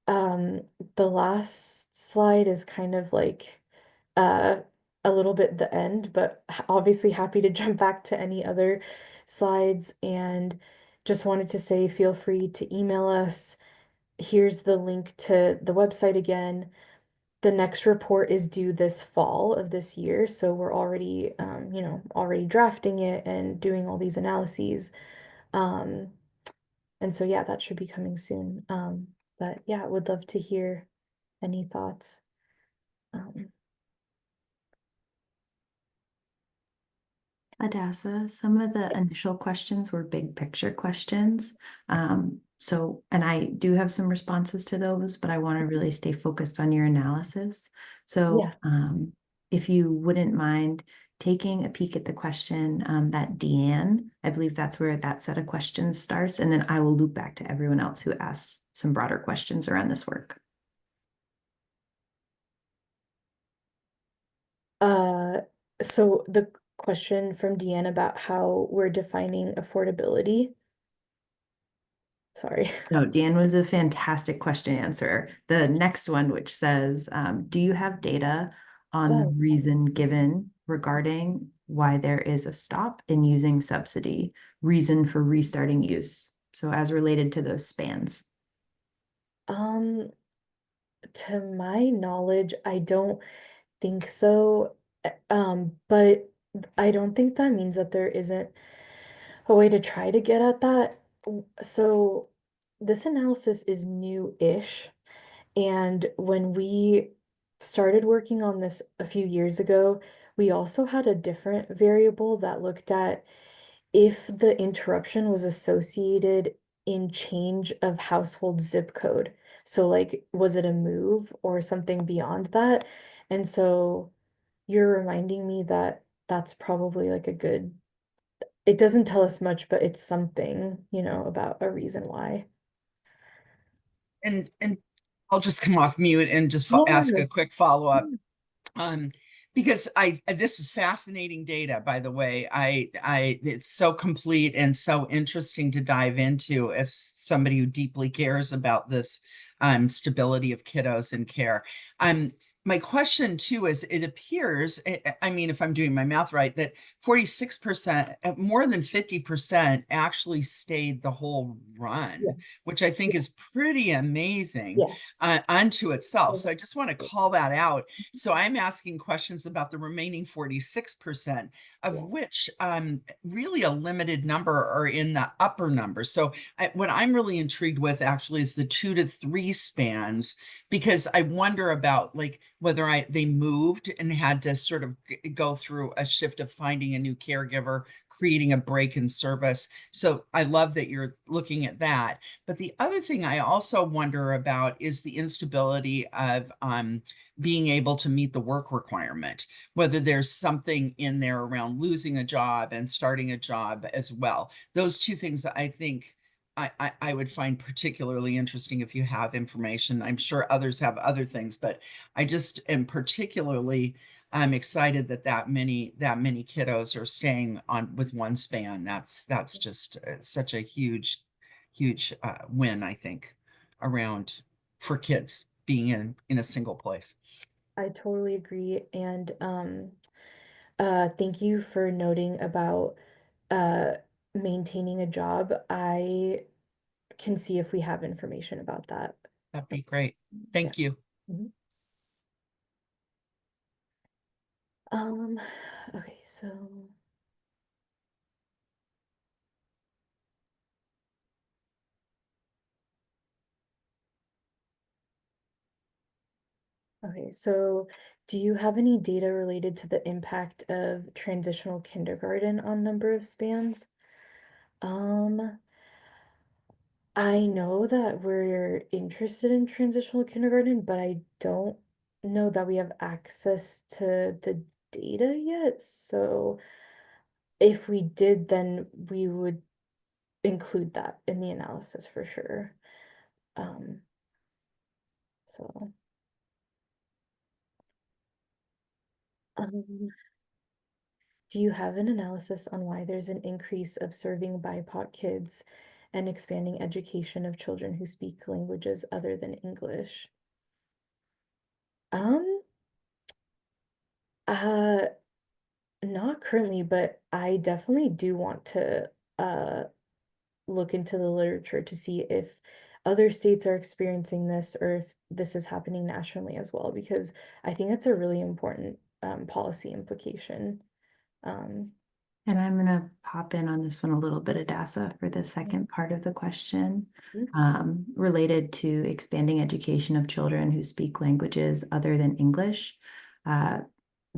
The last slide is kind of like a little bit the end, but obviously happy to jump back to any other slides, and just wanted to say feel free to email us. Here's the link to the website again. The next report is due this fall of this year, so we're already already drafting it and doing all these analyses. And so yeah, that should be coming soon. But yeah, would love to hear any thoughts. Adassa, some of the initial questions were big picture questions. And I do have some responses to those, but I want to really stay focused on your analysis. So if you wouldn't mind taking a peek at the question that Deanne, I believe that's where that set of questions starts, and then I will loop back to everyone else who asked some broader questions around this work. So the question from Deanne about how we're defining affordability. Sorry. No, Dan was a fantastic question answer. The next one, which says, do you have data on the reason given regarding why there is a stop in using subsidy, reason for restarting use? So as related to those spans. To my knowledge, I don't think so. But I don't think that means that there isn't a way to try to get at that. So this analysis is new-ish. And when we started working on this a few years ago, we also had a different variable that looked at if the interruption was associated in change of household zip code. So like, was it a move or something beyond that? And so you're reminding me that that's probably like a good, it doesn't tell us much, but it's something, about a reason why. And I'll just come off mute and just ask a quick follow-up. Because this is fascinating data, by the way. It's so complete and so interesting to dive into as somebody who deeply cares about this stability of kiddos in care. My question too is, it appears, I mean, if I'm doing my math right, that 46%, more than 50% actually stayed the whole run, which I think is pretty amazing unto itself. So I just want to call that out. So I'm asking questions about the remaining 46%, of which really a limited number are in the upper numbers. So what I'm really intrigued with actually is the 2 to 3 spans, because I wonder about like whether they moved and had to sort of go through a shift of finding a new caregiver, creating a break in service. So I love that you're looking at that. But the other thing I also wonder about is the instability of being able to meet the work requirement, whether there's something in there around losing a job and starting a job as well. Those two things I think I would find particularly interesting if you have information. I'm sure others have other things, but I just am particularly excited that many kiddos are staying on with one span. That's just such a huge win, I think, around for kids being in a single place. I totally agree. And thank you for noting about maintaining a job. I can see if we have information about that. That'd be great. Thank you. Mhm. Okay, so okay, so do you have any data related to the impact of transitional kindergarten on number of spans? I know that we're interested in transitional kindergarten, but I don't know that we have access to the data yet. So if we did, then we would include that in the analysis for sure. So do you have an analysis on why there's an increase of serving BIPOC kids and expanding education of children who speak languages other than English? Um, uh, Not currently, but I definitely do want to look into the literature to see if other states are experiencing this or if this is happening nationally as well, because I think it's a really important policy implication. And I'm gonna pop in on this one a little bit, Adassa, for the second part of the question, related to expanding education of children who speak languages other than English.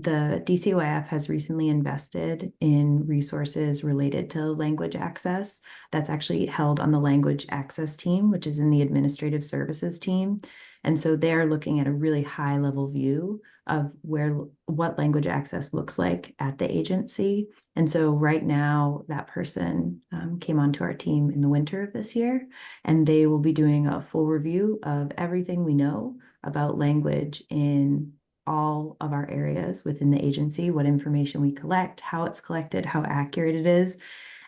The DCYF has recently invested in resources related to language access. That's actually held on the language access team, which is in the administrative services team. And so they're looking at a really high level view of what language access looks like at the agency. And so right now that person came onto our team in the winter of this year, and they will be doing a full review of everything we know about language in all of our areas within the agency, what information we collect, how it's collected, how accurate it is.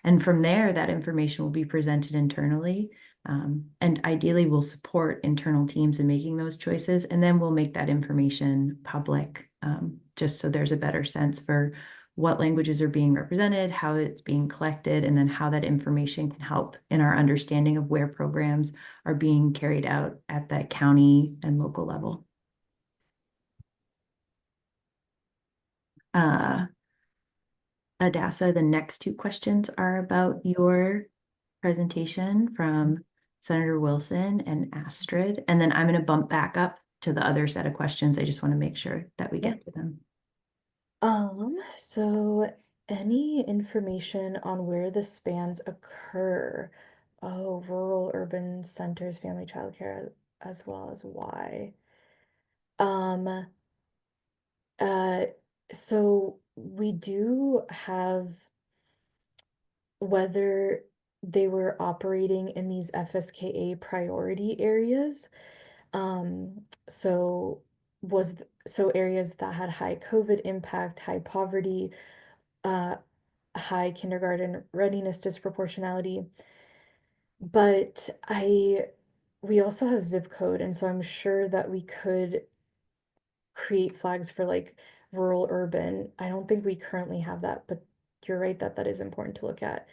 And from there, that information will be presented internally. And ideally, we'll support internal teams in making those choices. And then we'll make that information public, just so there's a better sense for what languages are being represented, how it's being collected, and then how that information can help in our understanding of where programs are being carried out at that county and local level. Adassa, the next two questions are about your presentation from Senator Wilson and Astrid, and then I'm going to bump back up to the other set of questions. I just want to make sure that we get to them. So any information on where the spans occur? Oh, rural, urban centers, family childcare, as well as why? Um, uh, so we do have whether they were operating in these FSKA priority areas. So areas that had high COVID impact, high poverty, high kindergarten readiness disproportionality. But we also have zip code, and so I'm sure that we could create flags for like rural, urban. I don't think we currently have that, but you're right that that is important to look at.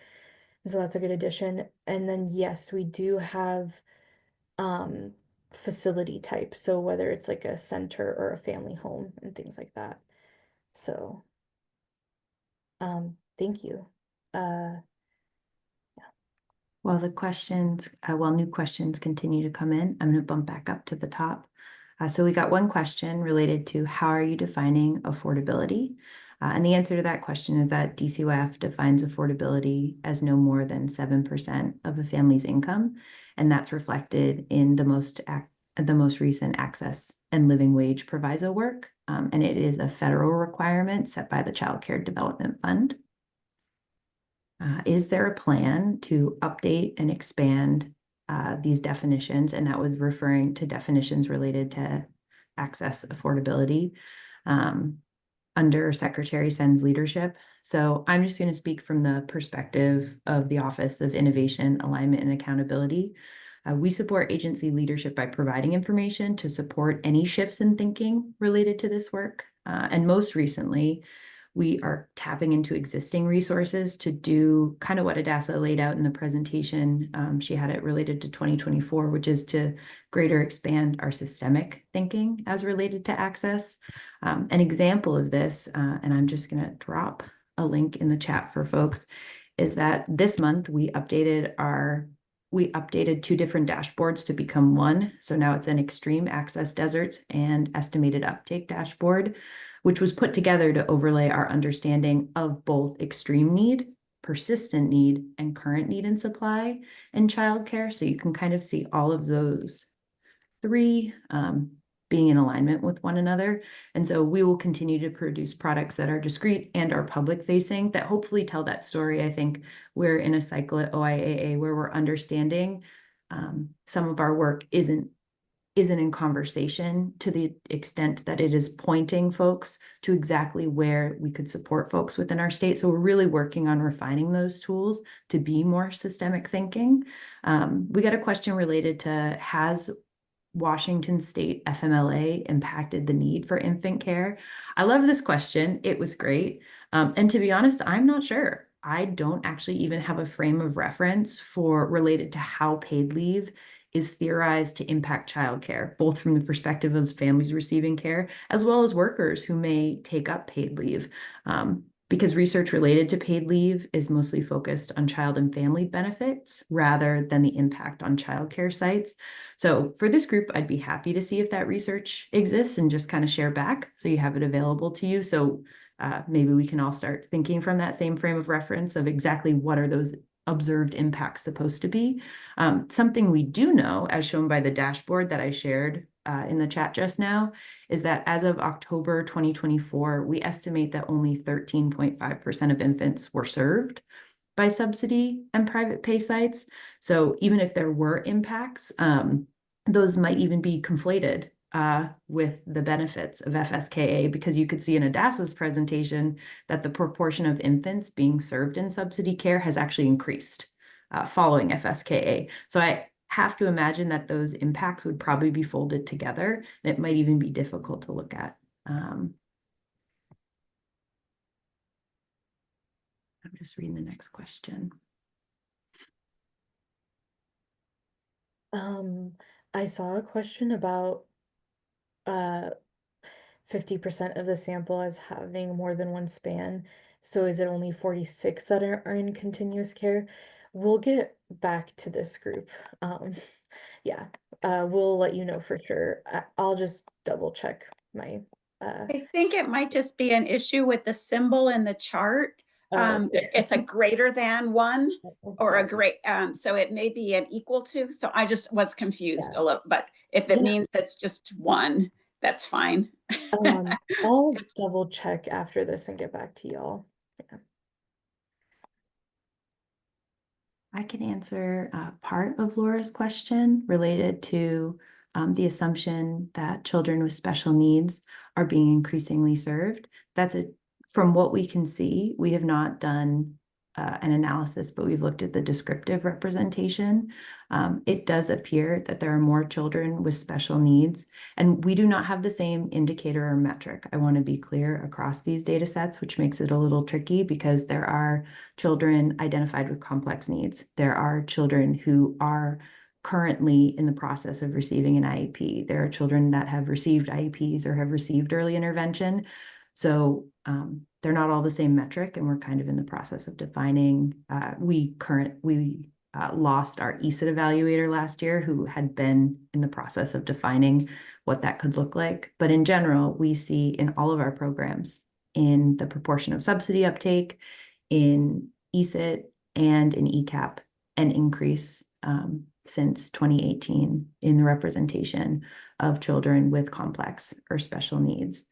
And so that's a good addition. And then yes, we do have facility type. So whether it's like a center or a family home and things like that. So thank you. While new questions continue to come in, I'm going to bump back up to the top. So we got one question related to how are you defining affordability? And the answer to that question is that DCYF defines affordability as no more than 7% of a family's income. And that's reflected in the most recent access and living wage proviso work. And it is a federal requirement set by the Child Care Development Fund. Is there a plan to update and expand these definitions? And that was referring to definitions related to access affordability under Secretary Sen's leadership. So I'm just going to speak from the perspective of the Office of Innovation, Alignment, and Accountability. We support agency leadership by providing information to support any shifts in thinking related to this work. And most recently, we are tapping into existing resources to do kind of what Adassa laid out in the presentation. She had it related to 2024, which is to greater expand our systemic thinking as related to access. An example of this, and I'm just going to drop a link in the chat for folks, is that this month we updated 2 different dashboards to become one. So now it's an extreme access deserts and estimated uptake dashboard, which was put together to overlay our understanding of both extreme need, persistent need, and current need and supply in childcare. So you can kind of see all of those 3 being in alignment with one another. And so we will continue to produce products that are discrete and are public facing that hopefully tell that story. I think we're in a cycle at OIAA where we're understanding some of our work isn't in conversation to the extent that it is pointing folks to exactly where we could support folks within our state. So we're really working on refining those tools to be more systemic thinking. We got a question related to, has Washington State FMLA impacted the need for infant care? I love this question. It was great. And to be honest, I'm not sure. I don't actually even have a frame of reference for related to how paid leave is theorized to impact childcare, both from the perspective of families receiving care, as well as workers who may take up paid leave. Because research related to paid leave is mostly focused on child and family benefits rather than the impact on childcare sites. So for this group, I'd be happy to see if that research exists and just kind of share back so you have it available to you. So maybe we can all start thinking from that same frame of reference of exactly what are those observed impacts supposed to be. Something we do know, as shown by the dashboard that I shared in the chat just now, is that as of October 2024, we estimate that only 13.5% of infants were served by subsidy and private pay sites. So even if there were impacts, those might even be conflated with the benefits of FSKA, because you could see in Adassa's presentation that the proportion of infants being served in subsidy care has actually increased following FSKA. So I have to imagine that those impacts would probably be folded together, and it might even be difficult to look at. I'm just reading the next question. I saw a question about 50% of the sample as having more than one span. So is it only 46 that are in continuous care? We'll get back to this group. Yeah, we'll let you know for sure. I'll just double check my I think it might just be an issue with the symbol in the chart. It's a greater than 1 or a great, so it may be an equal to. So I just was confused a little, but if it means that's just 1, that's fine. I'll double check after this and get back to y'all. Yeah. I can answer part of Laura's question related to the assumption that children with special needs are being increasingly served. From what we can see, we have not done an analysis, but we've looked at the descriptive representation. It does appear that there are more children with special needs, and we do not have the same indicator or metric. I want to be clear across these data sets, which makes it a little tricky because there are children identified with complex needs. There are children who are currently in the process of receiving an IEP. There are children that have received IEPs or have received early intervention. So they're not all the same metric, and we're kind of in the process of defining. We lost our ESIT evaluator last year, who had been in the process of defining what that could look like. But in general, we see in all of our programs, in the proportion of subsidy uptake, in ESIT and in ECAP, an increase since 2018 in the representation of children with complex or special needs.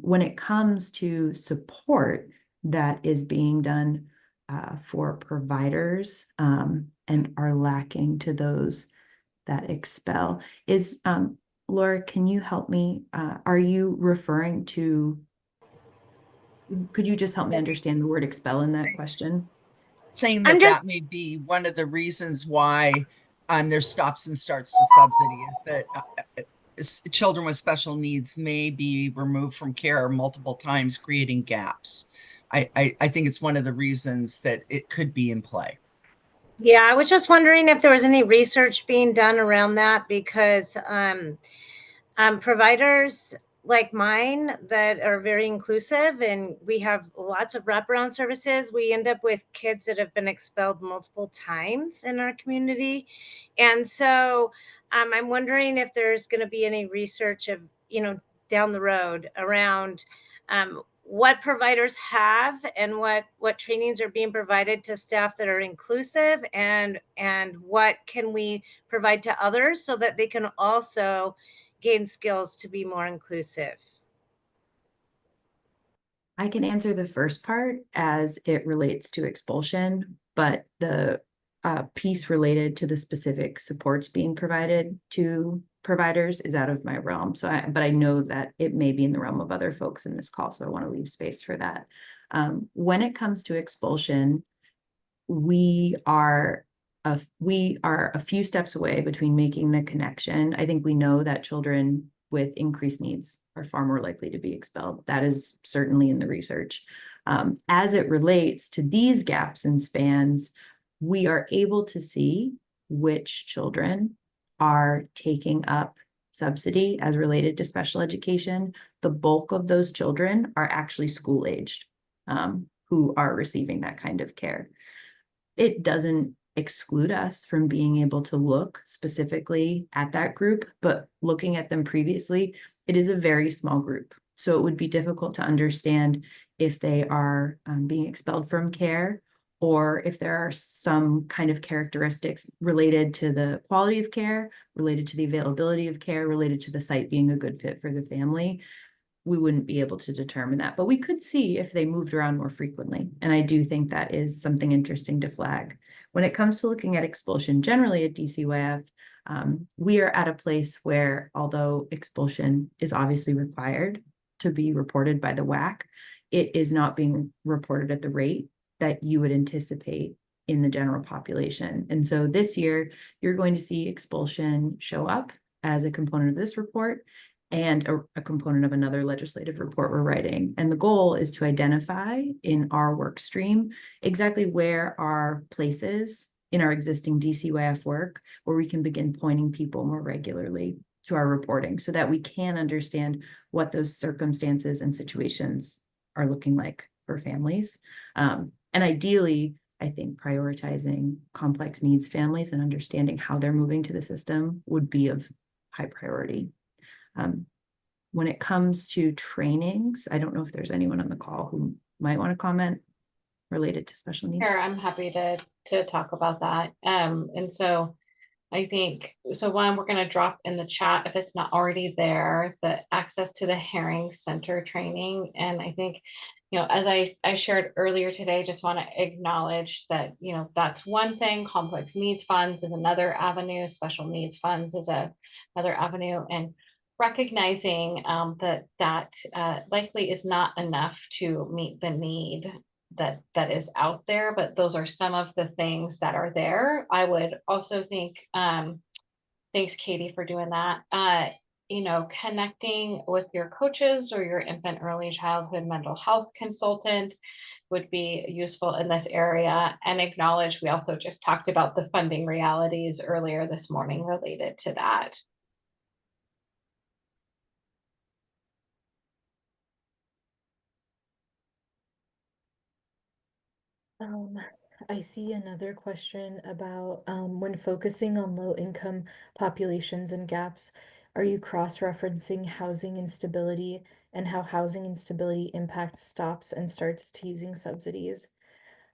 When it comes to support that is being done for providers and are lacking to those that expel, Laura, can you help me? Are you referring to, could you just help me understand the word expel in that question? Saying that that may be one of the reasons why there's stops and starts to subsidy, is that children with special needs may be removed from care multiple times, creating gaps. I think it's one of the reasons that it could be in play. Yeah, I was just wondering if there was any research being done around that, because providers like mine that are very inclusive, and we have lots of wraparound services, we end up with kids that have been expelled multiple times in our community. And so I'm wondering if there's going to be any research of, down the road around what providers have and what trainings are being provided to staff that are inclusive, and what can we provide to others so that they can also gain skills to be more inclusive. I can answer the first part as it relates to expulsion, but the piece related to the specific supports being provided to providers is out of my realm. But I know that it may be in the realm of other folks in this call, so I want to leave space for that. When it comes to expulsion, we are a few steps away between making the connection. I think we know that children with increased needs are far more likely to be expelled. That is certainly in the research. As it relates to these gaps and spans, we are able to see which children are taking up subsidy as related to special education. The bulk of those children are actually school-aged, who are receiving that kind of care. It doesn't exclude us from being able to look specifically at that group, but looking at them previously, it is a very small group. So it would be difficult to understand if they are being expelled from care, or if there are some kind of characteristics related to the quality of care, related to the availability of care, related to the site being a good fit for the family. We wouldn't be able to determine that, but we could see if they moved around more frequently. And I do think that is something interesting to flag. When it comes to looking at expulsion generally at DCYF, we are at a place where, although expulsion is obviously required to be reported by the WAC, it is not being reported at the rate that you would anticipate in the general population. And so this year, you're going to see expulsion show up as a component of this report and a component of another legislative report we're writing. And the goal is to identify in our work stream exactly where are places in our existing DCYF work where we can begin pointing people more regularly to our reporting so that we can understand what those circumstances and situations are looking like for families. And ideally, I think prioritizing complex needs families and understanding how they're moving to the system would be of high priority. When it comes to trainings, I don't know if there's anyone on the call who might want to comment related to special needs. Sure, I'm happy to talk about that. And so I think, so one, we're going to drop in the chat, if it's not already there, the access to the Herring Center training. And I think, as I shared earlier today, just want to acknowledge that, that's one thing. Complex needs funds is another avenue. Special needs funds is another avenue. And recognizing that likely is not enough to meet the need that is out there, but those are some of the things that are there. I would also think, thanks Katie for doing that, connecting with your coaches or your infant early childhood mental health consultant would be useful in this area. And acknowledge, we also just talked about the funding realities earlier this morning related to that. I see another question about when focusing on low-income populations and gaps, are you cross-referencing housing instability and how housing instability impacts stops and starts to using subsidies?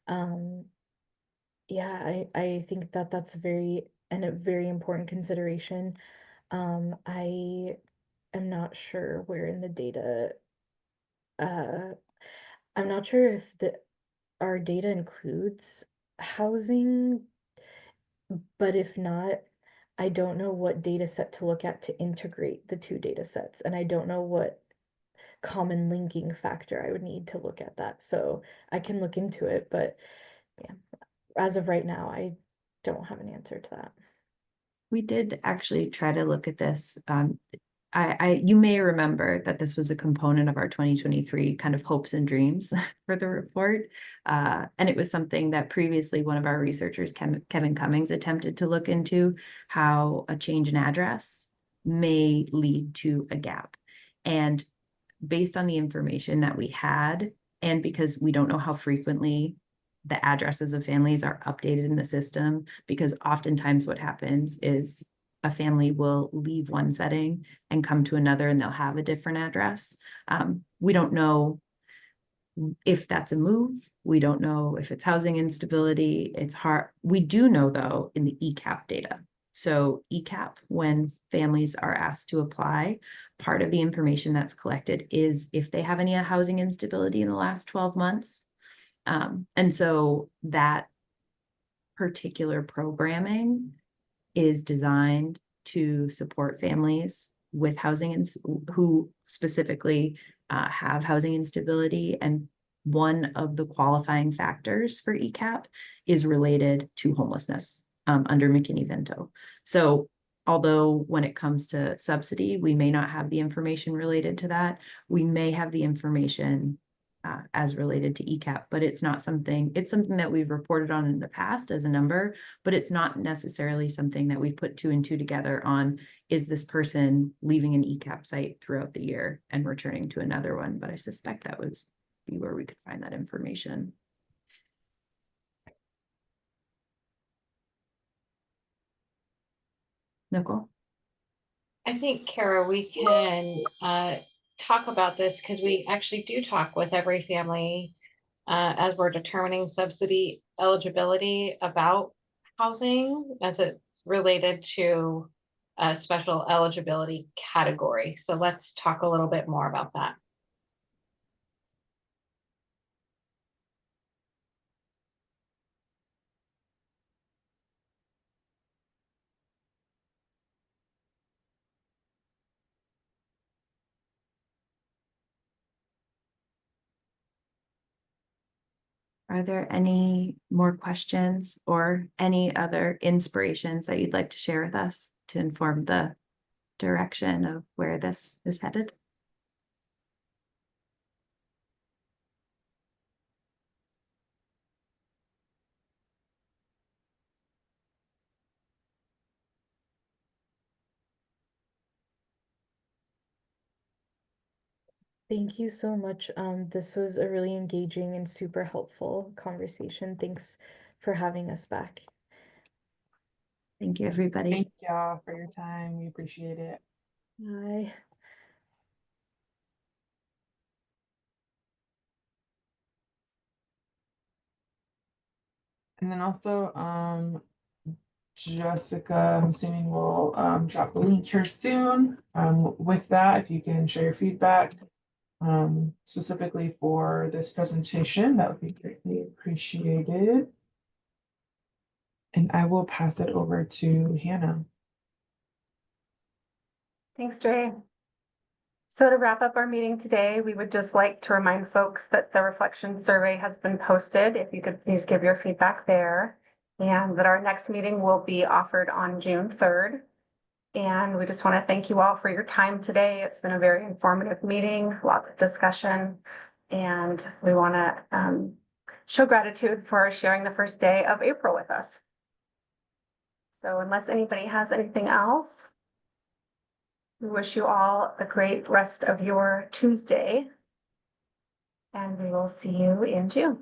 Yeah, I think that that's a very important consideration. I am not sure where in the data, I'm not sure if our data includes housing, but if not, I don't know what data set to look at to integrate the two data sets, and I don't know what common linking factor I would need to look at that. So I can look into it, but yeah, as of right now, I don't have an answer to that. We did actually try to look at this. you may remember that this was a component of our 2023 kind of hopes and dreams for the report. And it was something that previously one of our researchers, Kevin Cummings, attempted to look into, how a change in address may lead to a gap. And based on the information that we had, and because we don't know how frequently the addresses of families are updated in the system, because oftentimes what happens is a family will leave one setting and come to another and they'll have a different address. We don't know if that's a move. We don't know if it's housing instability. It's hard. We do know though in the ECAP data. So ECAP, when families are asked to apply, part of the information that's collected is if they have any housing instability in the last 12 months. And so that particular programming is designed to support families with housing and who specifically have housing instability. And one of the qualifying factors for ECAP is related to homelessness under McKinney-Vento. So although when it comes to subsidy, we may not have the information related to that, we may have the information as related to ECAP, but it's something that we've reported on in the past as a number, but it's not necessarily something that we put 2 and 2 together on, is this person leaving an ECAP site throughout the year and returning to another one? But I suspect that would be where we could find that information. Nicole? I think, Kara, we can talk about this because we actually do talk with every family as we're determining subsidy eligibility about housing as it's related to a special eligibility category. So let's talk a little bit more about that. Are there any more questions or any other inspirations that you'd like to share with us to inform the direction of where this is headed? Thank you so much. This was a really engaging and super helpful conversation. Thanks for having us back. Thank you, everybody. Thank y'all for your time. We appreciate it. Bye. And then also, Jessica, I'm assuming will drop the link here soon. With that, if you can share your feedback specifically for this presentation, that would be greatly appreciated. And I will pass it over to Hannah. Thanks, Dre. So to wrap up our meeting today, we would just like to remind folks that the reflection survey has been posted. If you could please give your feedback there, and that our next meeting will be offered on June 3rd. And we just want to thank you all for your time today. It's been a very informative meeting, lots of discussion, and we want to show gratitude for sharing the first day of April with us. So unless anybody has anything else, we wish you all a great rest of your Tuesday, and we will see you in June.